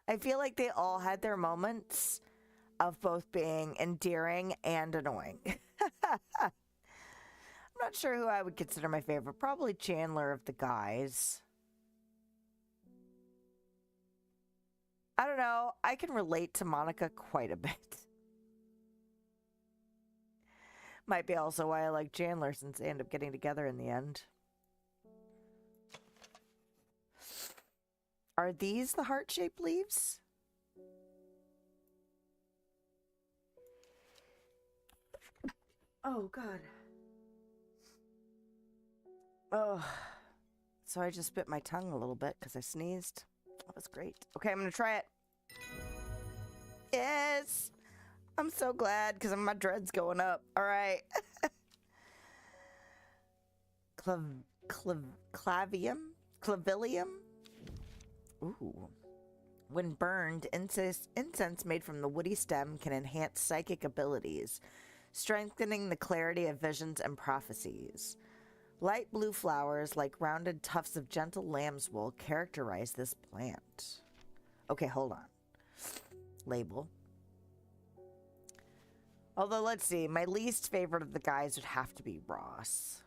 I feel like they all had their moments of both being endearing and annoying. I'm not sure who I would consider my favorite. Probably Chandler of the guys. I don't know. I can relate to Monica quite a bit. Might be also why I like Chandler, since they end up getting together in the end. Are these the heart-shaped leaves? Oh, God. Oh. So I just bit my tongue a little bit because I sneezed. That was great. Okay, I'm going to try it. Yes! I'm so glad because my dread's going up. All right. Clavium? Clavilium? Ooh. When burned, incense made from the woody stem can enhance psychic abilities, strengthening the clarity of visions and prophecies. Light blue flowers, like rounded tufts of gentle lamb's wool, characterize this plant. Okay, hold on. Label. Although, let's see. My least favorite of the guys would have to be Ross.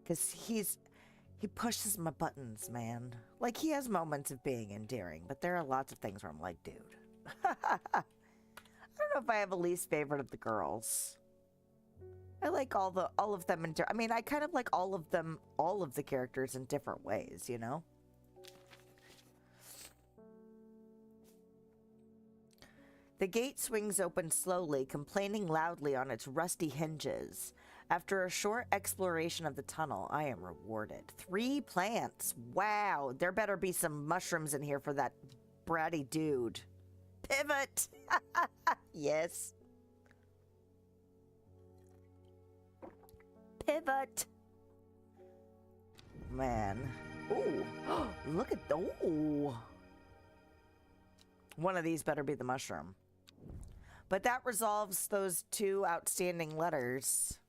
Because he pushes my buttons, man. Like, he has moments of being endearing, but there are lots of things where I'm like, dude. I don't know if I have a least favorite of the girls. I like all of them I mean, I kind of like all of the characters in different ways, you know? The gate swings open slowly, complaining loudly on its rusty hinges. After a short exploration of the tunnel, I am rewarded. 3 plants. Wow, there better be some mushrooms in here for that bratty dude. Pivot! Yes. Pivot! Man. Ooh. Look at... Ooh. One of these better be the mushroom. But that resolves those 2 outstanding letters.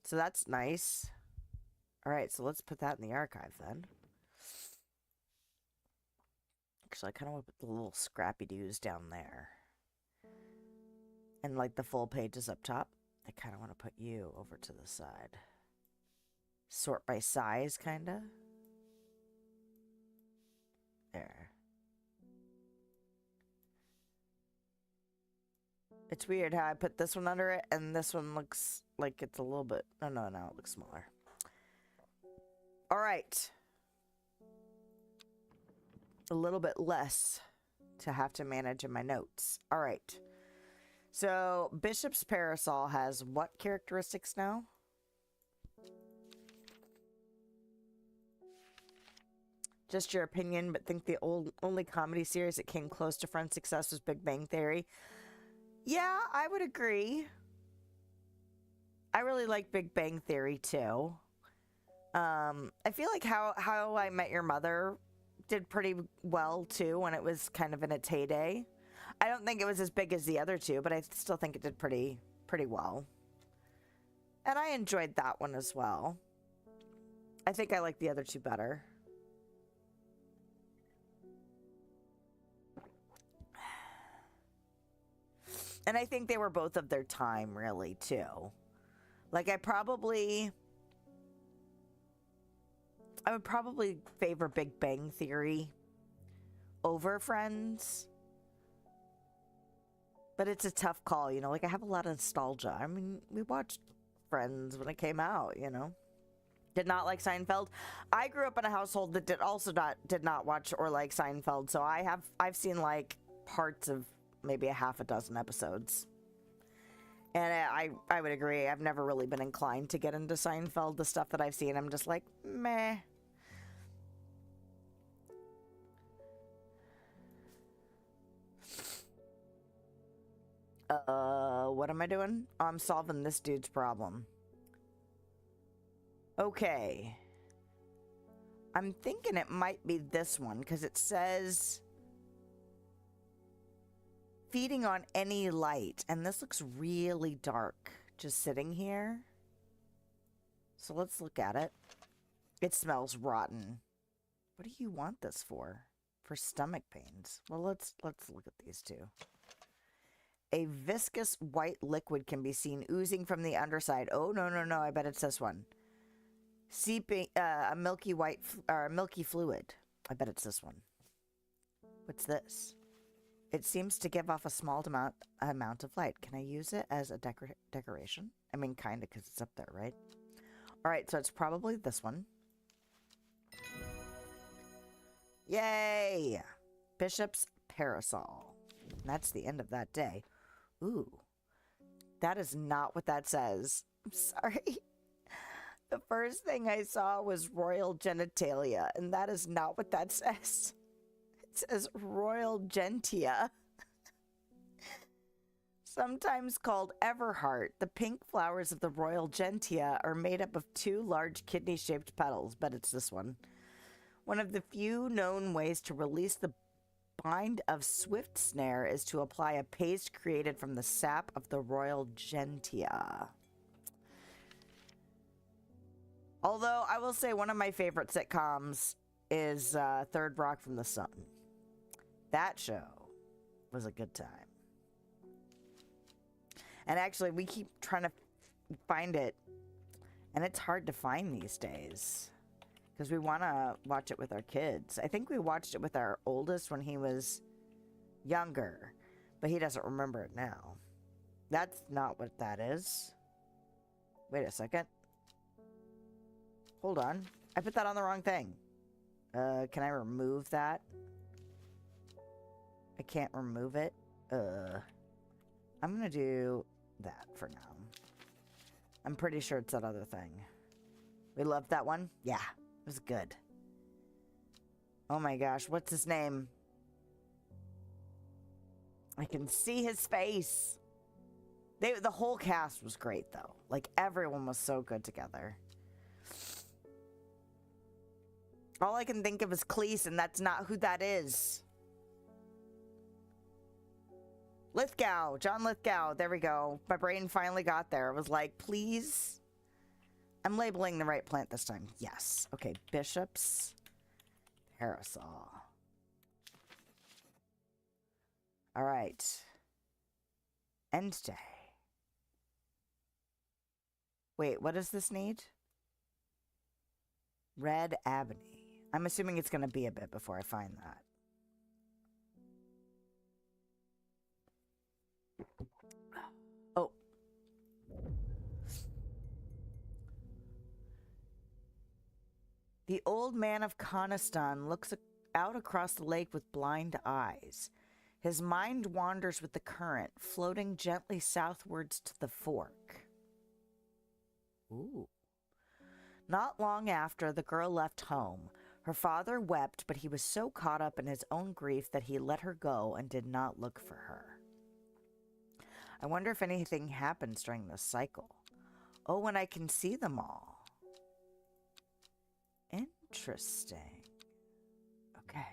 So that's nice. All right, so let's put that in the archive then. Actually, I kind of want to put the little scrappy-doos down there. And like the full pages up top. I kind of want to put you over to the side. Sort by size, kind of. There. It's weird how I put this one under it, and this one looks like it's a little bit... Oh, no, it looks smaller. All right. A little bit less to have to manage in my notes. All right. So, Bishop's Parasol has what characteristics now? Just your opinion, but think the only comedy series that came close to Friends' success was Big Bang Theory. Yeah, I would agree. I really like Big Bang Theory, too. I feel like How I Met Your Mother did pretty well, too, when it was kind of in its heyday. I don't think it was as big as the other 2, but I still think it did pretty well. And I enjoyed that one as well. I think I like the other 2 better. And I think they were both of their time, really, too. Like, I would probably favor Big Bang Theory over Friends. But it's a tough call, you know? Like, I have a lot of nostalgia. I mean, we watched Friends when it came out, you know? Did not like Seinfeld. I grew up in a household that did not watch or like Seinfeld, so I've seen, like, parts of maybe a half a dozen episodes. And I would agree. I've never really been inclined to get into Seinfeld. The stuff that I've seen, I'm just like, meh. What am I doing? Oh, I'm solving this dude's problem. Okay. I'm thinking it might be this one, because it says... feeding on any light, and this looks really dark just sitting here. So let's look at it. It smells rotten. What do you want this for? For stomach pains. Well, let's look at these 2. A viscous white liquid can be seen oozing from the underside. Oh, no, I bet it's this one. Seeping a milky white or milky fluid. I bet it's this one. What's this? It seems to give off a small amount of light. Can I use it as a decoration? I mean, kind of, because it's up there, right? All right, so it's probably this one. Yay! Bishop's parasol. That's the end of that day. Ooh. That is not what that says. I'm sorry. The first thing I saw was royal genitalia, and that is not what that says. It says royal gentia. Sometimes called everheart, the pink flowers of the royal gentia are made up of 2 large kidney-shaped petals, but it's this one. One of the few known ways to release the bind of swift snare is to apply a paste created from the sap of the royal gentia. Although I will say one of my favorite sitcoms is Third Rock from the Sun. That show was a good time. And actually, we keep trying to find it, and it's hard to find these days because we want to watch it with our kids. I think we watched it with our oldest when he was younger, but he doesn't remember it now. That's not what that is. Wait a second. Hold on. I put that on the wrong thing. Can I remove that? I can't remove it. I'm gonna do that for now. I'm pretty sure it's that other thing. We loved that one? Yeah, it was good. Oh my gosh, what's his name? I can see his face. The whole cast was great, though. Like, everyone was so good together. All I can think of is Cleese, and that's not who that is. Lithgow, John Lithgow. There we go. My brain finally got there. I was like, please. I'm labeling the right plant this time. Yes. Okay, Bishop's parasol. All right. End day. Wait, what does this need? Red Ebony. I'm assuming it's going to be a bit before I find that. Oh. The old man of Coniston looks out across the lake with blind eyes. His mind wanders with the current, floating gently southwards to the fork. Ooh. Not long after, the girl left home. Her father wept, but he was so caught up in his own grief that he let her go and did not look for her. I wonder if anything happens during this cycle. Oh, and I can see them all. Interesting. Okay.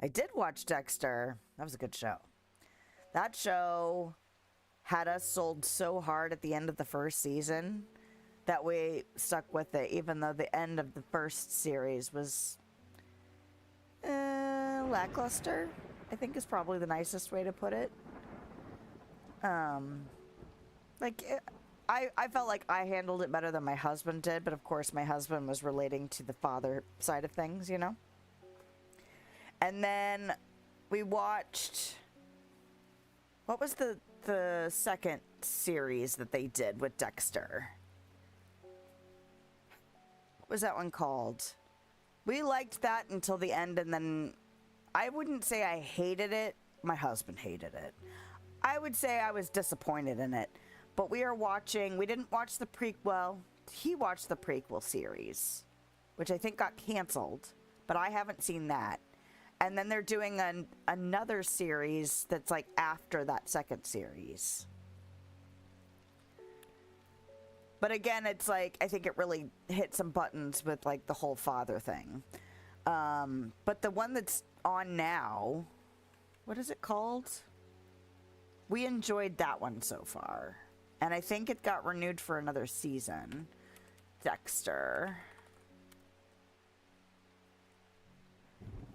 I did watch Dexter. That was a good show. That show had us sold so hard at the end of the first season that we stuck with it, even though the end of the first series was lackluster, I think is probably the nicest way to put it. I felt like I handled it better than my husband did, but of course my husband was relating to the father side of things, you know? And then we watched... What was the second series that they did with Dexter? What was that one called? We liked that until the end, and then I wouldn't say I hated it. My husband hated it. I would say I was disappointed in it. But we didn't watch the prequel. He watched the prequel series, which I think got canceled, but I haven't seen that. And then they're doing another series that's like after that second series. But again, it's like, I think it really hit some buttons with like the whole father thing. But the one that's on now, what is it called? We enjoyed that one so far. And I think it got renewed for another season. Dexter.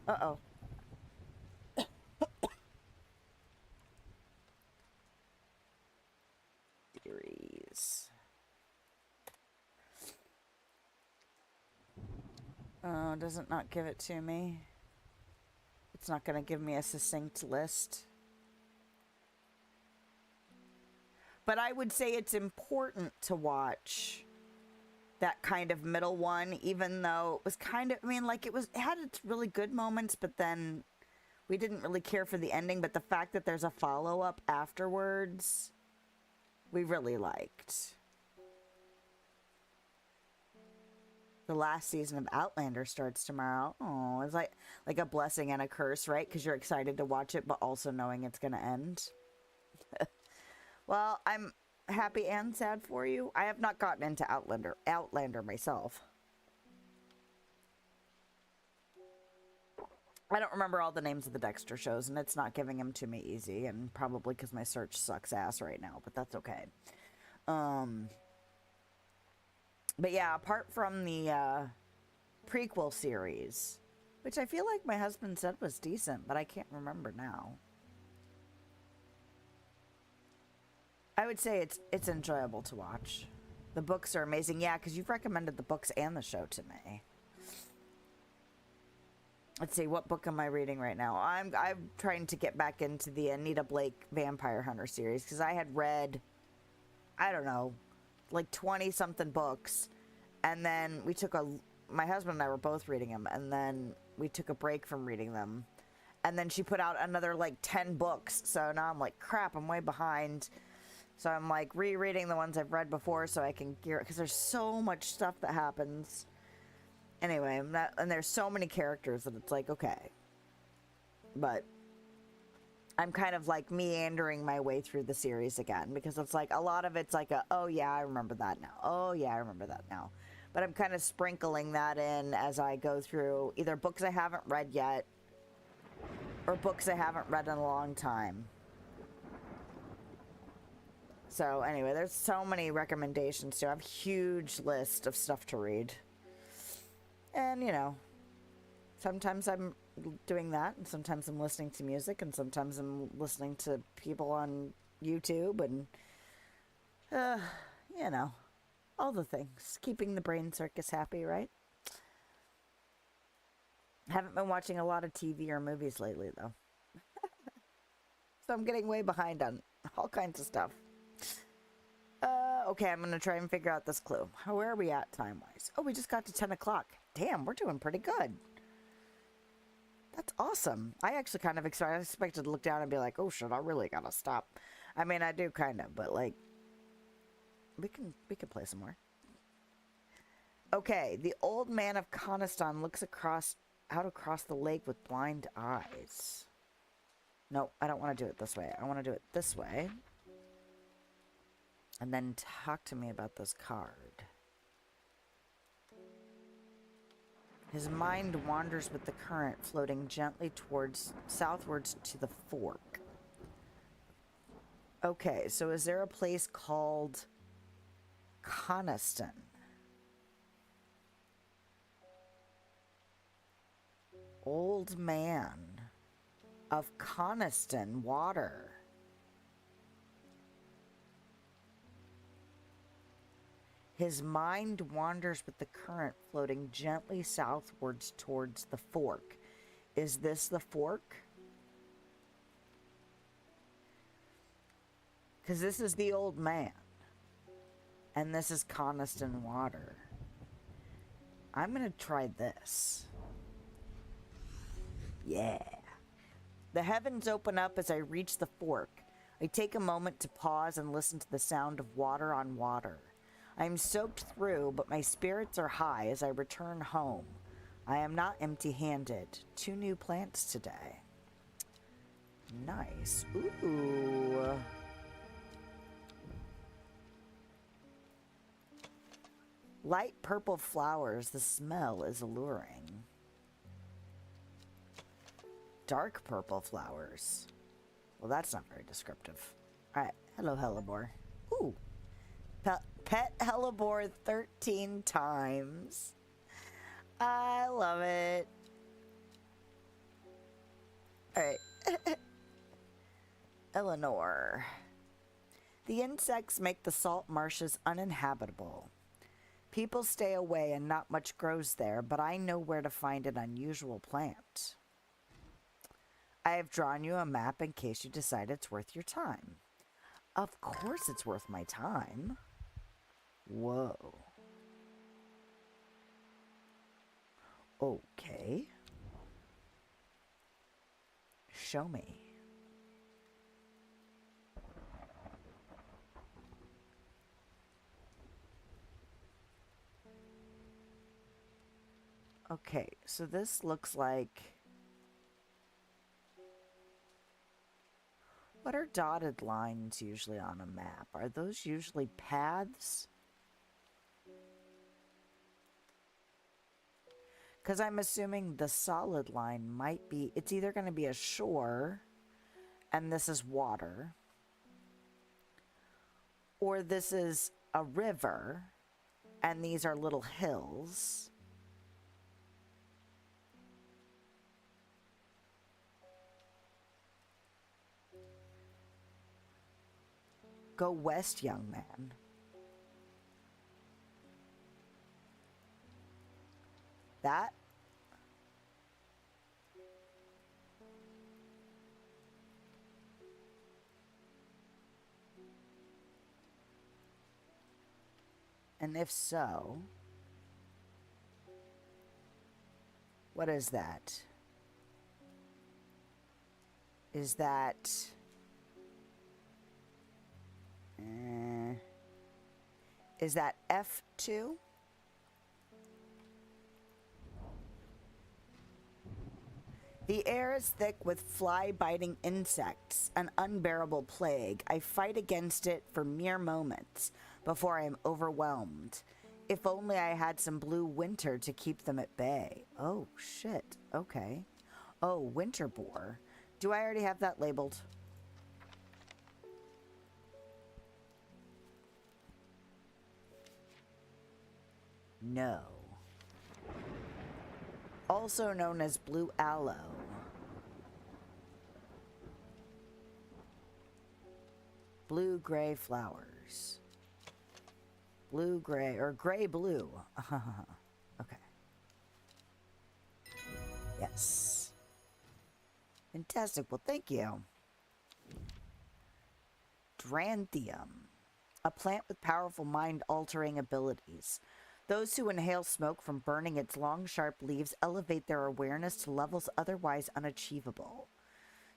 Uh-oh. Series. Oh, does it not give it to me? It's not going to give me a succinct list. But I would say it's important to watch that kind of middle one, even though it was kind of, I mean, like it had its really good moments, but then we didn't really care for the ending. But the fact that there's a follow-up afterwards, we really liked. The last season of Outlander starts tomorrow. Oh, it's like a blessing and a curse, right? Because you're excited to watch it, but also knowing it's going to end. Well, I'm happy and sad for you. I have not gotten into Outlander myself. I don't remember all the names of the Dexter shows, and it's not giving them to me easy, and probably because my search sucks ass right now, but that's okay. But yeah, apart from the prequel series, which I feel like my husband said was decent, but I can't remember now. I would say it's enjoyable to watch. The books are amazing. Yeah, because you've recommended the books and the show to me. Let's see, what book am I reading right now? I'm trying to get back into the Anita Blake Vampire Hunter series, because I had read, I don't know, like 20-something books, and then we took my husband and I were both reading them, and then we took a break from reading them, and then she put out another like 10 books, so now I'm like, crap, I'm way behind. So I'm like rereading the ones I've read before so I can gear it, because there's so much stuff that happens. Anyway, and there's so many characters that it's like, okay. But I'm kind of like meandering my way through the series again, because it's like a lot of it's like oh yeah, I remember that now. Oh yeah, I remember that now. But I'm kind of sprinkling that in as I go through either books I haven't read yet or books I haven't read in a long time. So anyway, there's so many recommendations too. I have a huge list of stuff to read. And, you know, sometimes I'm doing that, and sometimes I'm listening to music, and sometimes I'm listening to people on YouTube, and, you know, all the things. Keeping the brain circus happy, right? Haven't been watching a lot of TV or movies lately, though. So I'm getting way behind on all kinds of stuff. Okay, I'm going to try and figure out this clue. Where are we at time-wise? Oh, we just got to 10 o'clock. Damn, we're doing pretty good. That's awesome. I actually kind of expected to look down and be like, oh shit, I really got to stop. I mean, I do kind of, but like, we can play some more. Okay, the old man of Coniston looks out across the lake with blind eyes. No, I don't want to do it this way. I want to do it this way. And then talk to me about this card. His mind wanders with the current, floating gently southwards to the fork. Okay, so is there a place called Coniston? Old man of Coniston water. His mind wanders with the current, floating gently southwards towards the fork. Is this the fork? Because this is the old man. And this is Coniston water. I'm going to try this. Yeah. The heavens open up as I reach the fork. I take a moment to pause and listen to the sound of water on water. I am soaked through, but my spirits are high as I return home. I am not empty-handed. 2 new plants today. Nice. Ooh. Light purple flowers. The smell is alluring. Dark purple flowers. Well, that's not very descriptive. Alright. Hello, hellebore. Ooh. Pet hellebore 13 times. I love it. Alright. Eleanor. The insects make the salt marshes uninhabitable. People stay away and not much grows there, but I know where to find an unusual plant. I have drawn you a map in case you decide it's worth your time. Of course it's worth my time. Whoa. Okay. Show me. Okay, so this looks like... What are dotted lines usually on a map? Are those usually paths? Because I'm assuming the solid line might be... It's either going to be a shore, and this is water. Or this is a river, and these are little hills. Go west, young man. That? And if so, what is that? Is that... is that F2? The air is thick with fly-biting insects, an unbearable plague. I fight against it for mere moments before I am overwhelmed. If only I had some blue winter to keep them at bay. Oh, shit. Okay. Oh, winter boar. Do I already have that labeled? No. Also known as blue aloe. Blue-gray flowers. Blue-gray, or gray-blue. Okay. Yes. Fantastic. Well, thank you. Dranthium. A plant with powerful mind-altering abilities. Those who inhale smoke from burning its long, sharp leaves elevate their awareness to levels otherwise unachievable.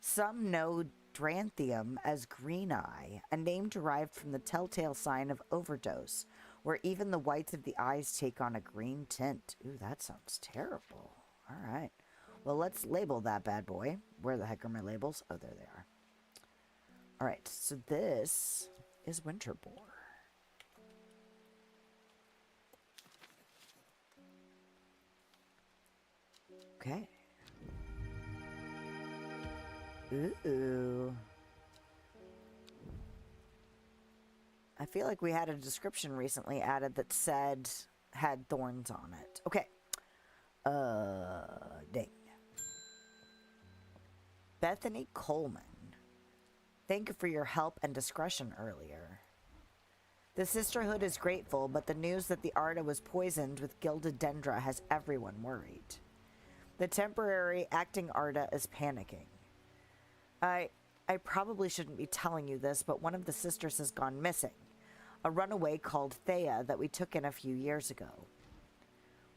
Some know Dranthium as green eye, a name derived from the telltale sign of overdose, where even the whites of the eyes take on a green tint. Ooh, that sounds terrible. All right. Well, let's label that bad boy. Where the heck are my labels? Oh, there they are. All right, so this is winter boar. Okay. Ooh. I feel like we had a description recently added that said had thorns on it. Okay. Dang. Bethany Coleman. Thank you for your help and discretion earlier. The Sisterhood is grateful, but the news that the Arda was poisoned with gilded dendra has everyone worried. The temporary acting Arda is panicking. I probably shouldn't be telling you this, but one of the sisters has gone missing. A runaway called Thea that we took in a few years ago.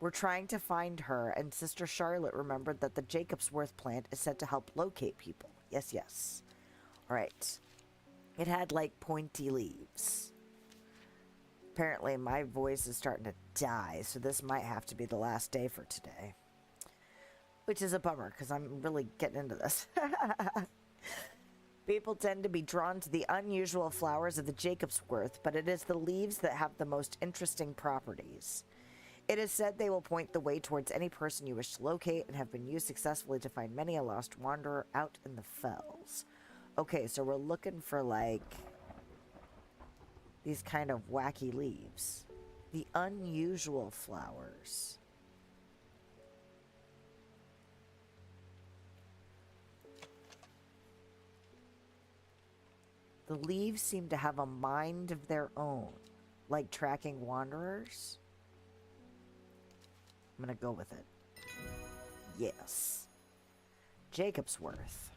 We're trying to find her, and Sister Charlotte remembered that the Jacobsworth plant is said to help locate people. Yes, yes. Alright. It had, like, pointy leaves. Apparently, my voice is starting to die, so this might have to be the last day for today. Which is a bummer, because I'm really getting into this. People tend to be drawn to the unusual flowers of the Jacobsworth, but it is the leaves that have the most interesting properties. It is said they will point the way towards any person you wish to locate and have been used successfully to find many a lost wanderer out in the fells. Okay, so we're looking for, like, these kind of wacky leaves. The unusual flowers. The leaves seem to have a mind of their own, like tracking wanderers. I'm gonna go with it. Yes. Jacob's Worth.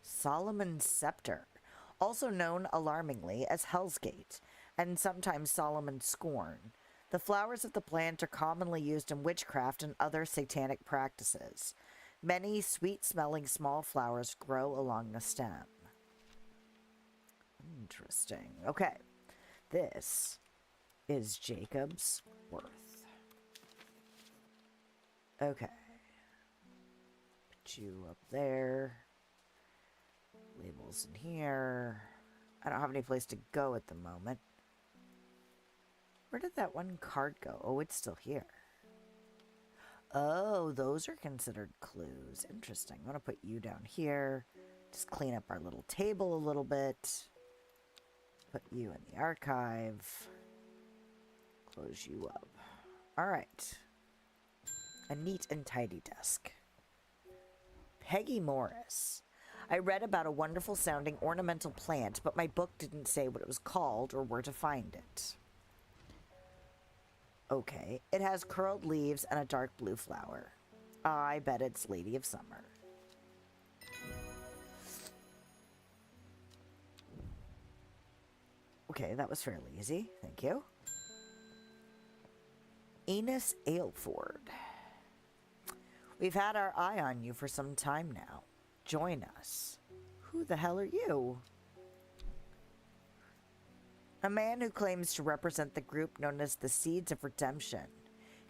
Solomon's Scepter, also known alarmingly as Hell's Gate, and sometimes Solomon's Scorn. The flowers of the plant are commonly used in witchcraft and other satanic practices. Many sweet-smelling small flowers grow along the stem. Interesting. Okay. This is Jacob's Worth. Okay. Put you up there. Labels in here. I don't have any place to go at the moment. Where did that one card go? Oh, it's still here. Oh, those are considered clues. Interesting. I'm going to put you down here. Just clean up our little table a little bit. Put you in the archive. Close you up. All right. A neat and tidy desk. Peggy Morris. I read about a wonderful sounding ornamental plant, but my book didn't say what it was called or where to find it. Okay, it has curled leaves and a dark blue flower. I bet it's Lady of Summer. Okay, that was fairly easy. Thank you. Enos Aylford. We've had our eye on you for some time now. Join us. Who the hell are you? A man who claims to represent the group known as the Seeds of Redemption.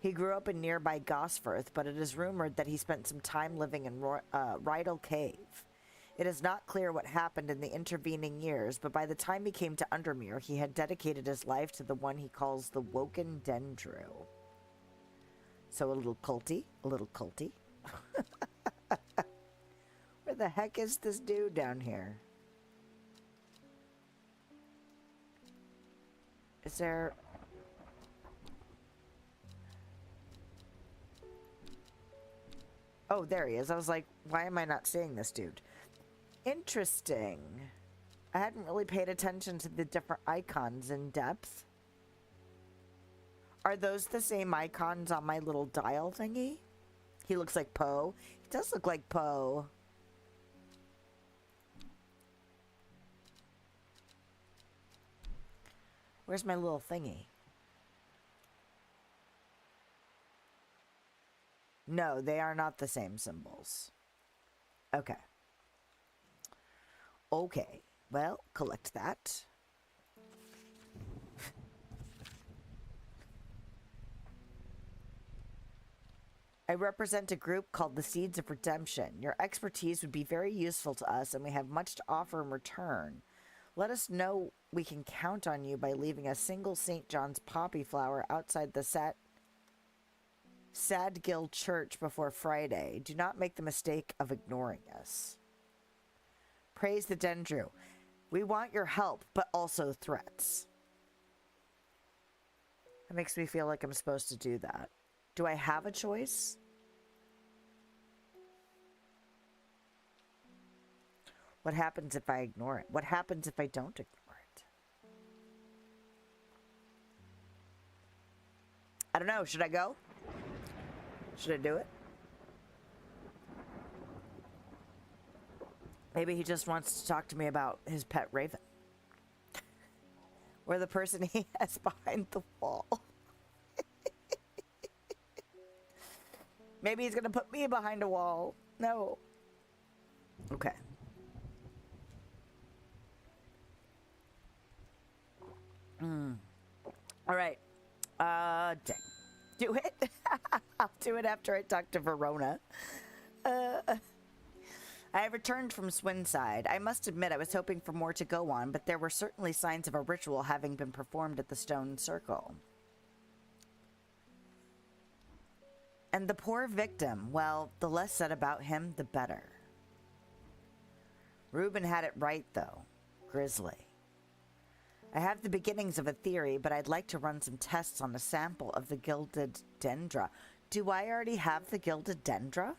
He grew up in nearby Gosforth, but it is rumored that he spent some time living in Rydal Cave. It is not clear what happened in the intervening years, but by the time he came to Undermere, he had dedicated his life to the one he calls the Woken Dendru. So a little culty, a little culty. Where the heck is this dude down here? Is there... Oh, there he is. I was like, why am I not seeing this dude? Interesting. I hadn't really paid attention to the different icons in depth. Are those the same icons on my little dial thingy? He looks like Poe. He does look like Poe. Where's my little thingy? No, they are not the same symbols. Okay. Okay. Well, collect that. I represent a group called the Seeds of Redemption. Your expertise would be very useful to us, and we have much to offer in return. Let us know we can count on you by leaving a single St. John's poppy flower outside the Sadgill Church before Friday. Do not make the mistake of ignoring us. Praise the Dendru. We want your help, but also threats. That makes me feel like I'm supposed to do that. Do I have a choice? What happens if I ignore it? What happens if I don't ignore it? I don't know. Should I go? Should I do it? Maybe he just wants to talk to me about his pet raven. Or the person he has behind the wall. Maybe he's going to put me behind a wall. No. Okay. All right. Dang. Do it. I'll do it after I talk to Verona. I have returned from Swinside. I must admit I was hoping for more to go on, but there were certainly signs of a ritual having been performed at the stone circle. And the poor victim, well, the less said about him, the better. Reuben had it right, though. Grisly. I have the beginnings of a theory, but I'd like to run some tests on a sample of the gilded dendra. Do I already have the gilded dendra?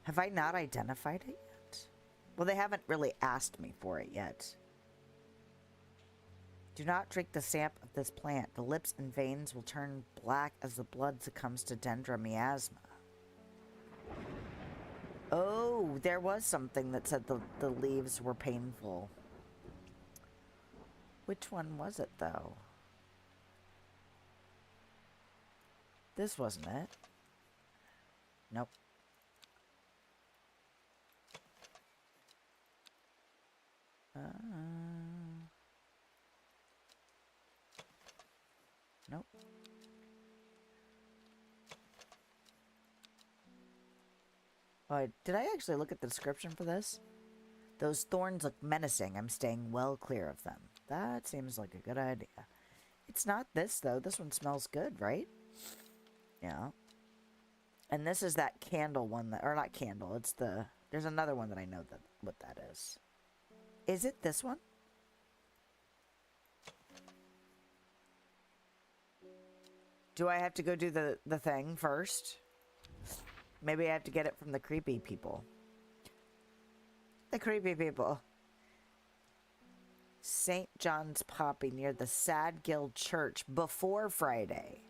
Have I not identified it yet? Well, they haven't really asked me for it yet. Do not drink the sap of this plant. The lips and veins will turn black as the blood succumbs to dendromiasma. Oh, there was something that said the leaves were painful. Which one was it, though? This wasn't it. Nope. Nope. Oh, did I actually look at the description for this? Those thorns look menacing. I'm staying well clear of them. That seems like a good idea. It's not this, though. This one smells good, right? Yeah. And this is that candle one that... Or not candle. It's the... There's another one that I know that what that is. Is it this one? Do I have to go do the thing first? Maybe I have to get it from the creepy people. The creepy people. St. John's Poppy near the Sadgill Church before Friday.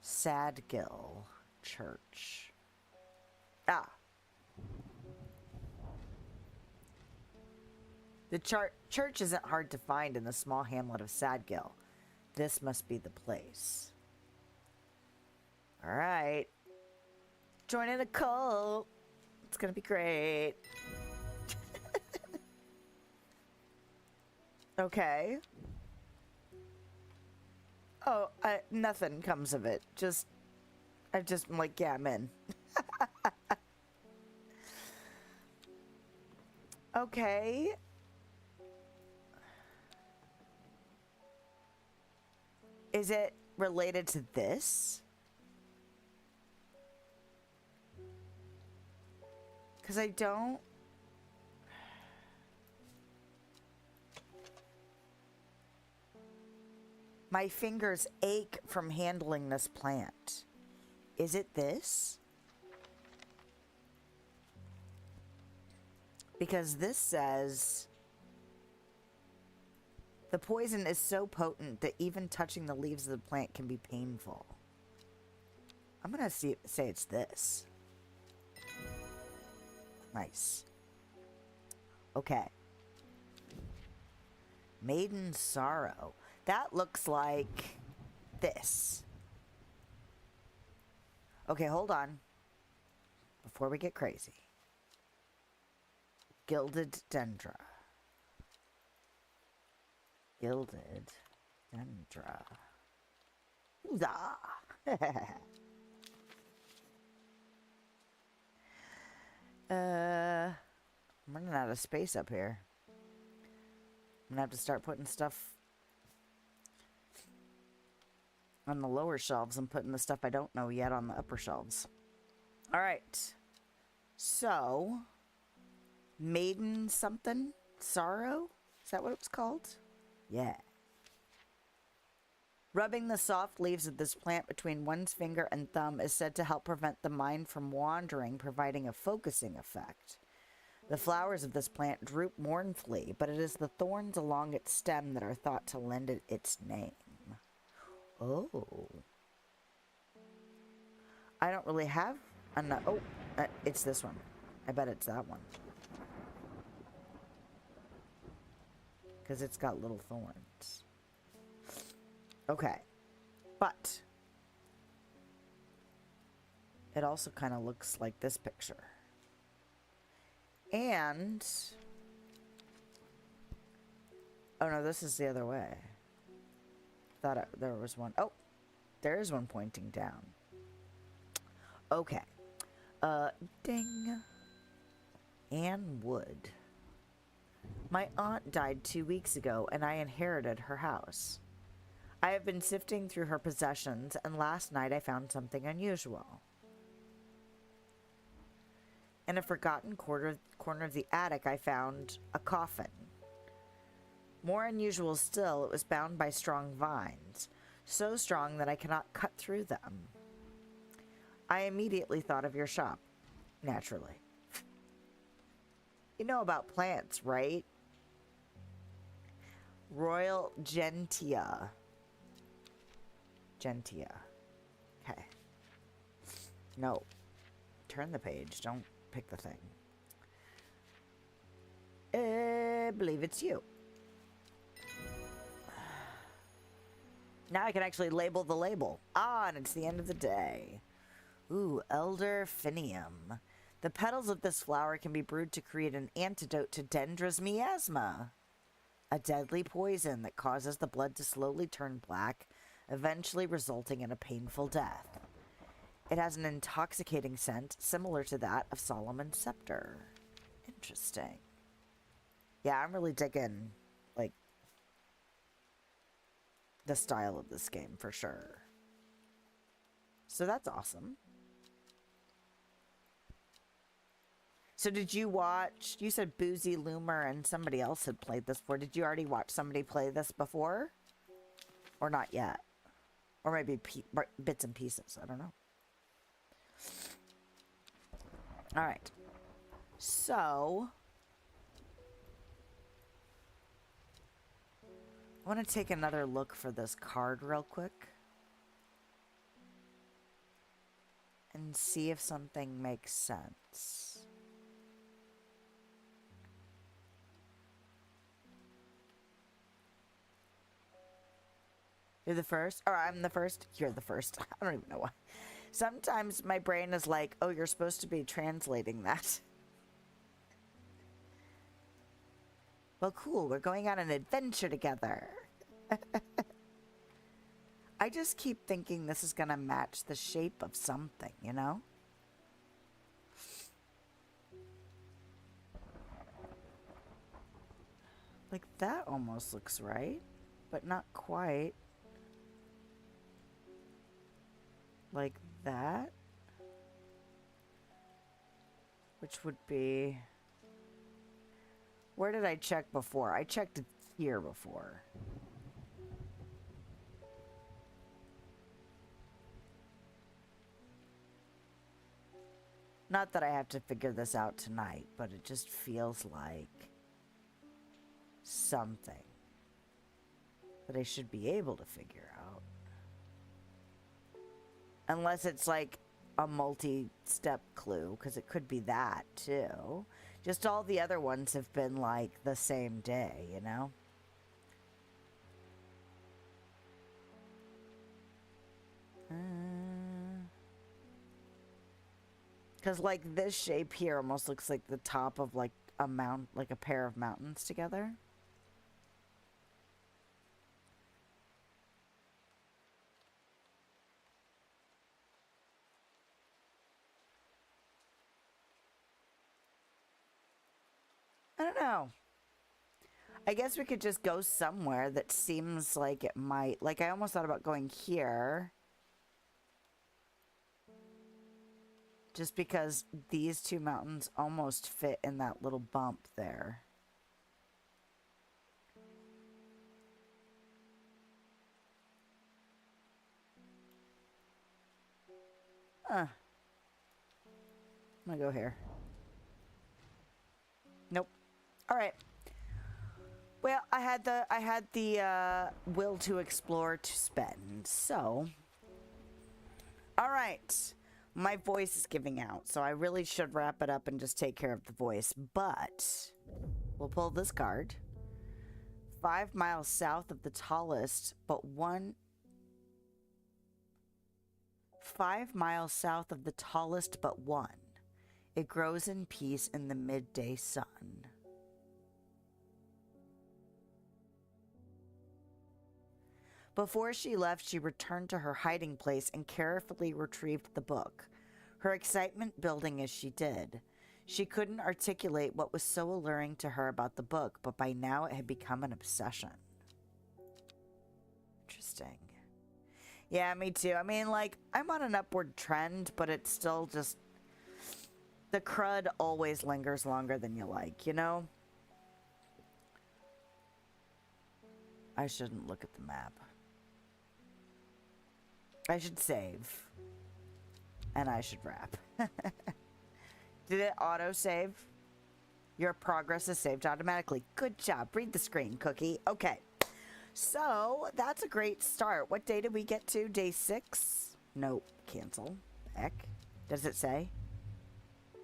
Sadgill Church. Ah. The church isn't hard to find in the small hamlet of Sadgill. This must be the place. Alright. Joining a cult. It's gonna be great. Okay. Oh, nothing comes of it. I'm like, yeah, I'm in. Okay. Is it related to this? Because I don't... My fingers ache from handling this plant. Is it this? Because this says... The poison is so potent that even touching the leaves of the plant can be painful. I'm gonna say it's this. Nice. Okay. Maiden Sorrow. That looks like this. Okay, hold on. Before we get crazy. Gilded Dendra. Gilded Dendra. Huzzah! I'm running out of space up here. I'm gonna have to start putting stuff on the lower shelves and putting the stuff I don't know yet on the upper shelves. Alright. So, Maiden something? Sorrow? Is that what it was called? Yeah. Rubbing the soft leaves of this plant between one's finger and thumb is said to help prevent the mind from wandering, providing a focusing effect. The flowers of this plant droop mournfully, but it is the thorns along its stem that are thought to lend it its name. Oh. I don't really have enough. Oh, it's this one. I bet it's that one. Because it's got little thorns. Okay. But it also kind of looks like this picture. And... Oh no, this is the other way. Thought there was one. Oh, there is one pointing down. Okay. Ding. Anne Wood. My aunt died 2 weeks ago, and I inherited her house. I have been sifting through her possessions, and last night I found something unusual. In a forgotten corner of the attic, I found a coffin. More unusual still, it was bound by strong vines, so strong that I cannot cut through them. I immediately thought of your shop, naturally. You know about plants, right? Royal Gentia. Gentia. Okay. No. Turn the page. Don't pick the thing. I believe it's you. Now I can actually label the label. Ah, and it's the end of the day. Ooh, Elder Phinium. The petals of this flower can be brewed to create an antidote to Dendra's miasma, a deadly poison that causes the blood to slowly turn black, eventually resulting in a painful death. It has an intoxicating scent similar to that of Solomon's scepter. Interesting. Yeah, I'm really digging, like, the style of this game for sure. So that's awesome. So did you watch, you said Boozy Loomer and somebody else had played this before. Did you already watch somebody play this before? Or not yet? Or maybe bits and pieces, I don't know. Alright. So I want to take another look for this card real quick. And see if something makes sense. You're the first? Or I'm the first? You're the first. I don't even know why. Sometimes my brain is like, oh, you're supposed to be translating that. Well, cool. We're going on an adventure together. I just keep thinking this is going to match the shape of something, you know? Like that almost looks right, but not quite. Like that. Which would be... Where did I check before? I checked it here before. Not that I have to figure this out tonight, but it just feels like something that I should be able to figure out. Unless it's like a multi-step clue, because it could be that too. Just all the other ones have been like the same day, you know? Because like this shape here almost looks like the top of like a mount, like a pair of mountains together. I don't know. I guess we could just go somewhere that seems like it might... Like, I almost thought about going here. Just because these two mountains almost fit in that little bump there. I'm gonna go here. Nope. All right. Well, I had the will to explore to spend. So, all right. My voice is giving out, so I really should wrap it up and just take care of the voice. But we'll pull this card. 5 miles south of the tallest, but 5 miles south of the tallest but one. It grows in peace in the midday sun. Before she left, she returned to her hiding place and carefully retrieved the book, her excitement building as she did. She couldn't articulate what was so alluring to her about the book, but by now it had become an obsession. Interesting. Yeah, me too. I mean, like, I'm on an upward trend, but it's still just... The crud always lingers longer than you like, you know? I shouldn't look at the map. I should save. And I should wrap. Did it auto-save? Your progress is saved automatically. Good job. Read the screen, Cookie. Okay. So that's a great start. What day did we get to? Day 6? Nope. Cancel. Heck. Does it say?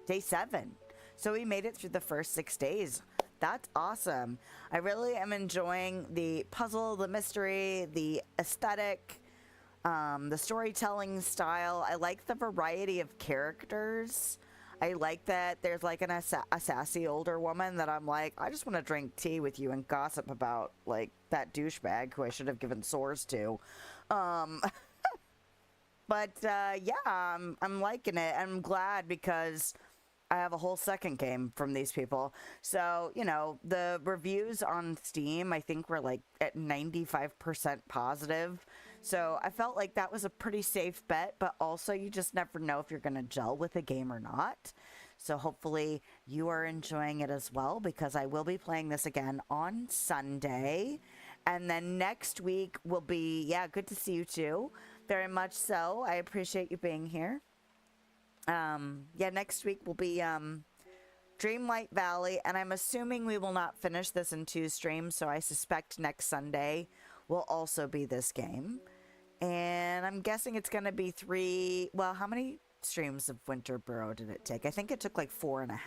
Day 7. So we made it through the first 6 days. That's awesome. I really am enjoying the puzzle, the mystery, the aesthetic, the storytelling style. I like the variety of characters. I like that there's like a sassy older woman that I'm like, I just want to drink tea with you and gossip about like that douchebag who I should have given swords to. Um, but yeah, I'm liking it. I'm glad because I have a whole second game from these people. So, you know, the reviews on Steam, I think were like at 95% positive. So I felt like that was a pretty safe bet, but also you just never know if you're going to gel with a game or not. So hopefully you are enjoying it as well, because I will be playing this again on Sunday. And then next week will be, yeah, good to see you too. Very much so. I appreciate you being here. Yeah, next week will be Dreamlight Valley, and I'm assuming we will not finish this in 2 streams, so I suspect next Sunday will also be this game. And I'm guessing it's going to be 3... Well, how many streams of Winter Burrow did it take? I think it took like 4.5.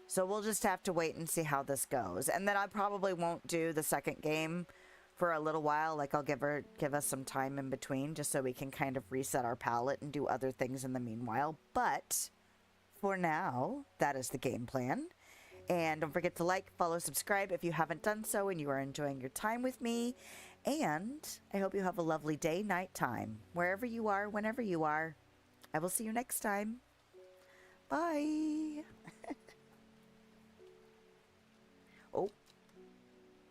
So we'll just have to wait and see how this goes. And then I probably won't do the second game for a little while. Like, I'll give us some time in between just so we can kind of reset our palette and do other things in the meanwhile. But for now, that is the game plan. And don't forget to like, follow, subscribe if you haven't done so and you are enjoying your time with me. And I hope you have a lovely day, night time, wherever you are, whenever you are. I will see you next time. Bye. Oh.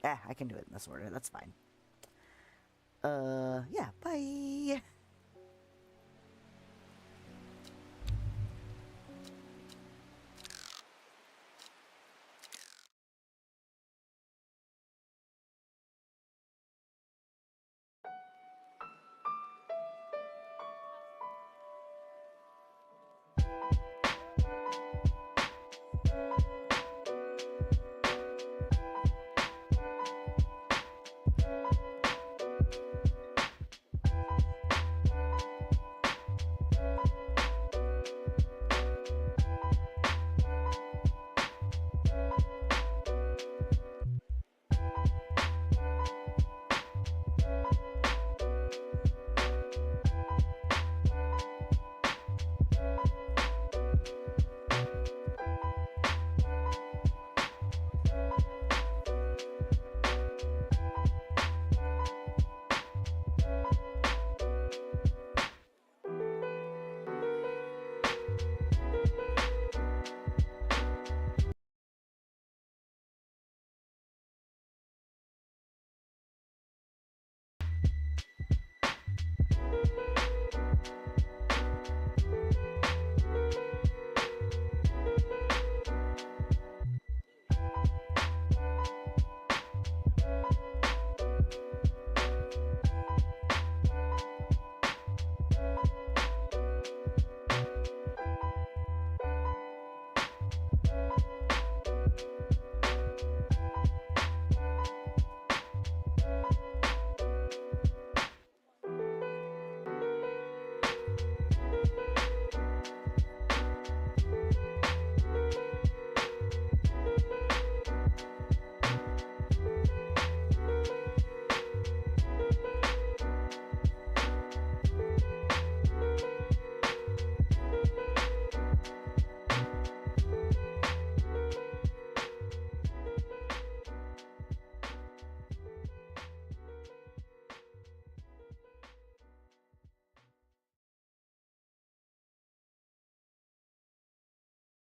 Yeah, I can do it in this order. That's fine. Yeah, bye.